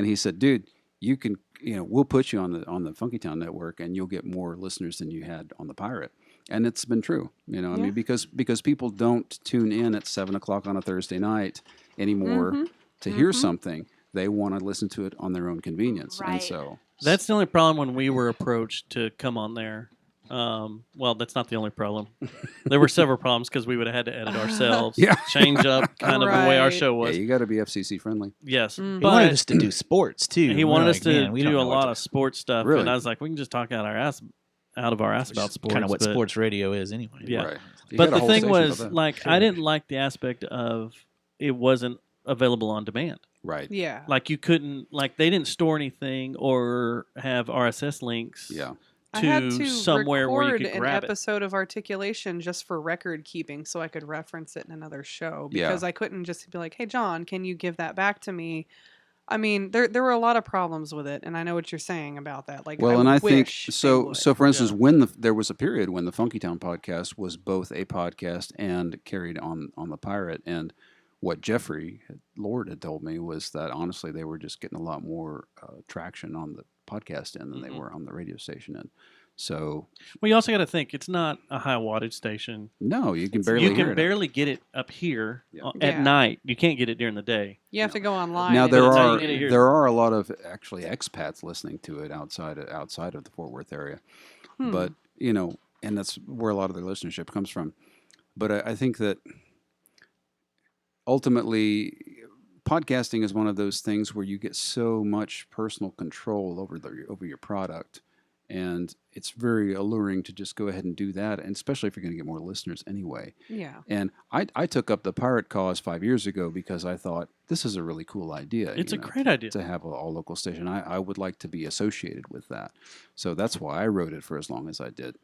he said, dude, you can, we'll put you on the Funky Town network and you'll get more listeners than you had on the Pirate. And it's been true, I mean, because people don't tune in at 7:00 on a Thursday night anymore to hear something. They want to listen to it on their own convenience. Right. And so that's the only problem when we were approached to come on there. Well, that's not the only problem. There were several problems because we would have had to edit ourselves, change up kind of the way our show was. Yeah, you got to be FCC friendly. Yes. He wanted us to do sports too. He wanted us to do a lot of sports stuff. Really? And I was like, we can just talk out of our ass about sports. Kind of what sports radio is anyway. Yeah. Right. But the thing was, like, I didn't like the aspect of it wasn't available on demand. Right. Yeah. Like you couldn't, like they didn't store anything or have RSS links. Yeah. I had To to somewhere where you record could an grab it. episode of Articulation just for record keeping so I could reference it in another show Yeah. because I couldn't just be like, hey, John, can you give that back to me? I mean, there were a lot of problems with it, and I know what you're saying about that. Like, Well, and I think wish they so. would. So, for instance, when there was a period when the Funky Town podcast was both a podcast and carried on the Pirate, and what Jeffrey Lord had told me was that honestly they were just getting a lot more traction on the podcast end than they were on the radio station end. So, Well, you also got to think it's not a high wattage station. no, you can barely You hear can it. barely get it up here Yeah. at Yeah. night. You can't get it during the day. You have to go online. Now and there But it's how are you get it here. a lot of actually expats listening to it outside of the Fort Worth area, but and that's where a lot of their listenership comes from. But I think that ultimately, podcasting is one of those things where you get so much personal control over your product, and it's very alluring to just go ahead and do that, and especially if you're going to get more listeners anyway. Yeah. And I took up the pirate cause 5 years ago because I thought this is a really cool idea. It's a great idea. to have an all local station. I would like to be associated with that, so that's why I wrote it for as long as I did.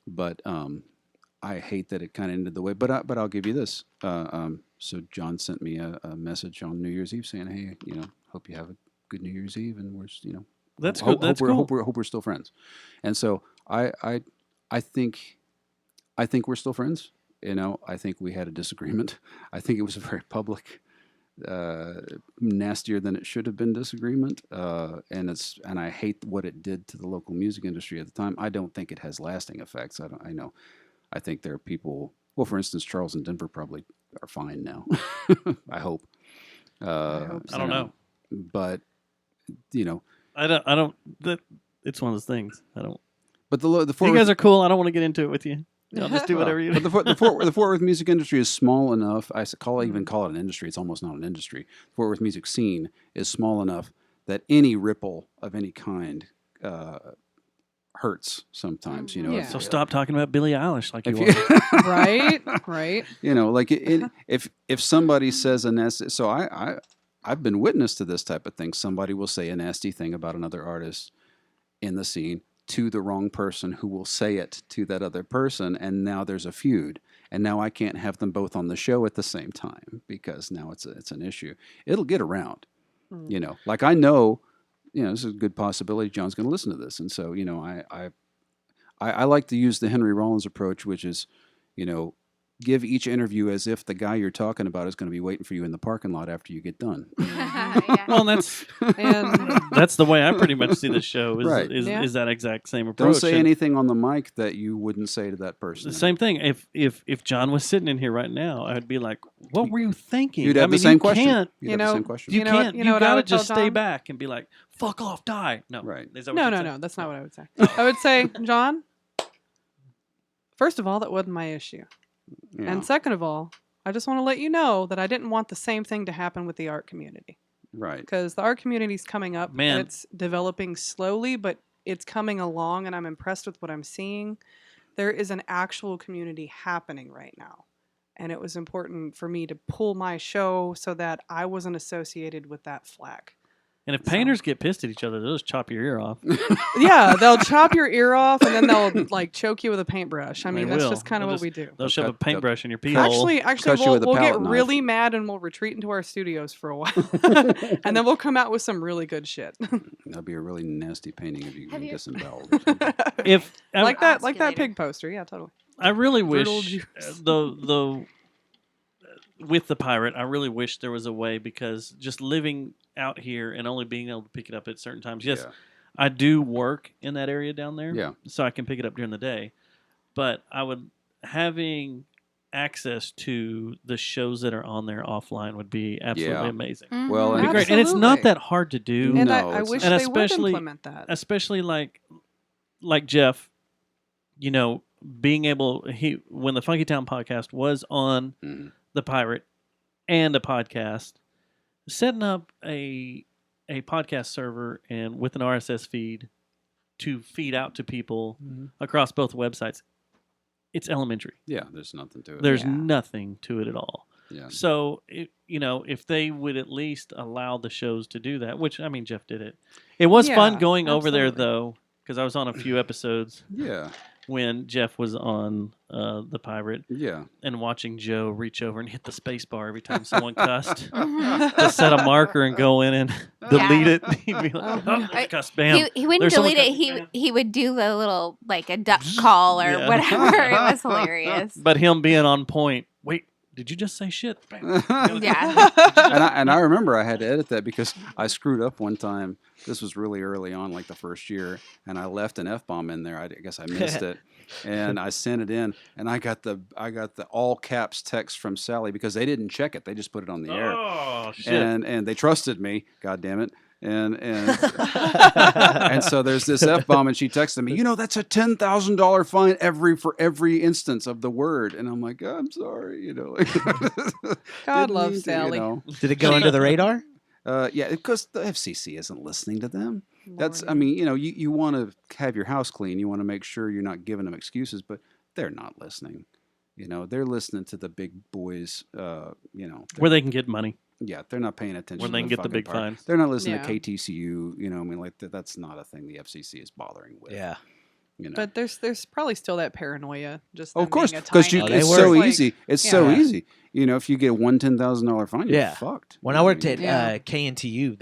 But I hate that it kind of ended the way. But I'll give you this. So John sent me a message on New Year's Eve saying, "Hey, hope you have a good New Year's Eve, and we're That's hope, good. That's hope, cool. hope we're still friends." And so I think we're still friends. I think we had a disagreement. I think it was a very public, nastier than it should have been disagreement. And I hate what it did to the local music industry at the time. I don't think it has lasting effects. I think there are people. Well, for instance, Charles and Denver probably are fine now. I hope. hope I don't know. But I don't. That it's one of those things. I don't. but the Fort You Worth- guys are cool. I don't want to get into it with you. I'll just do whatever you But do. the Fort Worth music industry is small enough. Even call it an industry. It's almost not an industry. The Fort Worth music scene is small enough that any ripple of any kind hurts sometimes. Yeah. So stop talking about Billie Eilish like you If are. Right. Right. like if somebody says a nasty, so I've been witness to this type of thing. Somebody will say a nasty thing about another artist in the scene to the wrong person who will say it to that other person, and now there's a feud, and now I can't have them both on the show at the same time because now it's an issue. It'll get around, Like I know, this is a good possibility John's going to listen to this, and so I like to use the Henry Rollins approach, which is, give each interview as if the guy you're talking about is going to be waiting for you in the parking lot after you get done. Yeah. Well, that's And the way I pretty much see the show. Is Right. is, Yeah. is that exact same approach? Don't say And anything on the mic that you wouldn't say to that person. the same thing. If John was sitting in here right now, I'd be like, "What were you thinking?" You'd have I mean, the same you question. Can't, You'd you have know, the same question. you You know what- can't. you know what I gotta would tell just stay John? back and be like, "Fuck off, die." No, Right. Is that what no, you'd no, say? no. That's not what I would say. I would say, John, first of all, that wasn't my issue. Yeah. And second of all, I just want to let you know that I didn't want the same thing to happen with the art community. Right. Because the art community is coming up. Man. It's developing slowly, but it's coming along, and I'm impressed with what I'm seeing. There is an actual community happening right now. And it was important for me to pull my show so that I wasn't associated with that flack. And if painters get pissed at each other, they'll just chop your ear off. Yeah, they'll chop your ear off, and then they'll like choke you with a paintbrush. I mean, They that's will. just kind of They'll what we do. They'll shove a cut- paintbrush in your pee hole. Actually, Cut you with a we'll get palette knife. really mad and we'll retreat into our studios for a while, and then we'll come out with some really good shit, That'd be a really nasty painting if you Have get you- disemboweled. Or something. If like that Osculator. pig poster. Yeah, totally. I really Brutal wish juice. the with the pirate, I really wish there was a way, because just living out here and only being able to pick it up at certain times. Yes, Yeah. I do work in that area down there, Yeah. so I can pick it up during the day. But having access to the shows that are on there offline would be absolutely Yeah. amazing. Well, It'd and- be great, and it's not Absolutely. that hard to do. And No, I it's wish not. they And especially- would implement that. Especially like Jeff, being able when the Funky Town podcast was on Mhm. the Pirate and a podcast, setting up a podcast server and with an RSS feed to feed out to people across both websites, it's elementary. Yeah, there's nothing to it. There's Yeah. nothing to it at all. Yeah. So, if they would at least allow the shows to do that, which, I mean, Jeff did it. It was fun Yeah, going over there, absolutely. though, because I was on a few episodes Yeah. when Jeff was on The Pirate Yeah. and watching Joe reach over and hit the space bar every time someone cussed to set a marker and go in and delete it. He'd be like, oh, there's a cuss, bam. He wouldn't There's someone delete it. cussing, bam. He would do the little like a duck call or Yeah. whatever. It was hilarious. But him being on point, wait, did you just say shit? Bam. Yeah. And I remember I had to edit that because I screwed up one time. This was really early on, like the first year, and I left an F-bomb in there. I guess I missed it, and I sent it in, and I got the all caps text from Sally because they didn't check it; they just put it on the air, Oh, shit. and they trusted me. God damn it! And so there's this F-bomb, and she texted me, that's a $10,000 fine for every instance of the word, and I'm like, I'm sorry, God Didn't loves mean to, Sally. Did it go under the radar? Yeah, because the FCC isn't listening to them. I mean, you want to have your house clean. You want to make sure you're not giving them excuses, but they're not listening. They're listening to the big boys. Where they can get money. Yeah, they're not paying attention. Where to they can get the fucking big part. fines. They're not listening Yeah. to KTCU. I mean, like that's not a thing the FCC is bothering with. Yeah. But there's probably still that paranoia. Just Oh, of them course, being a because tiny- they it's were. so like- easy. It's so Yeah. easy. If you get one $10,000 fine, you're Yeah. fucked. When I worked at Yeah. KNTU,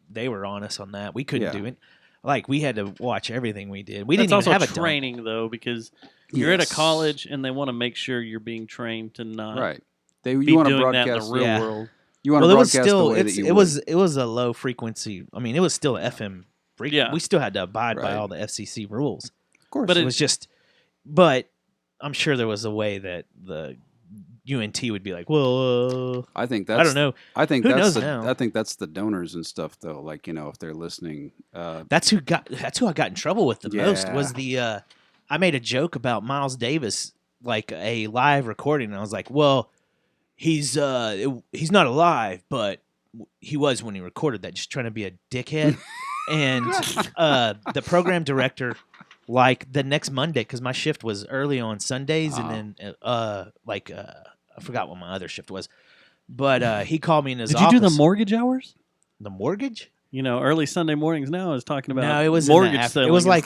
they were on us on that. We couldn't Yeah. do it. Like we had to watch everything we did. We That's didn't even also have a dump. training, though, because you're at Yes. a college and they want to make sure you're being trained to not Right. be You want to doing that in broadcast the real Yeah. world. You want to Well, it was broadcast still the way that you it was a low frequency. I mean, it was still FM. Yeah. We still had to abide by Right. all the FCC rules. Of course. But It was just, but I'm sure there was a way that the UNT would be like, well, I think that's. I don't know. I think Who that's knows now? I think that's the donors and stuff, though. Like if they're listening. That's who I got in trouble with the most Yeah. was the I made a joke about Miles Davis, like a live recording, and I was like, well, he's not alive, but he was when he recorded that, just trying to be a dickhead. And the program director, like the next Monday, because my shift was early on Sundays, and then I forgot what my other shift was, but he called me in his Did office. you do the mortgage hours? The mortgage? Early Sunday mornings now is talking about No, it was in mortgage the after, selling it was and like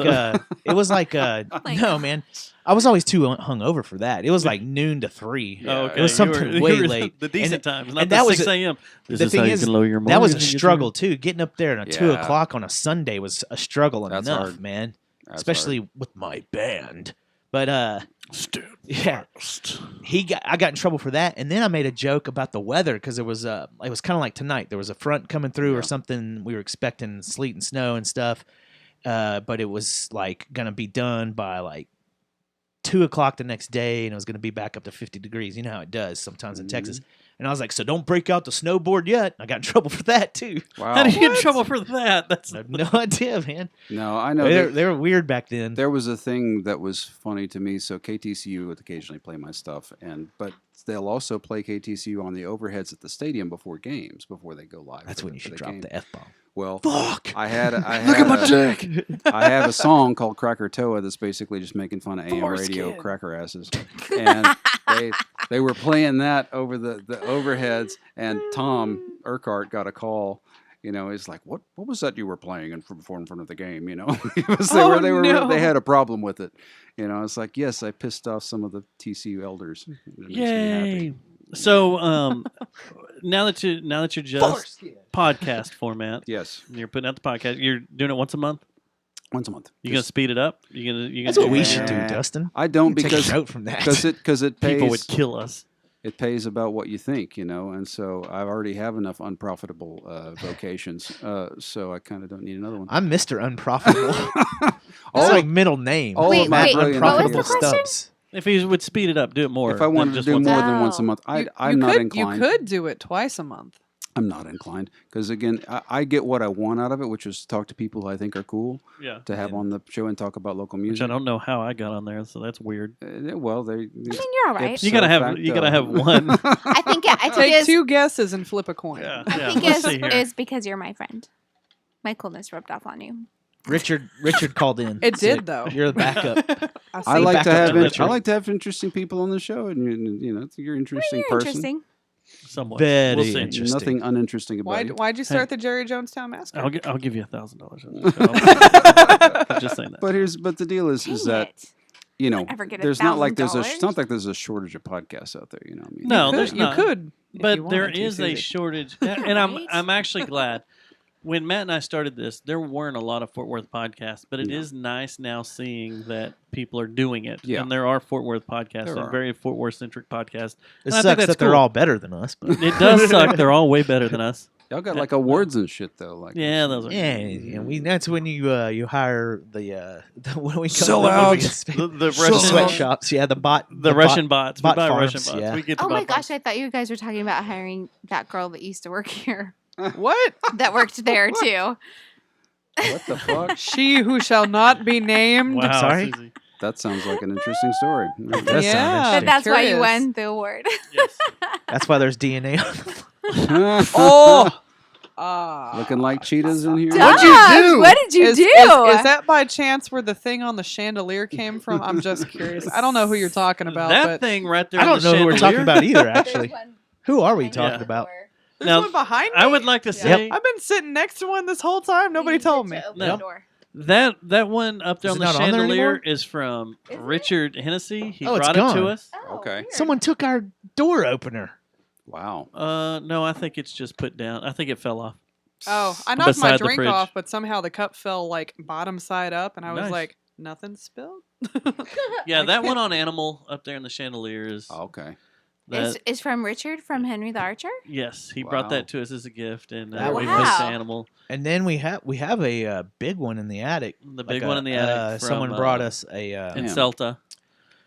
stuff. no, man. I was always too hungover for that. It was like noon to 3. Oh, okay. It was You something were- way you were late. The decent And- times, not and the that was 6 a.m. This the is how thing you is, can lower your mortgage. that was a and get your- struggle too. Getting up there at 2 Yeah. o'clock on a Sunday was a struggle That's enough, hard. man. That's Especially with my band. But Step yeah, first. I got in trouble for that, and then I made a joke about the weather because it was kind of like tonight. There was a front coming through Yeah. or something. We were expecting sleet and snow and stuff, but it was like gonna be done by like 2 o'clock the next day, and it was gonna be back up to 50 degrees. You know how it does sometimes in Texas. And I was like, so don't break out the snowboard yet. I got in trouble for that too. Wow. How did you get in trouble for that? That's I have no idea, man. No, I know. They were weird back then. There was a thing that was funny to me. So KTCU would occasionally play my stuff, but they'll also play KTCU on the overheads at the stadium before games, before they go live. That's for when you for should the drop game. the F bomb. Well, Fuck. I had Look at my dick. I have a song called Cracker Toa that's basically just making fun of AM radio cracker asses, and they were playing that over the overheads, and Tom Urquhart got a call. He's like, "What was that you were playing in front of the game?" They had a problem with it. It's like, yes, I pissed off some of the TCU elders. It makes me happy. Yay! So now that you're just podcast format, Yes, you're putting out the podcast. You're doing it once a month. once a month. You gonna Just- speed it up? You gonna? That's what we Yeah. should do, Dustin. I don't Take because a note from that. because it pays. People would kill us. It pays about what you think, and so I already have enough unprofitable vocations, so I kind of don't need another one. I'm Mr. Unprofitable. That's All my of- middle name. all Wait, of my wait, brilliant what was the people- question? Stubbs. If you would speed it up, do it more. If I than wanted to just do once more a month. than once a month, I'm not inclined. You could do it twice a month. I'm not inclined because again, I get what I want out of it, which is to talk to people who I think are cool Yeah. to have on the show and talk about local Which music. I don't know how I got on there, so that's weird. Well, they. I mean, you're all right. You gotta have one. I think Take it's, two guesses and flip a coin. Yeah, I yeah. think Let's see here. it's because you're my friend. My coolness rubbed off on you. Richard called in. It So did, though. You're the backup. I I see. like back to up have to Richard. I like to have interesting people on the show, and you're an interesting You're person. interesting. Somewhat. Very We'll see. interesting. Nothing uninteresting about it. Why'd you start the Jerry Jonestown Massacre? I'll give you $1,000. I'm just saying that. But the deal is Dang that it. you know Ever get there's not like $1,000? it's not like there's a shortage of podcasts out there. You know what I mean? No, You there's could- not. You could. if But you there wanted to, is a Susie. shortage, and I'm Right? I'm actually glad. When Matt and I started this, there weren't a lot of Fort Worth podcasts, but it No. is nice now seeing that people are doing it. Yeah. And there are Fort Worth podcasts There and are. very Fort Worth centric podcasts. It And I think sucks that's that they're cool. all better than us, but It does suck. They're all way better than us. Y'all got like awards and shit though. Like Yeah, those are. yeah, that's when you hire the what do we call Sell them? out. The The Russian sweatshops, yeah, the Russian bots. We bot buy farms, Russian bots. yeah. We get the Oh my bot gosh, farms. I thought you guys were talking about hiring that girl that used to work here What? that worked there too. What the fuck? She who shall not be named. Wow, Sorry? Susie. That sounds like an interesting story. That sounds Yeah. But interesting. that's why you curious. won the award. Yes. That's why there's DNA on the Oh. Looking like cheetahs in here. What'd you do? What did you is, do? Is that by chance where the thing on the chandelier came from? I'm just curious. I don't know who you're talking about, That but thing right there. I on don't the know who we're talking chandelier, about either, actually. Who are we talking Yeah. about? there's Now, one behind me. I would like to say I've been sitting next to one this whole time. Nobody told me. No. Door. that one up there Is on it the not on there chandelier anymore? is from Is it? Richard Hennessy. He Oh, it's brought it to gone. us. Oh, Okay. weird. Someone took our door opener. Wow. No, I think it's just put down. I think it fell off. Oh, I knocked my Beside the drink fridge. off, but somehow the cup fell like bottom side up, and I was Nice. like, nothing spilled. Yeah, that one on Animal up there in the chandelier is. Okay. That, Is from Richard from Henry the Archer? yes, he brought Wow. that to us as a gift, and That we was- put it to Wow. Animal. And then we have a big one in the attic. The big Like one in the attic. From, someone brought us a in Damn. Celta.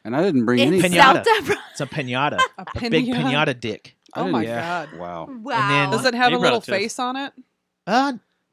And I didn't bring In any. Pinata. Celta. it's a pinata, A a big pinata dick. I Oh didn't- my yeah. god! Wow. Wow. Does it have He a brought little it to us. face on it?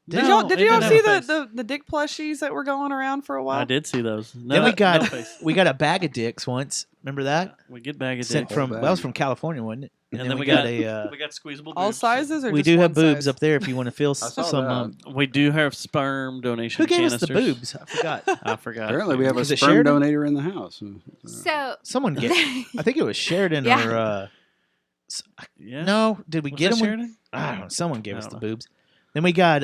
Did No, Did it you all didn't see have a face. the dick plushies that were going around for a while? I did see those. No, Then we no got face. we got a bag of dicks once. Remember that? We get bag of Sent dicks. from bag. that was from California, wasn't it? And then we got squeezable. All boobs. sizes or we just do have one boobs size? up there if you want to feel I saw some. that. We do have sperm donation. Who gave us canisters. the boobs? I forgot. I forgot. Apparently, we have a Was it sperm Sheridan? donator in the house. So Someone get. I think it was Sheridan Yeah. or. Yeah. No, did we Was get that them? Sheridan? I don't know. Someone gave I us don't the know. boobs. Then we got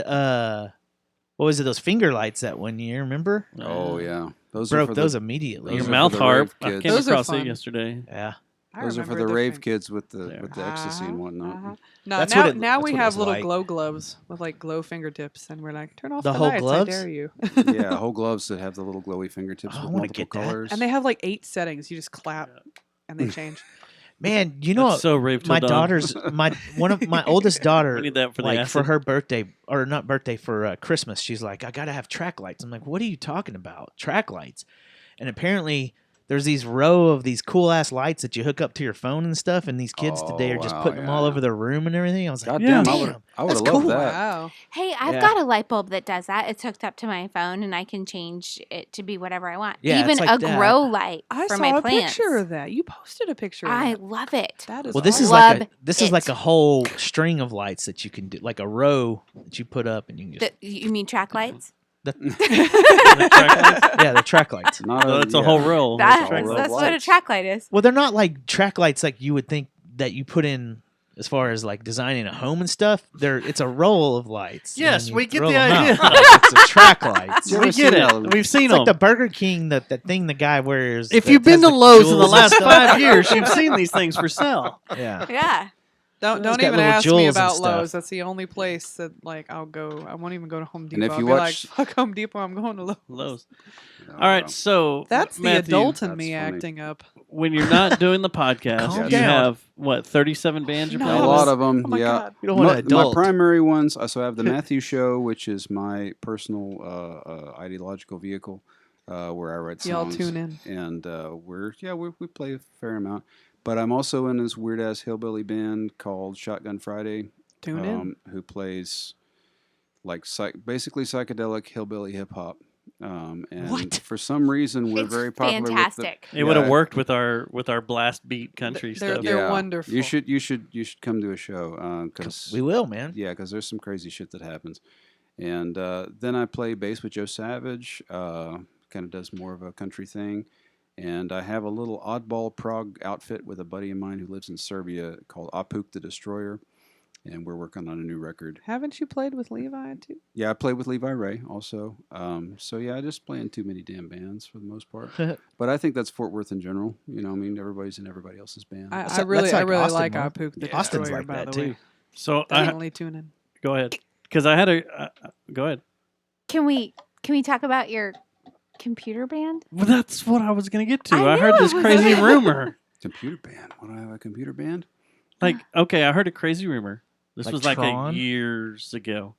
what was it? Those finger lights that one year. Remember? Oh yeah, those Broke are for those the, immediately. those Your are mouth for the harp. rave I kids. came Those are across fun. it yesterday. Yeah. I Those are for remember the rave fin- kids with the There. ecstasy and whatnot. Uh-huh. No, That's now, what it- now that's we what it have was little like. glow gloves with like glow fingertips, and we're like, turn off The the, whole lights, gloves? I dare you. Yeah, whole gloves that have the little glowy fingertips Oh, I with wanna multiple get that. colors. And they have like 8 settings. You just clap, and they change. Man, you know That's so rave till my dawn. daughter's one of my oldest daughter. We need that for the like for acid. her birthday or not birthday for Christmas. She's like, I gotta have track lights. I'm like, what are you talking about? Track lights? And apparently there's these row of these cool ass lights that you hook up to your phone and stuff. And these kids Oh, today are just wow, putting them all yeah. over their room and everything. I was like, Goddamn, Yeah. I would Damn, have that's loved cool. that. Wow. hey, I've Yeah. got a light bulb that does that. It's hooked up to my phone, and I can change it to be whatever I want. Yeah, Even it's like a that. grow light I for saw my a plants. picture of that. You posted a picture. Of I that. love it. That is well, this is awesome. like Love is like it. a whole string of lights that you can do, like a row that you put up and you can just You mean track lights? yeah, the track lights. Not No, it's a yeah. whole roll. That's, all row of that's what a lights. track light is. Well, they're not like track lights like you would think that you put in as far as like designing a home and stuff. It's a roll of lights. Yes, and you we get roll the them idea. out. It's a track lights. You ever We seen get that? it. We've seen It's like them. the Burger King, that thing the guy wears. If that you've been has to Lowe's in the jewels and last stuff. 5 years, you've seen these things for sale. Yeah. Yeah. Don't got even little ask jewels me and about stuff. Lowe's. That's the only place that like I'll go. I won't even go to Home Depot. And if I'll you be watch- like, fuck Home Depot, I'm going to Lowe's. Lowe's. Oh, All right, wow. so That's the Matthew, adult in That's me funny. acting up. when you're not doing the podcast, Calm you down. have what 37 bands you're No. playing A with? lot of them, Oh my yeah. god. You don't want an My adult. primary ones. So I have the Matthew Show, which is my personal ideological vehicle, where I write Y'all songs. tune in. And we play a fair amount. But I'm also in this weird ass hillbilly band called Shotgun Friday, Tune in. who plays like basically psychedelic hillbilly hip hop. And What? for some reason, we're It's very popular. fantastic. It would have Yeah. worked with our blast beat country They're- stuff. they're wonderful. You should come to a show because We will, man. yeah, because there's some crazy shit that happens. And then I play bass with Joe Savage. Kind of does more of a country thing. And I have a little oddball prog outfit with a buddy of mine who lives in Serbia called Apuk the Destroyer. And we're working on a new record. Haven't you played with Levi too? Yeah, I played with Levi Ray also. So yeah, I just play in too many damn bands for the most part. But I think that's Fort Worth in general. You know, I mean, everybody's in everybody else's band. I really Austin, like though. Apuk the Austin's Destroyer, like by that the way. too. So Definitely tune in. go ahead, because I had a go ahead. Can we talk about your computer band? Well, that's what I was gonna get to. I I heard knew this it was crazy there. rumor. Computer band. What do I have a computer band? Like, okay, I heard a crazy rumor. This Like was like Tron? years ago.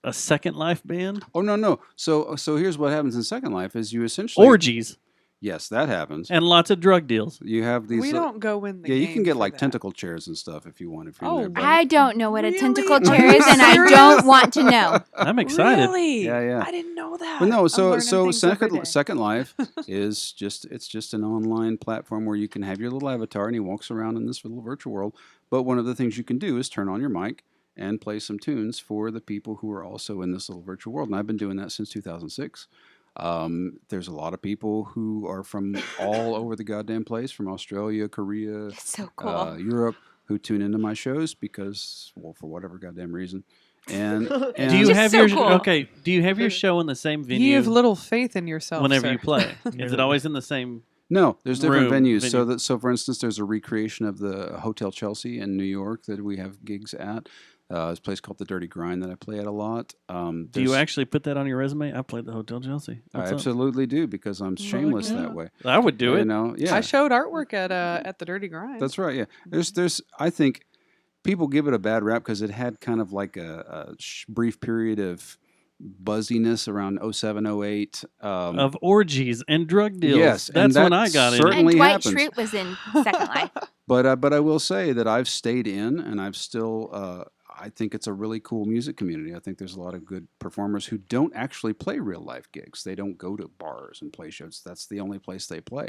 A Second Life band? Oh no. So here's what happens in Second Life is you essentially Orgies Yes, that happens. and lots of drug deals. You have these. We don't go in the yeah, you game can get for like that. tentacle chairs and stuff if you want. If you're Oh, in there, but- I don't know what a Really? tentacle Are chair you is, and I serious? don't want to know. I'm excited. Really? Yeah. I didn't know that. But no, I'm so learning so things every Second day. Second Life is just an online platform where you can have your little avatar and he walks around in this little virtual world. But one of the things you can do is turn on your mic and play some tunes for the people who are also in this little virtual world. And I've been doing that since 2006. There's a lot of people who are from all over the goddamn place, from Australia, Korea, It's so cool. Europe, who tune into my shows because, well, for whatever goddamn reason. And, and Do you Just have so your cool. okay? Do you have your show in the same venue You have little faith in yourself. whenever sir. you play? Is it always in the same? No, there's different Room, venues. So venue. so for instance, there's a recreation of the Hotel Chelsea in New York that we have gigs at. This place called the Dirty Grind that I play at a lot. Do you there's- actually put that on your resume? I played the Hotel Chelsea. I What's up? absolutely do because I'm shameless yeah. that way. I would do You it. know, yeah. I showed artwork at the Dirty Grind. That's right. Yeah. There's I think people give it a bad rap because it had kind of like a brief period of buzziness around 07, 08. Of orgies and drug deals. Yes, and that's when that I got in. certainly- And Dwight happens. Schrute was in Second Life. But I will say that I've stayed in, and I've still. I think it's a really cool music community. I think there's a lot of good performers who don't actually play real life gigs. They don't go to bars and play shows. That's the only place they play.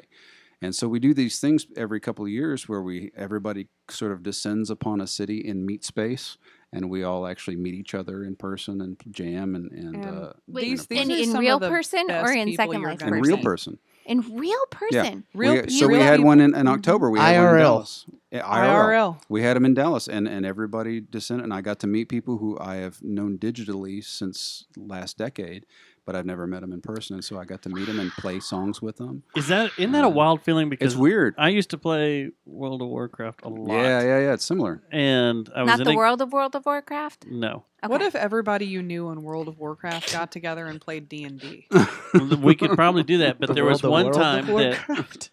And so we do these things every couple of years where everybody sort of descends upon a city in meet space, and we all actually meet each other in person and jam and Wait, These in, are in some real of the person or best in people Second you're Life gonna in person? real person. In real person. Real So we real had people. one in October. We had one in IRL. Dallas. IRL. We had them in Dallas, and everybody descended. And I got to meet people who I have known digitally since last decade, but I've never met them in person. And so I got to meet them and play songs with them. Isn't that a wild feeling? Because It's weird. I used to play World of Warcraft a lot. Yeah. It's similar. And I was Not in the a, World of Warcraft? No. Okay. What if everybody you knew in World of Warcraft got together and played D&D? We could probably do that, but The there was world- the one world of time that Warcraft.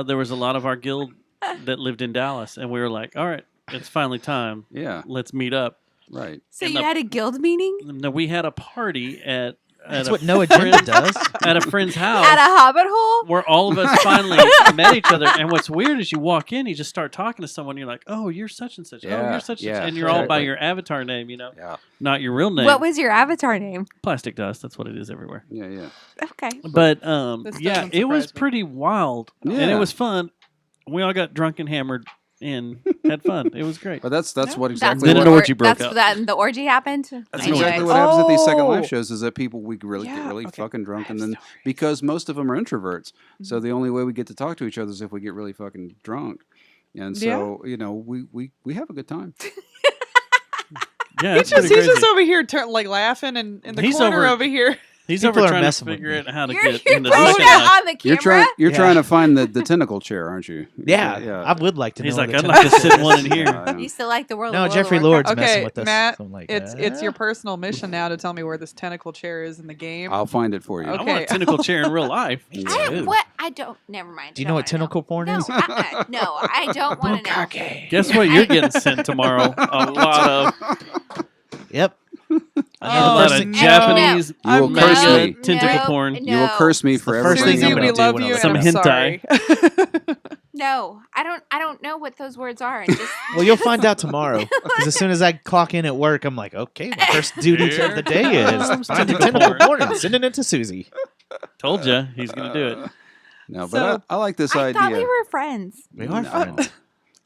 there was a lot of our guild that lived in Dallas, and we were like, all right, it's finally time. Yeah, Let's meet up. right. So and you the- had a guild meeting? No, we had a party at That's a what No Agenda does. at a friend's house. At a hobbit hole? where all of us finally met each other. And what's weird is you walk in, you just start talking to someone, you're like, oh, you're such and such. Oh, Yeah, you're such and yeah, such. And you're all by exactly. your avatar name, Yeah, not your real name. What was your avatar name? Plastic dust. That's what it is everywhere. yeah. Okay. But This yeah, doesn't it was surprise me. pretty wild. And it Yeah. was fun. We all got drunk and hammered and had fun. It was great. But that's Yeah. what That's exactly. Then what an what, orgy broke that's out. that the orgy happened. That's That's exactly right. what happens at these Second Oh. Life shows is that people get Yeah, really okay. fucking drunk, I and have then stories. because most of them are introverts, so Mhm. the only way we get to talk to each other is if we get really fucking drunk, and so we have a good time. Yeah, He's it's pretty just crazy. over here like laughing and in the He's corner over- over here. He's People over are trying to messing with figure me. out how to You're get into putting second that life. on the camera? You're Yeah. trying to find the tentacle chair, aren't you? Yeah, I would like to know. He's what like, a I'd like to tentacle sit is. one in here. Yeah, You still like the world No, of Jeffrey World of Lord's messing Okay, with us. Matt, So I'm like, It's your personal mission now to tell me where this tentacle chair is in the game. I'll find it for you. I want Okay. a tentacle chair in real life. Warcraft. I don't, what? I don't. Never mind. Do you Don't know what wanna tentacle porn No, is? no, I don't want to know. Guess what you're getting sent tomorrow? A lot of Yep. a know the lot first of thing- Japanese You will mega curse me. tentacle porn. You will curse me for the everything. first thing Susie, I'm you gonna we do love when you, I'm Some and I'm sorry. No, I don't know what those words are. And just Well, you'll find out tomorrow. Because as soon as I clock in at work, I'm like, okay, my first duty of the day is Here's find the tentacle tentacle porn. porn and sending it to Susie. Told you he's gonna do it. No, but So- I like this I idea. thought we were friends. We are No. friends.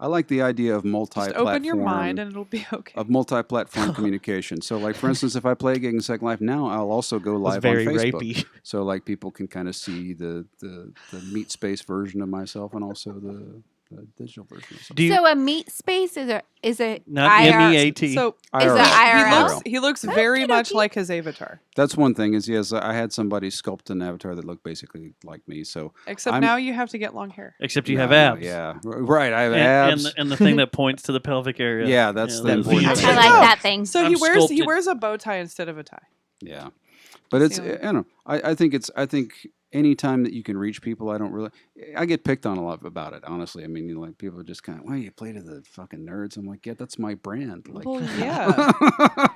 I like the idea of Just multi-platform. open your mind and it'll be okay. Of multi-platform communication. So, like for instance, if I play a gig in Second Life now, I'll also go was live very on Facebook. rapey. So, like people can kind of see the meat space version of myself and also the digital version. Of myself. Do you So a meat space is a not IR MEAT? So Is it IRL? he looks very much like his avatar. That's one thing. Is yes, I had somebody sculpt an avatar that looked basically like me. So Except I'm- now you have to get long hair. Except you No, have no, abs. yeah, right. I have And, abs. and the thing that points to the pelvic area. Yeah, that's the That important V. thing. I like that thing. So I'm he sculpted. wears a bow tie instead of a tie. Yeah, but it's So- I don't know. I think any time that you can reach people, I get picked on a lot about it. Honestly, I mean, like people are just kind of, why you play to the fucking nerds? I'm like, yeah, that's my brand. Like, Well, yeah.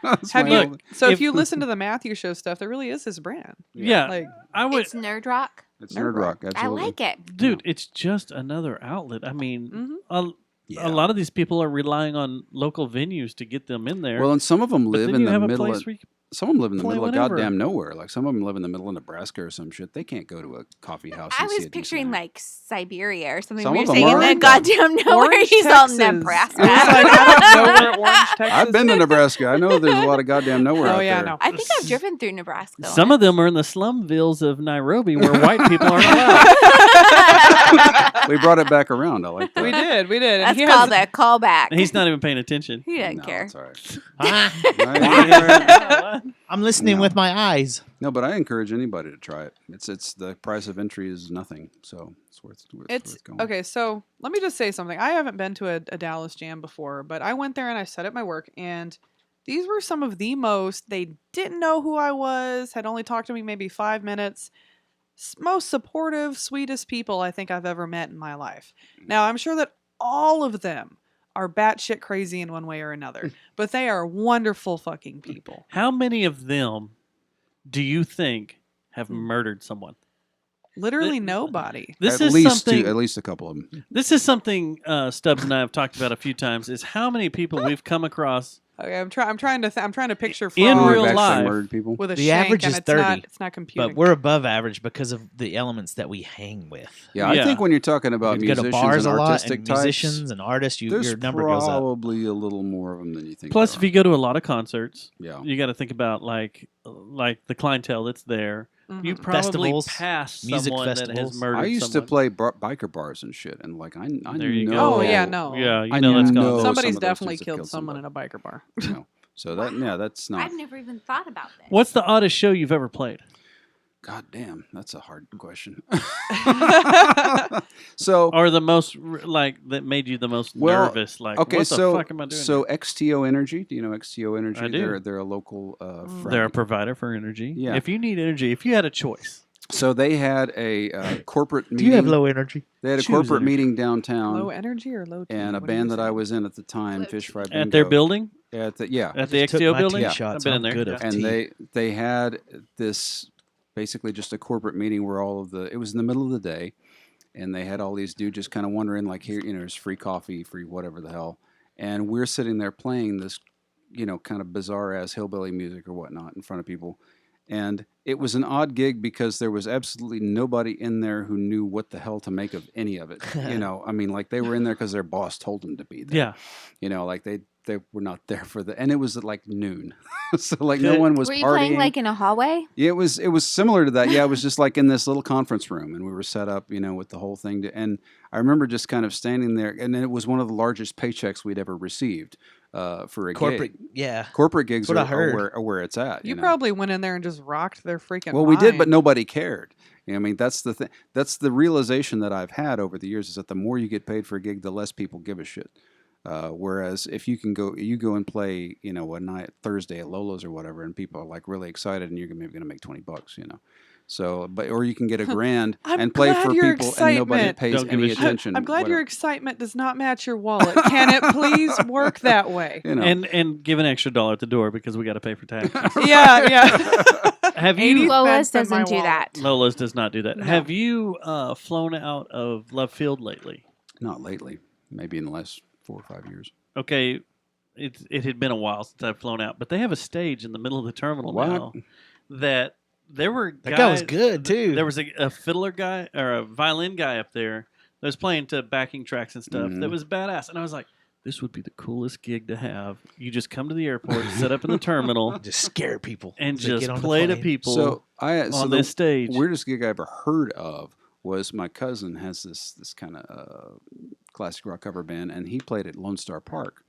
that's Have my you? own- So if if- you listen to the Matthew Show stuff, that really is his brand. Yeah, Like I would. It's Nerd Rock. It's Nerd nerd rock. I Absolutely. like it. Dude, it's just another outlet. I mean, Mhm. Yeah. a lot of these people are relying on local venues to get them in there. Well, and some of them but live then in you the have a middle place of. where you can Some of them live in the play middle whenever. of goddamn nowhere. Like some of them live in the middle of Nebraska or some shit. They can't go to a coffee house. I and see was a decent picturing act. like Siberia or something. Some We of were them saying are. that goddamn nowhere. Orange, He's Texas. all Nebraska. It was like I don't know where Orange, Texas. I've been to Nebraska. I know there's a lot of goddamn nowhere Oh out yeah, there. no. I think I've driven through Nebraska. Some of them are in the slumvilles of Nairobi where white people aren't allowed. We brought it back around. I like that. We did. And That's he called has, a callback. He's not even paying attention. He doesn't No, care. it's all right. Ah, I'm listening No. with my eyes. No, but I encourage anybody to try it. It's the price of entry is nothing, so it's worth It's going. okay. So let me just say something. I haven't been to a Dallas Jam before, but I went there and I set up my work, and these were some of the most. They didn't know who I was. Had only talked to me maybe 5 minutes. Most supportive, sweetest people I think I've ever met in my life. Now I'm sure that all of them are batshit crazy in one way or another, but they are wonderful fucking people. How many of them do you think have murdered someone? Literally Th- nobody. This at is least something. at least a couple of them. This is something Stubbs and I have talked about a few times. Is how many people we've come across Okay, I'm trying to picture In fraud real Who've actually life, murdered people. with a The shank, average and is it's not 30, it's not computing. But we're above average because of the elements that we hang with. Yeah, Yeah. I think when you're talking about You go to musicians bars and a lot, artistic and types, musicians and artists, there's your number goes up. probably a little more of them than you think. Plus, there if you go to a lot of concerts, are. you got to think about like the clientele that's there. You Mhm. probably Festivals, pass music someone that has festivals. murdered. I used to someone. play biker bars and shit, and like I There you know. go. Oh, yeah, no. Yeah, you I know that's know gone. some Somebody's of those definitely dudes have killed killed someone in a biker bar. You know, so that's not. I've never even thought about this. What's the oddest show you've ever played? God damn, that's a hard question. So Or the most like that made you the most Well, nervous? Like, okay, what the so fuck am I doing? so here? XTO Energy. Do you know XTO Energy? I do. They're a local. They're a friend. provider for energy. Yeah. If you need energy, if you had a choice, So they had a corporate Do meeting. you have low energy? They had a Choose corporate energy. meeting downtown, Low energy or low T? and a What are you band that I saying? was in at the time, Low Fish T. Fry Bingo. at their building, At the, yeah, at the just took XTO my building, tea I've shots. been in I'm there. good yeah. at and tea. they had this basically just a corporate meeting where all of the it was in the middle of the day, and they had all these dudes just kind of wondering like, here, there's free coffee, free whatever the hell, and we're sitting there playing this, kind of bizarre ass hillbilly music or whatnot in front of people. And it was an odd gig because there was absolutely nobody in there who knew what the hell to make of any of it. I mean, like they were in there because their boss told them to be there. Yeah, Like they were not there for and it was at like noon, so like no one was Were you partying. playing like in a hallway? Yeah, it was similar to that. Yeah, it was just like in this little conference room, and we were set up, with the whole thing. And I remember just kind of standing there, and it was one of the largest paychecks we'd ever received for a Corporate, gig. yeah. Corporate gigs That's what I are heard. where it's at. You know? probably went in there and just rocked their freaking. Well, we did, but mind. nobody cared. I mean, that's the thing. That's the realization that I've had over the years is that the more you get paid for a gig, the less people give a shit. Whereas if you go and play, a night Thursday at Lolo's or whatever, and people are like really excited, and you're maybe going to make $20, So, or you can get a grand I'm and play glad for your people, and nobody excitement- pays Don't give any a shit. attention. I'm glad whatever. your excitement does not match your wallet. Can it please work that way? and give an extra $1 at the door because we got to pay for taxes. Yeah. Have 80 you? Lois cents in my doesn't do wallet. that. Lola's does not do that. No. Have you flown out of Love Field lately? Not lately. Maybe in the last 4 or 5 years. Okay, it had been a while since I've flown out, but they have a stage in the middle of the terminal What? now that there were That guy was good, too. There was a fiddler guy or a violin guy up there that was playing to backing tracks and stuff. That was badass, and I was like, this would be the coolest gig to have. You just come to the airport, set up in the terminal, Just scare people and as they get just on the play to plane. people So on the this stage. weirdest gig I ever heard of was my cousin has this kind of classic rock cover band, and he played at Lone Star Park.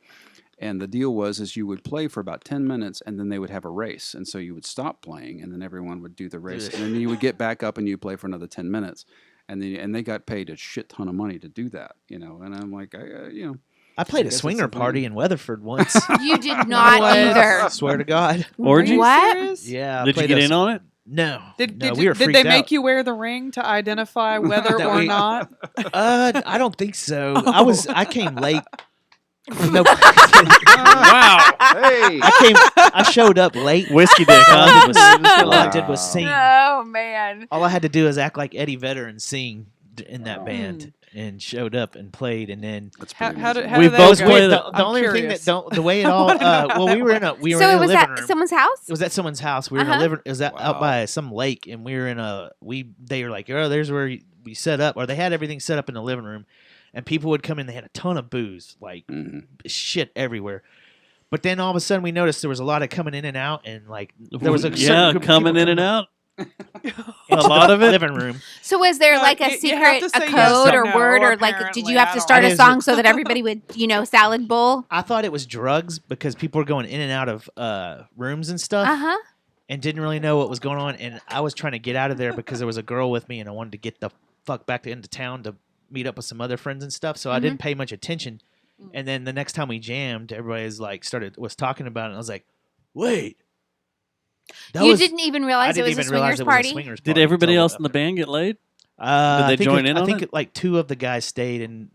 And the deal was you would play for about 10 minutes, and then they would have a race. And so you would stop playing, and then everyone would do the race. And then you would get back up, and you play for another 10 minutes. And they got paid a shit ton of money to do that, you know. And I'm like, I played a guess swinger that's something- party in Weatherford once. You did not either. Swear to God. Orgy? What? Yeah. I Did you played get a- in on it? No. Did we were they freaked make out. you wear the ring to identify whether That or we- not? I don't think so. I came late. No, Wow. Hey! I showed up late. Whiskey dick, All I huh? did was, all I did was sing. Oh man. All I had to do is act like Eddie Vedder and sing in that band, and showed up and played, and then That's How, pretty how amazing. did how We did that both go? played the I'm only thing curious. that don't the way it all well we were in So the it was living at room. someone's house? It was at someone's house. We were in a living. It was out Wow. by some lake, and we were in a. They were like, oh, there's where we set up, or they had everything set up in the living room, and people would come in. They had a ton of booze, like shit everywhere. But then all of a sudden, we noticed there was a lot of coming in and out, and like there was a certain group of coming people in and out. into A lot of the it. living room. So was there No, like a you have secret, to a say yes code or or no, word, or like did apparently. you have I to don't start know. a song so that everybody would, salad bowl? I thought it was drugs because people were going in and out of rooms and stuff. Uh-huh. And didn't really know what was going on. And I was trying to get out of there because there was a girl with me, and I wanted to get the fuck back into town to meet up with some other friends and stuff. So I didn't pay much attention. And then the next time we jammed, everybody's like was talking about it. And I was like, wait. You didn't even I realize it didn't was a even realize swingers it was a party? swingers Did party everybody until else we in the got there. band get laid? Did they I think join in I on think it? like 2 of the guys stayed, and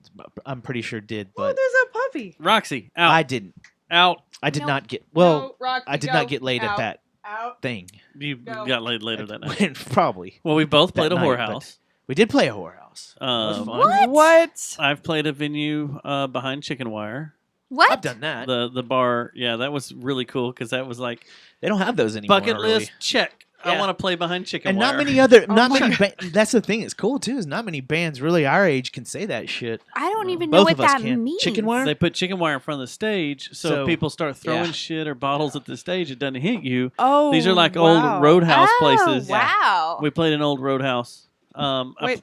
I'm pretty sure did, Oh, but there's a puppy. Roxy, out. I didn't. Out. I did No. not get. Well, No, Rocky, I did go. not get laid Out. at that Out. thing. You Go. got laid later that night. Probably. Well, we both That played a night, whorehouse. We did play a whorehouse. That was fun. What? I've played a venue behind Chicken Wire. What? I've done that. The bar, yeah, that was really cool because that was like They don't have those anymore. bucket really. list check. I Yeah. want to play behind Chicken And Wire. not many other, Oh not my many. That's the thing. It's cool too. Is not many bands really our age can say that shit. I don't even know Both what of us that can. means. Chicken wire. They put chicken wire in front of the stage, so So, if people start throwing yeah. shit or bottles at the stage, it doesn't hit you. Oh, These are like wow. old roadhouse places. Wow. We played an old roadhouse. Wait.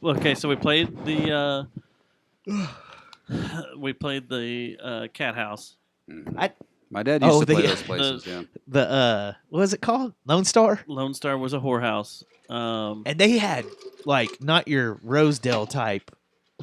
Okay, so we played the cat house. My dad used Oh, to play the- those places. Yeah. The what was it called? Lone Star. Lone Star was a whorehouse. And they had like not your Rosedale type.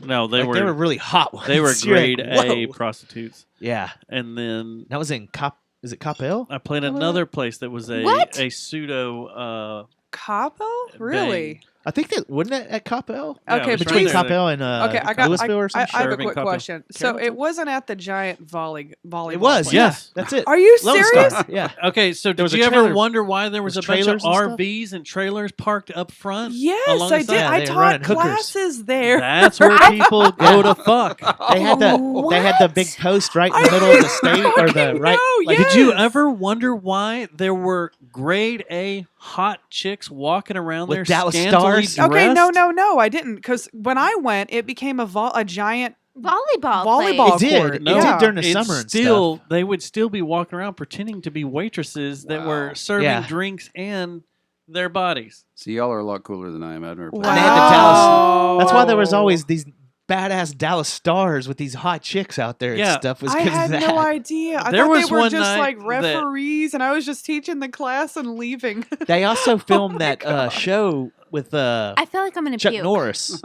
No, they Like, were really hot ones. they were You're like, grade A whoa. prostitutes. Yeah, And then that was in Cop. Is it Coppell? I played another place that was What? a pseudo. Capo? Really? I think that wasn't that at Coppell. Yeah, it Okay, was Between right there. Coppell and Okay, I got. Louisville or I something. have a Irving quick Coppell. question. So Carrollton? it wasn't at the giant volleyball. It was. place. Yes. That's it. Are you Lone serious? Star. Yeah. Okay, so There was did a you ever trailer- wonder why there was a bunch of trailers and stuff? RVs and trailers parked up front? Yes, I alongside? did. Yeah, I they were taught running hookers. classes there. That's where people go to fuck. They had the big post right in the middle of the stage or the right. know, like, Did you Yes. ever wonder why there were grade A hot chicks walking around With there Dallas scantily Stars? Okay, dressed? no, I didn't. Because when I went, it became a giant. Volleyball. Volleyball place. It did. court. It No, did during the it's summer and still, stuff. they would still be walking around pretending to be waitresses that were serving Yeah. drinks and their bodies. See, y'all are a lot cooler than I am. I've never played. And they had the Dallas. Wow. That's why there was always these badass Dallas Stars with these hot chicks out there Yeah. and stuff. Was I 'cause had of that. no idea. I There thought was they were one just night like that- referees, and I was just teaching the class and leaving. They also filmed that show with I feel like I'm gonna Chuck puke. Norris.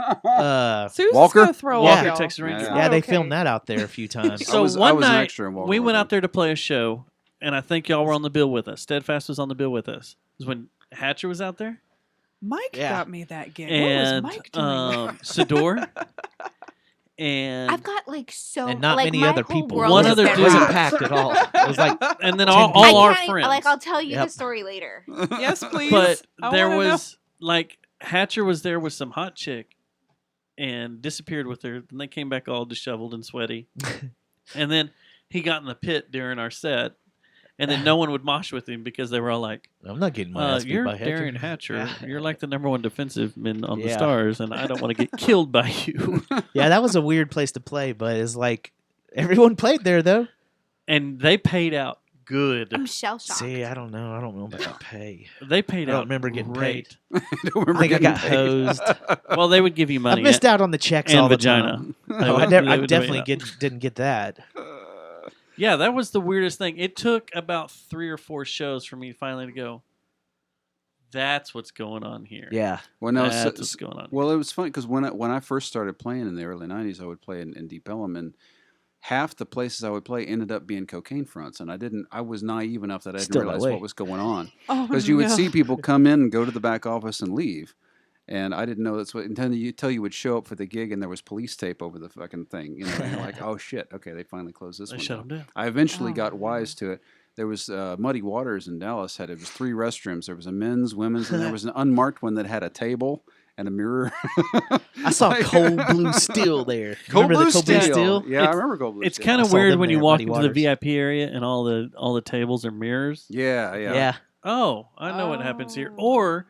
Susan's Walker? gonna throw Walker, up. y'all. Texas Rangers. It's Yeah, Yeah, not they okay. filmed that out there a few times. So I was one an night, extra in Walker we went Walker. out there to play a show, and I think y'all were on the bill with us. Steadfast was on the bill with us. It was when Hatcher was out there. Mike Yeah. got me that gig. And what was Mike doing? Sador. And I've got like so and not like, many my other whole people. world One is other It dude. wasn't there. packed at all. It was like and then 10 all people. I our can't even- friends. Like I'll tell you Yep. the story later. Yes, please. But I there wanna know. was like Hatcher was there with some hot chick and disappeared with her. Then they came back all disheveled and sweaty. And then he got in the pit during our set And then no one would mosh with him because they were all like, I'm not getting my ass beat you're by Hatcher. Darian Hatcher. Yeah. You're like the #1 defensive man on the Yeah. Stars, and I don't want to get killed by you. Yeah, that was a weird place to play, but it's like everyone played there though. And they paid out good. I'm shell shocked. See, I don't know. I don't know about the pay. They paid I out don't remember getting great. paid. I don't remember I think I getting got paid. hosed. Well, they would give you I money. missed out on the checks and all the vagina. time. They No, would- I they would definitely divide up. didn't get that. Yeah, that was the weirdest thing. It took about 3 or 4 shows for me finally to go, that's what's going on here. Yeah. Well, no, That's what's going on. well, it was funny because when I first started playing in the early '90s, I would play in Deep Ellum, and half the places I would play ended up being cocaine fronts, and I was naive enough that I didn't Still that realize way. what was going on Oh, because you would no. see people come in and go to the back office and leave. And I didn't know that's what until you would show up for the gig and there was police tape over the fucking thing. You know, and you're like, oh shit, okay, they finally closed this They one shut down. them down. I eventually Oh, got wise to it. There was Muddy Waters in Dallas. It was 3 restrooms. There was a men's, women's, and there was an unmarked one that had a table and a mirror. I saw Cold Blue Steel there. Cold Remember Blue the Cold Blue Steel. Steel? Yeah, I remember Cold Blue It's Steel. kind I of saw weird them when you there, walk Muddy into the Waters. VIP area and all the tables are mirrors. Yeah. Yeah. Oh, I know what happens here. Oh. Or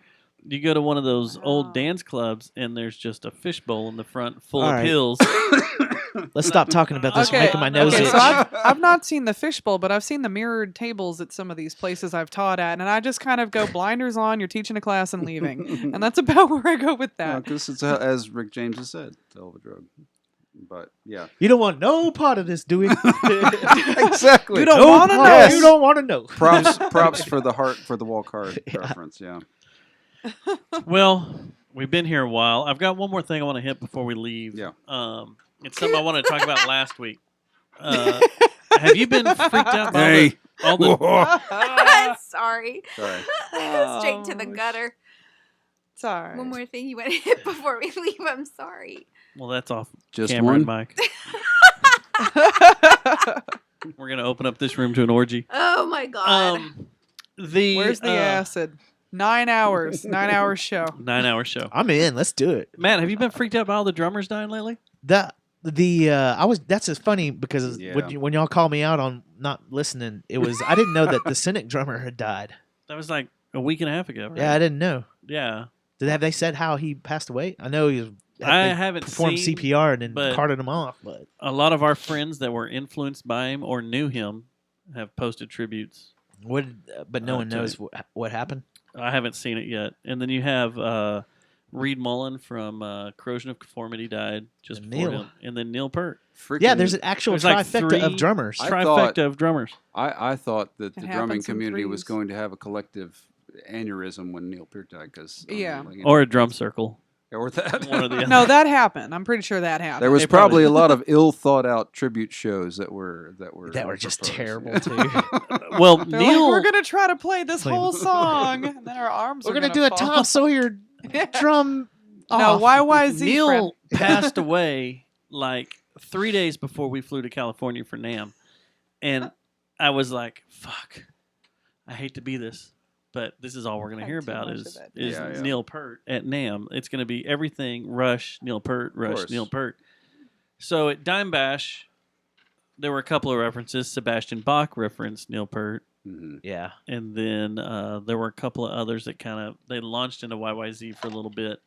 you go to one of those Oh. old dance clubs and there's just a fishbowl in the front full All of right. pills. Let's stop talking about this. We're Okay, making my nose okay, itch. so I've not seen the fishbowl, but I've seen the mirrored tables at some of these places I've taught at, and I just kind of go blinders on. You're teaching a class and leaving, and that's about where I go with that. Because it's as Rick James has said, it's a hell of a drug. But yeah, You don't want no part of this, do we? exactly. You don't No wanna part. know. You don't want to know. Props for the wall card Yeah. reference. Yeah. Well, we've been here a while. I've got one more thing I want to hit before we leave. Yeah. It's something I wanted to talk about last week. Have you been freaked out by Hey. all the Sorry. Sorry. Straight to the Oh, gutter. It's all right. One more thing you want to hit before we leave. I'm sorry. Well, that's off Just camera and one? mic. We're gonna open up this room to an orgy. Oh my god. Where's the acid? 9 hours. 9 hour show. 9-hour show. I'm in. Let's do it. Matt, have you been freaked out by all the drummers dying lately? That's just funny because Yeah. when y'all called me out on not listening, it was I didn't know that the Cynic drummer had died. That was like a week and a half ago. Right? Yeah, I didn't know. Yeah. Have they said how he passed away? I know he was. I they haven't performed seen, CPR and then but- carted him off, but A lot of our friends that were influenced by him or knew him have posted tributes. but no one to knows him. what happened. I haven't seen it yet. And then you have Reed Mullen from Corrosion of Conformity died just And before Neil. him. And then Neil Peart. Freaking, Yeah, there's an actual There's like trifecta of 3 drummers. I Trifecta thought- of drummers. I thought that It the drumming happens in community was threes. going to have a collective aneurysm when Neil Peart died. Because Yeah. Or a drum circle. or that. One or the other. No, that happened. I'm pretty sure that happened. There was They probably probably- a lot of ill thought out tribute shows that were just proposed. terrible Yeah. too. Well, They're Neil. like, we're gonna try to play this Play- whole song, and then our arms. We're are gonna do a fall. Tom Sawyer drum. No, off. YYZ. Neil friend. passed away like 3 days before we flew to California for NAMM. And I was like, fuck, I hate to be this, but this is all we're going to Had hear too about much is of that. Yeah. Neil Peart at NAMM. It's going to be everything Rush, Neil Peart, Rush, course. Neil Peart. So at Dime Bash, there were a couple of references. Sebastian Bach referenced Neil Peart. Mhm. Yeah, And then there were a couple of others that they launched into YYZ for a little bit.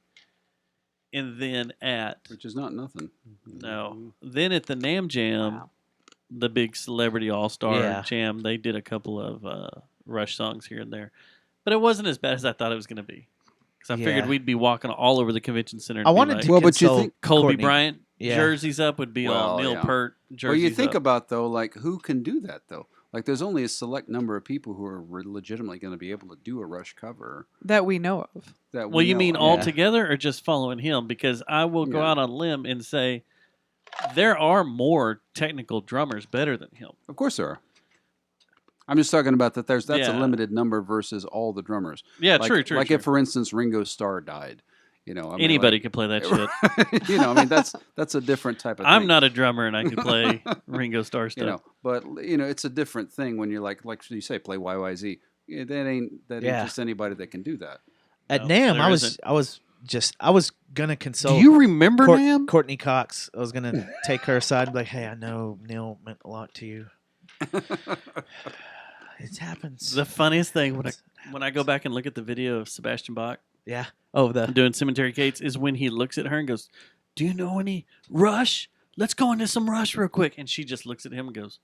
And then Which is not nothing. then at the NAMM Jam, Wow. the big celebrity all-star Yeah. jam, they did a couple of Rush songs here and there. But it wasn't as bad as I thought it was going to be. Because I figured Yeah. we'd be walking all over the convention center. And I be wanted like, to Well, but you consult think- Colby Courtney. Bryant Yeah. jerseys up would be all Well, Neil yeah. Peart jerseys Well, you think up. about though, like who can do that though? Like, there's only a select number of people who are legitimately going to be able to do a Rush cover. That we know of. That Well, we you know mean of. all Yeah. together or just following him? Because I will go Yeah. out on a limb and say there are more technical drummers better than him. Of course there are. I'm just talking about that. That's Yeah. a limited number versus all the drummers. Yeah, Like, true. Like if, for instance, Ringo Starr died, I mean, Anybody could play that shit. I mean, that's a different type of. I'm thing. not a drummer and I can play Ringo Starr stuff. But it's a different thing when you're like you say, play YYZ. Yeah, that ain't Yeah. just anybody that can do that. at No, NAMM, there I was gonna consult. Do you remember NAMM? Courtney Cox? I was gonna take her aside and be like, "Hey, I know Neil meant a lot to you." it happens. The funniest thing when I go back and look at the video of Sebastian Bach Yeah. Oh, doing Cemetery Gates is when he looks at her and goes, "Do you know any Rush? Let's go into some Rush real quick." And she just looks at him and goes,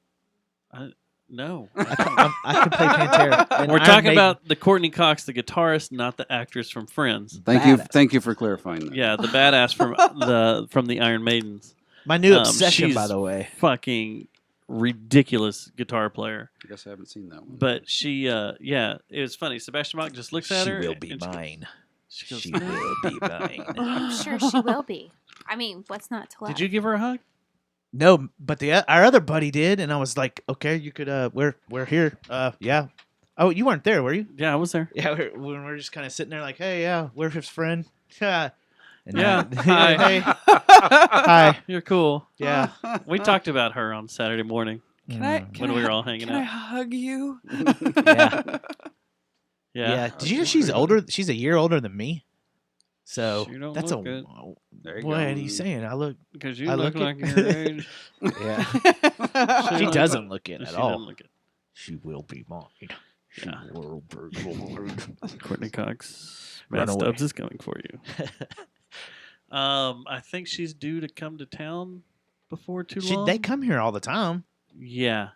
"No." I can play Pantera. And We're Iron talking Maiden. about the Courtney Cox, the guitarist, not the actress from Friends. Thank you for clarifying that. Yeah, the badass from the Iron Maidens. my new obsession, she's by the way. Fucking ridiculous guitar player. I guess I haven't seen that one. But she, it was funny. Sebastian Bach just looks at She her. will and be she goes- mine. She goes, She will be mine. I'm sure she will be. I mean, what's not to love? "Did you give her a hug?" No, but our other buddy did, and I was like, okay, you could. We're here. Yeah. Oh, you weren't there, were you? Yeah, I was there. Yeah, we're just kind of sitting there, like, hey, yeah, we're his friend. Yeah. And Yeah. Hi. Hi. Hey. Hi. You're cool. Yeah. We talked about her on Saturday morning Can when we were all hanging Can I out. hug you? Yeah. Yeah. Yeah. Did you know she's older? She's a year older than me. So She don't that's look good. There you What go. are you saying? I look. Because you I look look like it. your age. Yeah. She She look doesn't like- look it she at doesn't all. look it. She will be mine. She Yeah. will be mine. Courtney Cox, Run Matt away. Stubbs is coming for you. I think she's due to come to town before too long. They come here all the time. Yeah.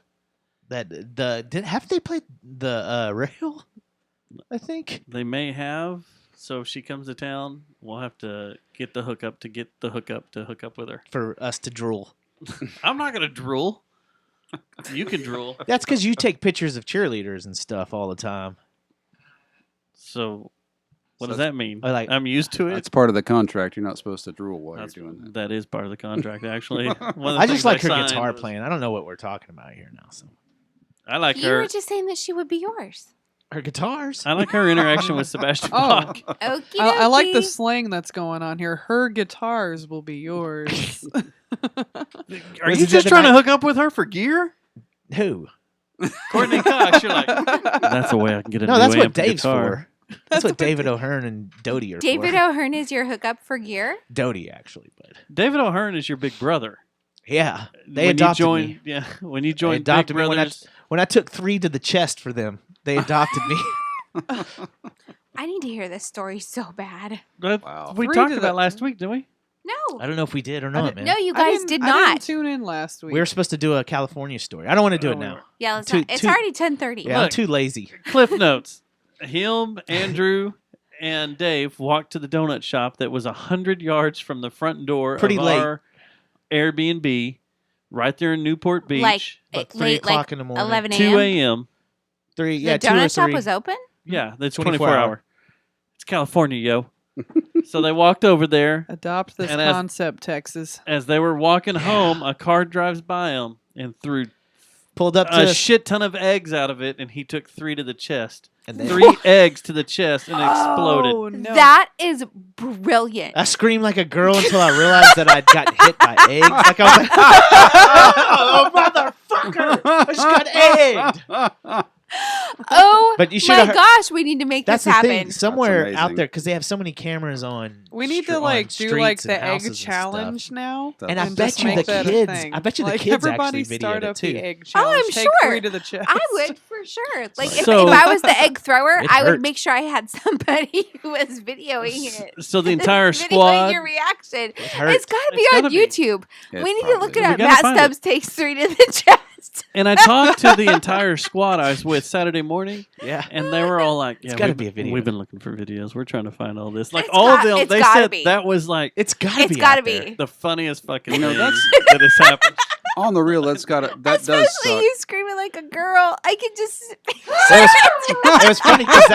Have they played the rail? I think. They may have. So if she comes to town, we'll have to get the hookup to hook up with her. For us to drool. I'm not going to drool. You can drool. That's because you take pictures of cheerleaders and stuff all the time. So what So does that mean? I like- I'm used to it. That's part of the contract. You're not supposed to drool while That's- you're doing that. That is part of the contract, actually. One of the I things just like her signed guitar was- playing. I don't know what we're talking about here now. So I like You her. were just saying that she would be yours. her guitars. I like her interaction with Sebastian Oh. Bach. Okie I like the dokie. slang that's going on here. Her guitars will be yours. Are Was you it just the trying to night- hook up with her for gear? Who? Courtney Cox, you're like, that's the way I can get a No, new that's what amp and Dave's guitar. for. That's what David O'Hearn and Doty are David for. O'Hearn is your hookup for gear. Doty, actually, but David O'Hearn is your big brother. yeah, they When adopted you joined, me. Yeah, when you They joined Big adopted me Brothers. when I took 3 to the chest for them. They adopted me. I need to hear this story so bad. Wow. We 3 talked to about the- last week, didn't we? No. I don't know if we did or not, man. No, you I guys didn't- did I not. didn't tune in last week. We were supposed to do a California story. I don't want to do it we now. were. Yeah, let's Two- not. It's two- already 10:30. Yeah, I'm Look. too lazy. Cliff notes. Him, Andrew, and Dave walked to the donut shop that was 100 yards from the front door Pretty of late. our Airbnb, right there in Newport Beach. Like About 3 late, o'clock like in the morning. 11 a.m. 2 a.m. 3, The yeah, 2 or donut shop 3. was open. Yeah, that's 24 24 hour. hour. It's California, yo. So they walked over there. Adopt this And as- concept, Texas. As they were walking home, a car drives by them and threw Pulled up a to shit ton of eggs out of it, and he took 3 to the chest. and then 3 eggs to the chest and exploded. Oh, no. That is brilliant. I screamed like a girl until I realized that I'd gotten hit by eggs. Like I was like, "Oh, motherfucker! I just got egged." Oh But you my should've heard- gosh, we need to make That's this the happen. thing. Somewhere That's out amazing. there, because they have so many cameras on. We need str- to on like do like streets the and houses egg and stuff. challenge now. And I just bet you make the that a kids. thing. I bet you the Like, kids everybody actually start videoed it up the too. egg Oh, challenge. I'm Take sure. 3 to the chest. I would for sure. Like if So- I was the egg thrower, It I would hurt. make sure I had somebody who was videoing it. So the entire Videoing squad. your reaction. hurt. It's got to be It's on gotta be. YouTube. Yeah, we it's need to look probably- it We up. gotta Matt find Stubbs takes 3 to the chest. And I talked to the entire squad I was with Saturday morning, Yeah. and they were all like, It's "Yeah, gotta we've- be a video. We've been looking for videos. We're trying to find all this." Like It's all got- of them, it's they gotta said be. that was like It's gotta It's be. got to out there. be. the funniest fucking You know, thing that's- that has happened. On the real, that does Especially suck. you screaming like a girl. I could just. It was funny because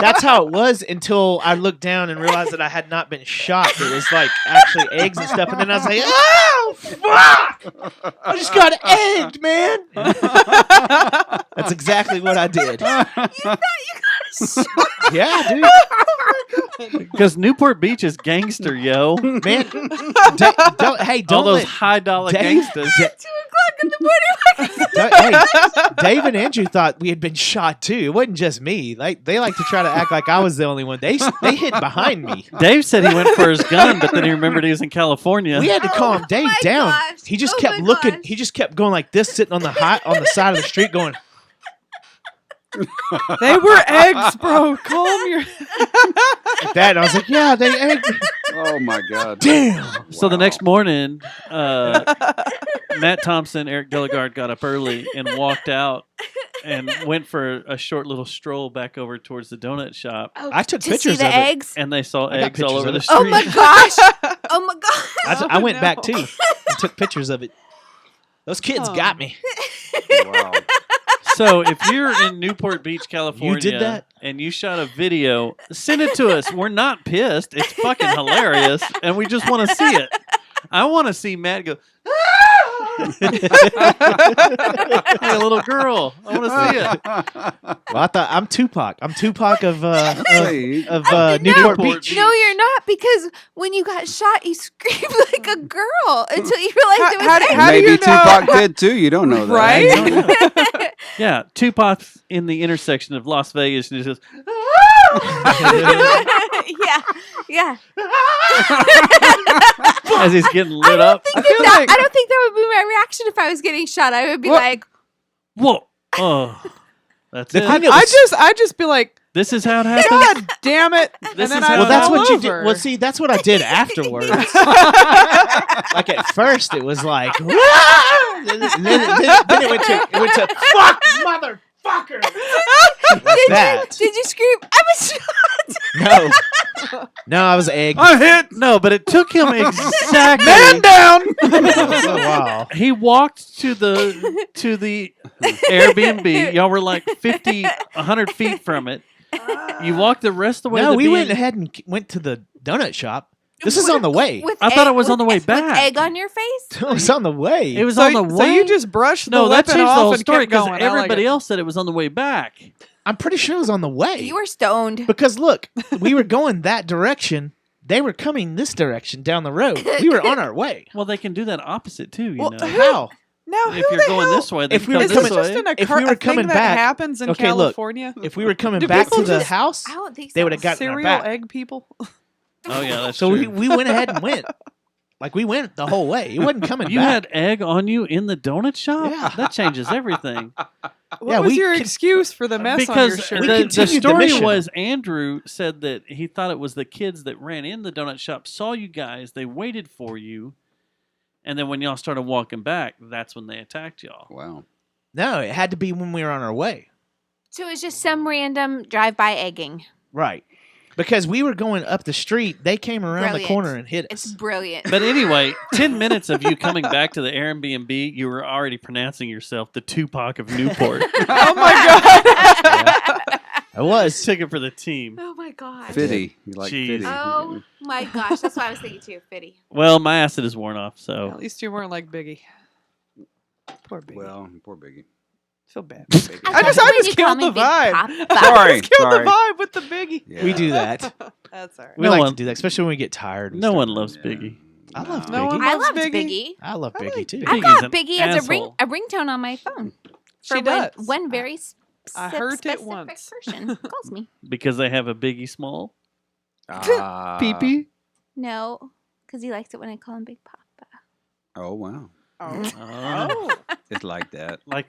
that's how it was until I looked down and realized that I had not been shot. It was like actually eggs and stuff, and then I was like, "Oh fuck! I just got egged, man." That's exactly what I did. Yeah, dude. Because Newport Beach is gangster, yo. Man, don't All don't those let high dollar Dave- gangsters. 2 o'clock in the morning. Hey, Dave and Andrew thought we had been shot too. It wasn't just me. Like they like to try to act like I was the only one. They hid behind me. Dave said he went for his gun, but then he remembered he was in California. We had to calm Dave my down. gosh. He just Oh kept my looking. gosh. He just kept going like this, sitting on the side of the street, going. They were eggs, bro. Calm your. That and I was like, yeah, they egged me. Oh my God! Damn. So the Wow. next morning, Matt Thompson, Eric Delegard got up early and walked out and went for a short little stroll back over towards the donut shop. Oh, I took to pictures see the of it. eggs. And they saw I got eggs all pictures over of the it. street. Oh my gosh! Oh my gosh! I Oh, went back no. too and took pictures of it. Those kids Oh. got me. Wow. So if you're in Newport Beach, California, that? and you shot a video, send it to us. We're not pissed. It's fucking hilarious, and we just want to see it. I want to see Matt go like a little girl. I want to see it. Well, I thought I'm Tupac. I'm Tupac of Hey. Newport Newport Beach. Beach. No, you're not, because when you got shot, you screamed like a girl until you realized it was How do eggs. you Maybe know? Tupac did too. You don't know that, Right? Yeah, Tupac's in the intersection of Las Vegas, and he says, yeah. as he's getting lit up. I feel like I don't think that would be my reaction if I was getting shot. I would be Well- like, Whoa! Oh, that's The it. thing I'd just be like, This is how it happened. God damn it! And This then is I'd how- Well, that's fall what you did. over. Well, see, that's what I did afterwards. Like at first, it was like, then it went to fuck motherfucker. Like that. did you scream? I was shot. No, I was egg. I hit. No, but it took him exactly. Man down. Oh, wow. He walked to the Airbnb. Y'all were like 50, 100 feet from it. You walked the rest of the way. No, to we the went B&B. ahead and went to the donut shop. This is on the way. With I thought egg- it was on the way with back. egg on your face? It was on the way. It was So, on the way. so you just brushed no, the that weapon changed the off whole and story kept because going. I like everybody it. else said it was on the way back. I'm pretty sure it was on the way. You were stoned. Because look, we were going that direction. They were coming this direction down the road. We were on our way. Well, they can do that opposite too. You Well, know, How? Now, if who you're the going hell? this way, they If can we were come Is this this coming- just way. an if we were a thing coming that back- happens in Okay, look. California? If we were coming Do back people to the just- house, I don't think so. they would have gotten our Cereal back. egg people. Oh yeah, that's So true. we went ahead and went. Like we went the whole way. It wasn't coming You back. had egg on you in the donut shop? Yeah. That changes everything. What Yeah, was we your con- excuse for the mess on your Because shirt? We the continued the story mission. was Andrew said that he thought it was the kids that ran in the donut shop, saw you guys, they waited for you, and then when y'all started walking back, that's when they attacked y'all. Wow. No, it had to be when we were on our way. So it was just some random drive-by egging. Right. Because we were going up the street. They came around Brilliant. the corner and hit It's us. brilliant. But anyway, 10 minutes of you coming back to the Airbnb, you were already pronouncing yourself the Tupac of Newport. Oh my god! I was. Took it for the team. Oh my god. Fitty. You like Jeez. Fitty. Oh my gosh, that's what I was thinking too. Fitty. Well, my acid is worn off, so. At least you weren't like Biggie. Poor Biggie. Well, poor Biggie. Feel bad. I I just thought when you killed call the me Big vibe. Papa. I Sorry, just killed sorry. the vibe with the Biggie. Yeah. We do that. That's all right. We No like one- to do that, especially when we get tired. and No stuff. one loves Yeah. Biggie. I love No Biggie. one I loves loved Biggie. Biggie. I love I Biggie like too. Biggie. I've Biggie's got an Biggie as asshole. a ringtone on my phone. She For does. When very I heard it specific once. person calls me. Because they have a Biggie Small. Ah. Pee-pee. No, because he likes it when I call him Big Papa. Oh, wow. Oh. Oh. It's like that. Like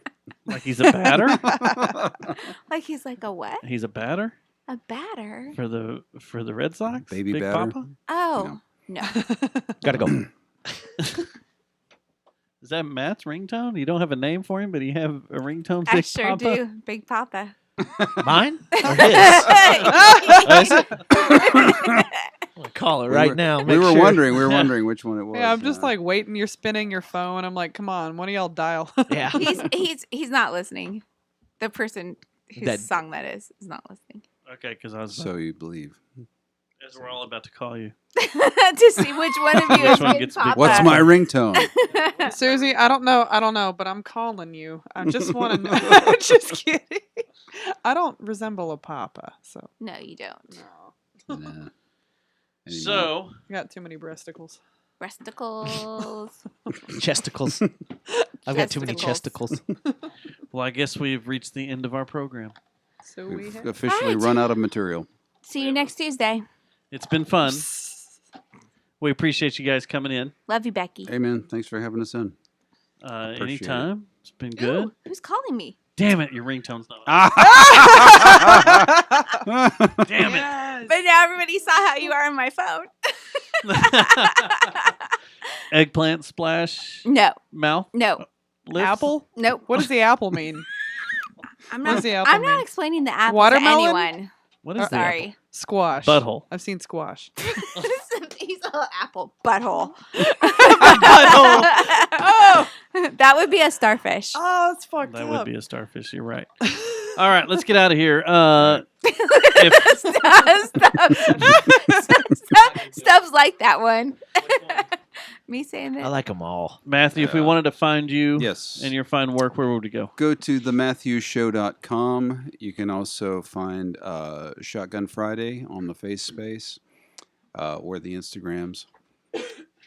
he's a batter? Like he's like a what? He's a batter A batter? for the Red Sox? Baby Big batter? Papa? Oh no. Gotta go. Is that Matt's ringtone? You don't have a name for him, but you have a ringtone, I Big sure Papa? do. Big Papa. Mine or his? Oh, is it? I'm gonna call it right now. We make were sure. wondering which one it was. Yeah, I'm just like waiting. You're spinning your phone. I'm like, come on, one of y'all dial. Yeah. He's not listening. The person whose That- song that is not listening. Okay, because I was So you believe. as we're all about to call you. To see which one of you Which is one Big gets Big Papa. What's my ringtone? Susie, I don't know, but I'm calling you. I just want to know. Just kidding. I don't resemble a papa, so No, you don't. no. Nah. Anymore. So, I got too many breasticles. Breasticles. Chesticles. I've got too many Chesticles. chesticles. well, I guess we've reached the end of our program. So we We've have. officially Alright. run out of material. See you next Tuesday. It's been fun. We appreciate you guys coming in. Love you, Becky. Hey, man, thanks for having us in. Appreciate Anytime. It's been good. Ooh, who's calling me? Damn it, your ringtone's not. Damn it. But now everybody saw how you are on my phone. Eggplant splash. No, Mouth. no, Lips. Apple? nope. What does the apple mean? I'm What not. does the apple I'm not mean? explaining the apple Watermelon? to anyone. What is that? Sorry. Squash. Butthole. I've seen squash. He's a little apple butthole. Oh, That would be a starfish. oh, it's fucked That up. would be a starfish. You're right. All right, let's get out of here. Stubbs like that one. Me saying that. I like them all. Matthew, if we wanted to find you Yes. and your fine work, where would we go? Go to thematthewshow.com. You can also find Shotgun Friday on the Face Space or the Instagrams.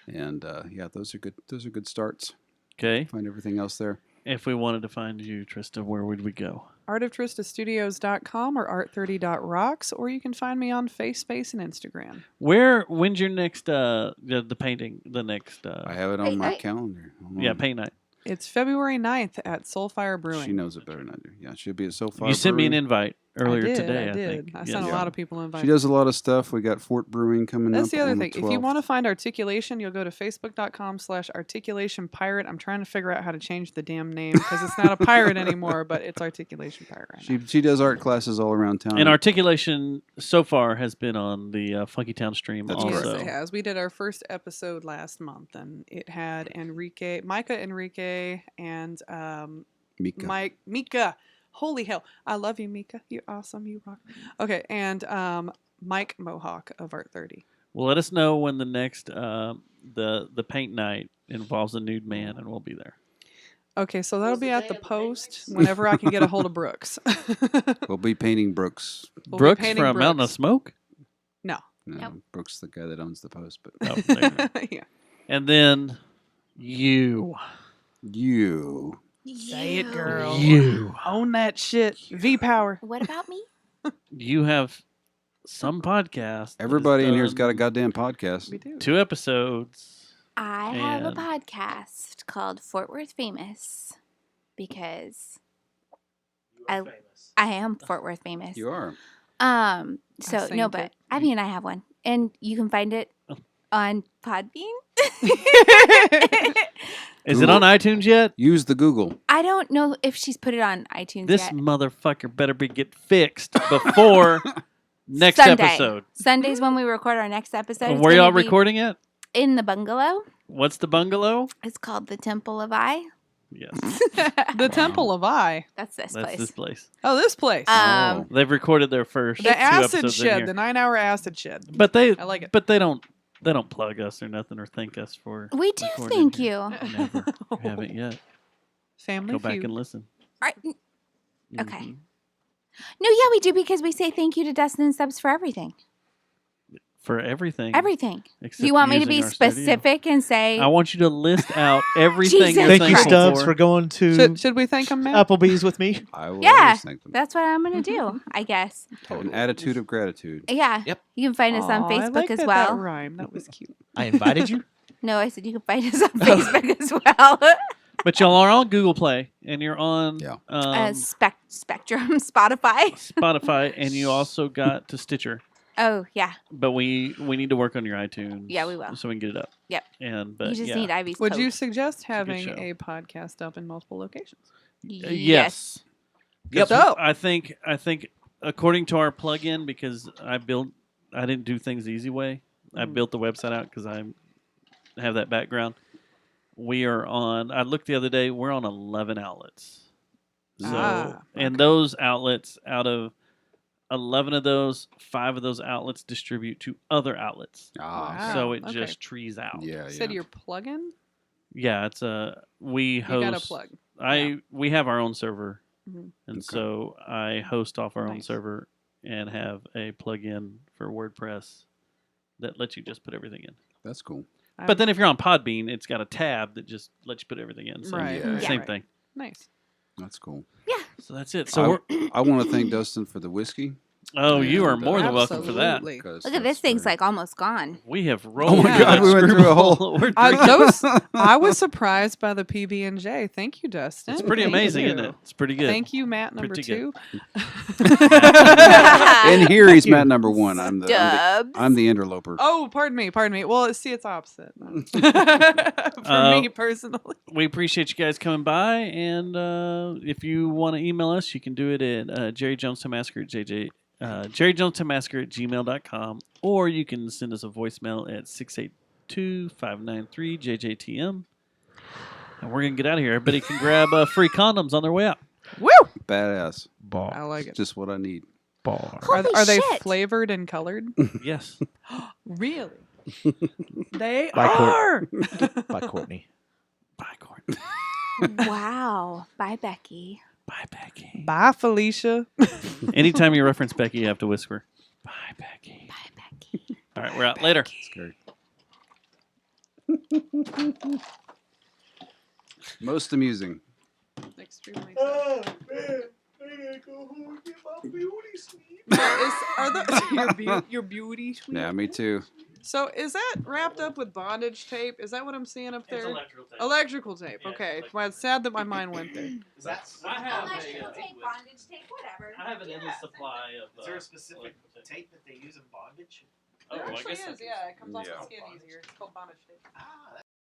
And yeah, those are good. Those are good starts. Okay. Find everything else there. If we wanted to find you, Trista, where would we go? artoftristastudios.com or art30.rocks, or you can find me on FaceSpace and Instagram. When's your next the painting? The next I have it on Paint my night? calendar. Hold yeah, on. paint night. It's February 9th at Soulfire Brewing. She knows it better than I do. Yeah, she'll be at SoFi. You sent me an Brewing. invite earlier I did, today. I did. think. I sent Yes. a lot of people invites. She does a lot of stuff. We got Fort Brewing coming That's up. the other on thing. The If you 12th. want to find Articulation, you'll go to facebook.com/articulationpirate. I'm trying to figure out how to change the damn name because it's not a pirate anymore, but it's Articulation Pirate right now. She does art classes all around town. And articulation so far has been on the Funky Town stream That's Yes, also. it has. We did our first episode last month, and it had Micah Enrique, and Mika. Mika. Holy hell. I love you, Mika. You're awesome. You rock. Okay, and Mike Mohawk of Art 30. Well, let us know when the next the paint night involves a nude man, and we'll be there. Okay, so that'll be at the Post whenever I can get a hold of Brooks. We'll be painting Brooks. We'll be Brooks painting from Mountain of Brooks. Smoke. No. No, Yep. Brooks, the guy that owns the Post. But Oh, there you go. Yeah. And then you. you. Say it, girl. You. Own that shit. V Power. What about me? You have some podcast. that has Everybody in here's got a done goddamn podcast. We do. 2 episodes. I have a And- podcast called Fort Worth Famous because I am Fort Worth famous. You are. So no, saint but it. I mean I have one, and you can find it on Podbean. Is it on iTunes yet? Use the Google. I don't know if she's put it on iTunes This yet. motherfucker better be get fixed before next Sunday. episode. Sunday's when we record our next episode. It's Where gonna y'all be recording it? in the bungalow. What's the bungalow? It's called the Temple of I. Yes, The Temple of I. That's this that's place. this place. Oh, this place. Oh. They've recorded their first the 2 acid episodes in shed. here. The 9-hour acid shed. But they I like it. But they don't plug us or nothing or thank us for. We do recording thank here. you. Never. We haven't yet. Family Go back Feud. and listen. Right. Okay. Mhm. No, yeah, we do because we say thank you to Dustin and Stubbs for everything. For everything. Everything. except You want me to using be our studio. specific and say I want you to list out everything Jesus you're Thank you, thankful Stubbs, for. for going to Should we thank him, Matt? Applebee's with me. I will Yeah. always thank them. that's what I'm gonna do, I guess. Have an attitude of gratitude. Yeah. Yep. You can find us on Aw, I Facebook like as that well. That rhyme. That was cute. I invited you. No, I said you can find us on Facebook as well. But y'all are on Google Play and you're on Yeah. Spectrum, Spotify. Spotify and you also got to Stitcher. Oh yeah, But we need to work on your iTunes. Yeah, we will. So we can get it up. Yep. And but you just yeah. need Ivy's Would code. you suggest having show. a podcast up in multiple locations? Yes. Yep. So, I think according to our plugin, because I didn't do things the easy way. I Mhm. built the website out because I have that background. We are on. I looked the other day. We're on 11 outlets. So and okay. those outlets, out of 11 of those, 5 of those outlets distribute to other outlets. Ah, Wow. So it okay. just trees out. yeah, You said yeah. your plugin? Yeah, it's we You host. got a plug. We have our own server, Mhm. and Okay. so I host off our own Nice. server and have a plugin for WordPress that lets you just put everything in. That's cool. But then if you're on Podbean, it's got a tab that just lets you put everything in. So Right. Yeah. same right. thing. Nice. That's cool. So that's it. So we're, I want to thank Dustin for the whiskey. Oh, you are more than welcome for that. Absolutely. Look at this thing's like almost gone. We have rolled. Oh my through God, that we went through a whole- screwball. We're I was surprised by the PB and J. Thank you, Dustin. It's pretty Thank amazing, you. isn't it? It's pretty good. Thank you, Matt number Pretty good. 2. In here, he's Matt number 1. Dubs. I'm the interloper. Oh, pardon me. Well, see, it's opposite. For me personally. We appreciate you guys coming by, and if you want to email us, you can do it at jerryjonestamasker@gmail.com, or you can send us a voicemail at 682-593-JJTM. And we're going to get out of here. Everybody can grab free condoms on their way out. Woo! Badass. Ball. I like it. Just what I need. Bar. Holy Are they shit. flavored and colored? Yes. Really? They By Court- are. By Courtney. Bye, Courtney. Wow. Bye, Becky. Bye, Becky. Bye, Felicia. Anytime you reference Becky, you have to whisper, bye, Becky. Bye, Becky. All right, we're out. Later. Scary. Most amusing. Extremely. Oh, man. I gotta go home and get my beauty sleep. Your beauty suite? Yeah, me too. So is that wrapped up with bondage tape? Is that what I'm seeing up there? Electrical tape. Yeah, Okay. electrical. Well, it's sad that my mind went there. I have Electrical tape, bondage tape, whatever. I have an endless supply of. Is there a specific tape that they use in bondage? Oh, There I actually guess is. Yeah, it comes off Yeah. the skin easier. It's called bondage tape. Ah,